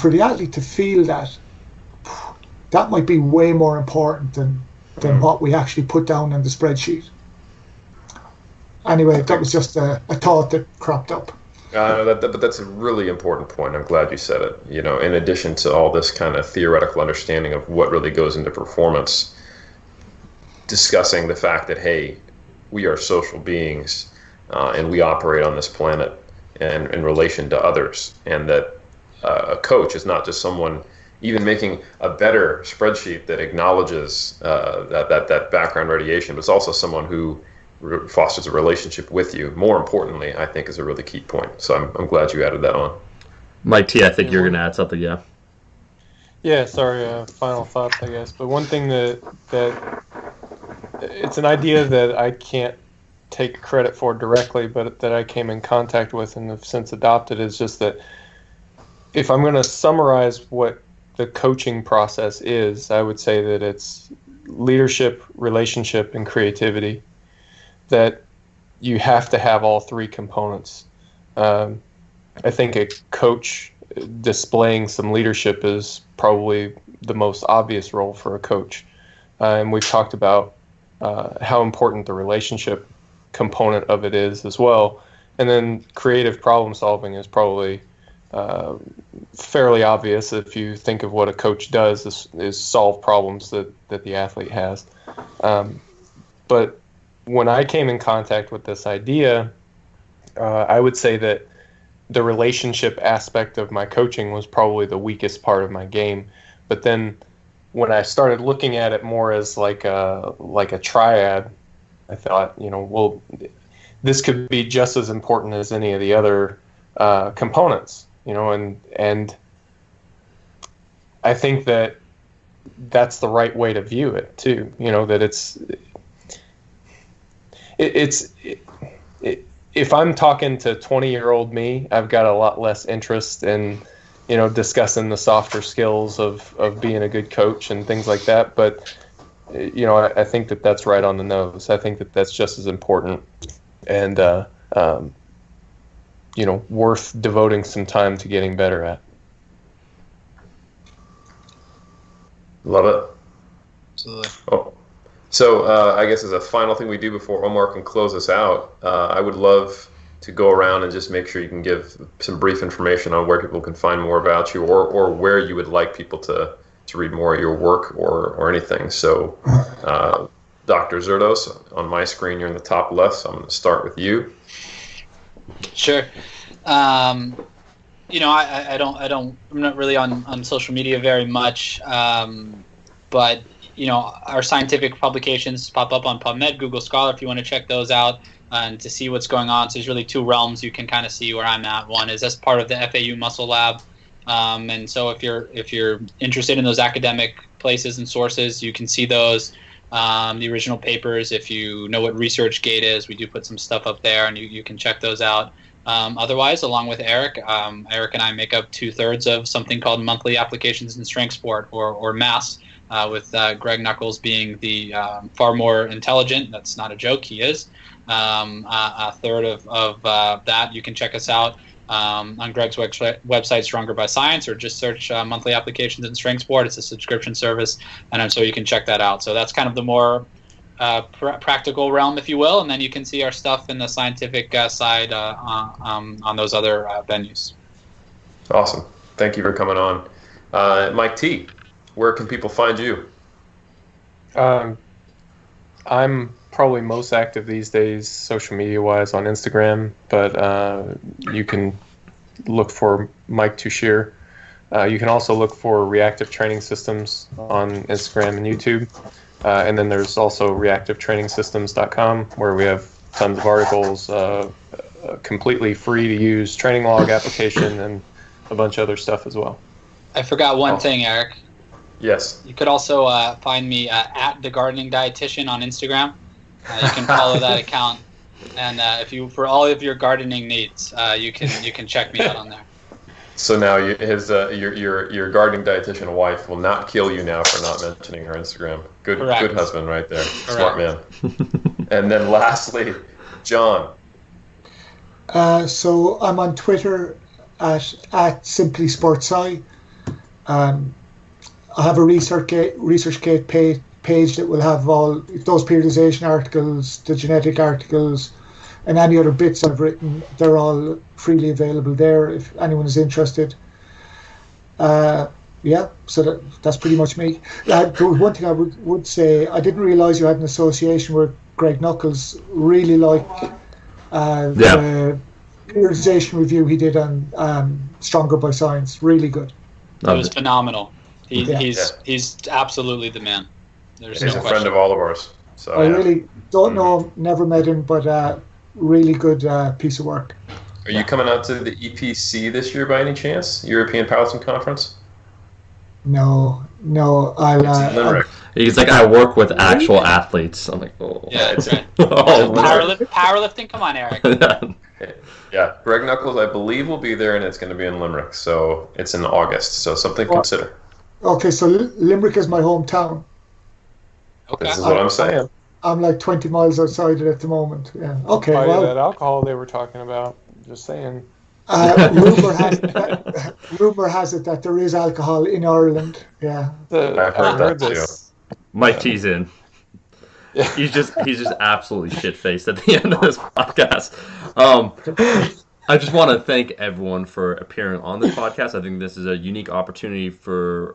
for the athlete to feel that might be way more important than what we actually put down in the spreadsheet. Anyway, that was just a thought that cropped up. But that's a really important point. I'm glad you said it. You know, in addition to all this kind of theoretical understanding of what really goes into performance, discussing the fact that, hey, we are social beings and we operate on this planet and in relation to others, and that a coach is not just someone even making a better spreadsheet that acknowledges that background radiation, but it's also someone who fosters a relationship with you. More importantly, I think, is a really key point. So I'm glad you added that on. Mike T, I think you're going to add something, yeah? Yeah, sorry, final thoughts, I guess. But one thing that it's an idea that I can't take credit for directly, but that I came in contact with and have since adopted, is just that if I'm going to summarize what the coaching process is, I would say that it's leadership, relationship, and creativity. That you have to have all three components. I think a coach displaying some leadership is probably the most obvious role for a coach. And we've talked about how important the relationship component of it is as well. And then creative problem solving is probably fairly obvious if you think of what a coach does is solve problems that the athlete has. But when I came in contact with this idea, I would say that the relationship aspect of my coaching was probably the weakest part of my game. But then when I started looking at it more as like a triad, I thought, you know, well, this could be just as important as any of the other components, you know, and I think that that's the right way to view it too, you know, that if I'm talking to 20-year-old me, I've got a lot less interest in, you know, discussing the softer skills of being a good coach and things like that. But, you know, I think that that's right on the nose. I think that that's just as important and, you know, worth devoting some time to getting better at. Love it. Absolutely. Oh. So I guess as a final thing we do before Omar can close us out, I would love to go around and just make sure you can give some brief information on where people can find more about you, or where you would like people to read more of your work or anything. So Dr. Zourdos, on my screen, you're in the top left, so I'm going to start with you. Sure. You know, I'm not really on social media very much, but you know, our scientific publications pop up on PubMed, Google Scholar, if you want to check those out and to see what's going on. So there's really two realms you can kind of see where I'm at. One is as part of the FAU Muscle Lab, and so if you're interested in those academic places and sources, you can see those. The original papers, if you know what ResearchGate is, we do put some stuff up there, and you can check those out. Otherwise, along with Eric, Eric and I make up 2/3 of something called Monthly Applications in Strength Sport, or MASS, with Greg Nuckols being the far more intelligent. That's not a joke, he is. A third of that. You can check us out on Greg's website, Stronger by Science, or just search Monthly Applications in Strength Sport. It's a subscription service, and so you can check that out. So that's kind of the more practical realm, if you will, and then you can see our stuff in the scientific side on those other venues. Awesome. Thank you for coming on. Mike T, where can people find you? I'm probably most active these days, social media-wise, on Instagram, but you can look for Mike Tushir. You can also look for Reactive Training Systems on Instagram and YouTube. And then there's also reactivetrainingsystems.com, where we have tons of articles, completely free to use training log application, and a bunch of other stuff as well. I forgot one thing, Eric. Yes. You could also find me at The Gardening Dietitian on Instagram. You can follow that account. And if you, for all of your gardening needs, you can check me out on there. So now your gardening dietitian wife will not kill you now for not mentioning her Instagram. Correct. Good husband right there. Correct. Smart man. And then lastly, John. So I'm on Twitter at SimplySportsI. I have a ResearchGate page that will have all those periodization articles, the genetic articles, and any other bits I've written. They're all freely available there if anyone is interested. Yeah, so that's pretty much me. There was one thing I would say. I didn't realise you had an association with Greg Knuckles. Really like the periodization review he did on Stronger by Science. Really good. It was phenomenal. He's absolutely the man. There's He's no a question. friend of all of ours. So I really don't know him, never met him, but really good piece of work. Are you coming out to the EPC this year by any chance? European Powerlifting Conference? No, It's in Limerick. He's like, I work with actual athletes. I'm like, oh. Yeah, it's right. Oh, Powerlifting? Come on, Eric. Yeah, Greg Knuckles, I believe, will be there, and it's going to be in Limerick. So it's in August. So something to consider. Okay, so Limerick is my hometown. Okay. This is what I'm saying. I'm like 20 miles outside it at the moment. Yeah. Okay. Buy Well, that alcohol they were talking about. Just saying. rumor has it that there is alcohol in Ireland. Yeah. I've heard that too. Mike T's in. Yeah. He's just absolutely shit faced at the end of this podcast. I just want to thank everyone for appearing on this podcast. I think this is a unique opportunity for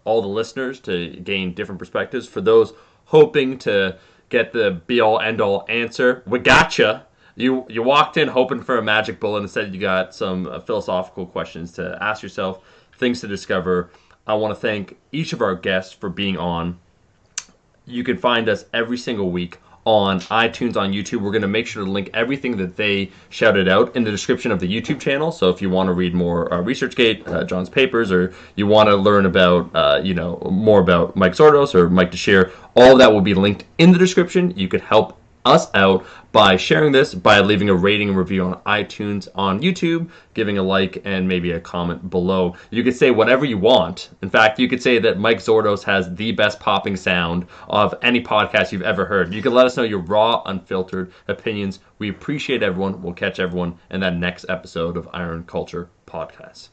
all the listeners to gain different perspectives. For those hoping to get the be-all, end-all answer, we gotcha. You walked in hoping for a magic bullet. Instead, you got some philosophical questions to ask yourself, things to discover. I want to thank each of our guests for being on. You can find us every single week on iTunes, on YouTube. We're going to make sure to link everything that they shouted out in the description of the YouTube channel. So if you want to read more ResearchGate, John's papers, or you want to learn about, more about Mike Zourdos or Mike DeShear, all of that will be linked in the description. You could help us out by sharing this, by leaving a rating and review on iTunes, on YouTube, giving a like, and maybe a comment below. You could say whatever you want. In fact, you could say that Mike Zourdos has the best popping sound of any podcast you've ever heard. You can let us know your raw, unfiltered opinions. We appreciate everyone. We'll catch everyone in that next episode of Iron Culture Podcast.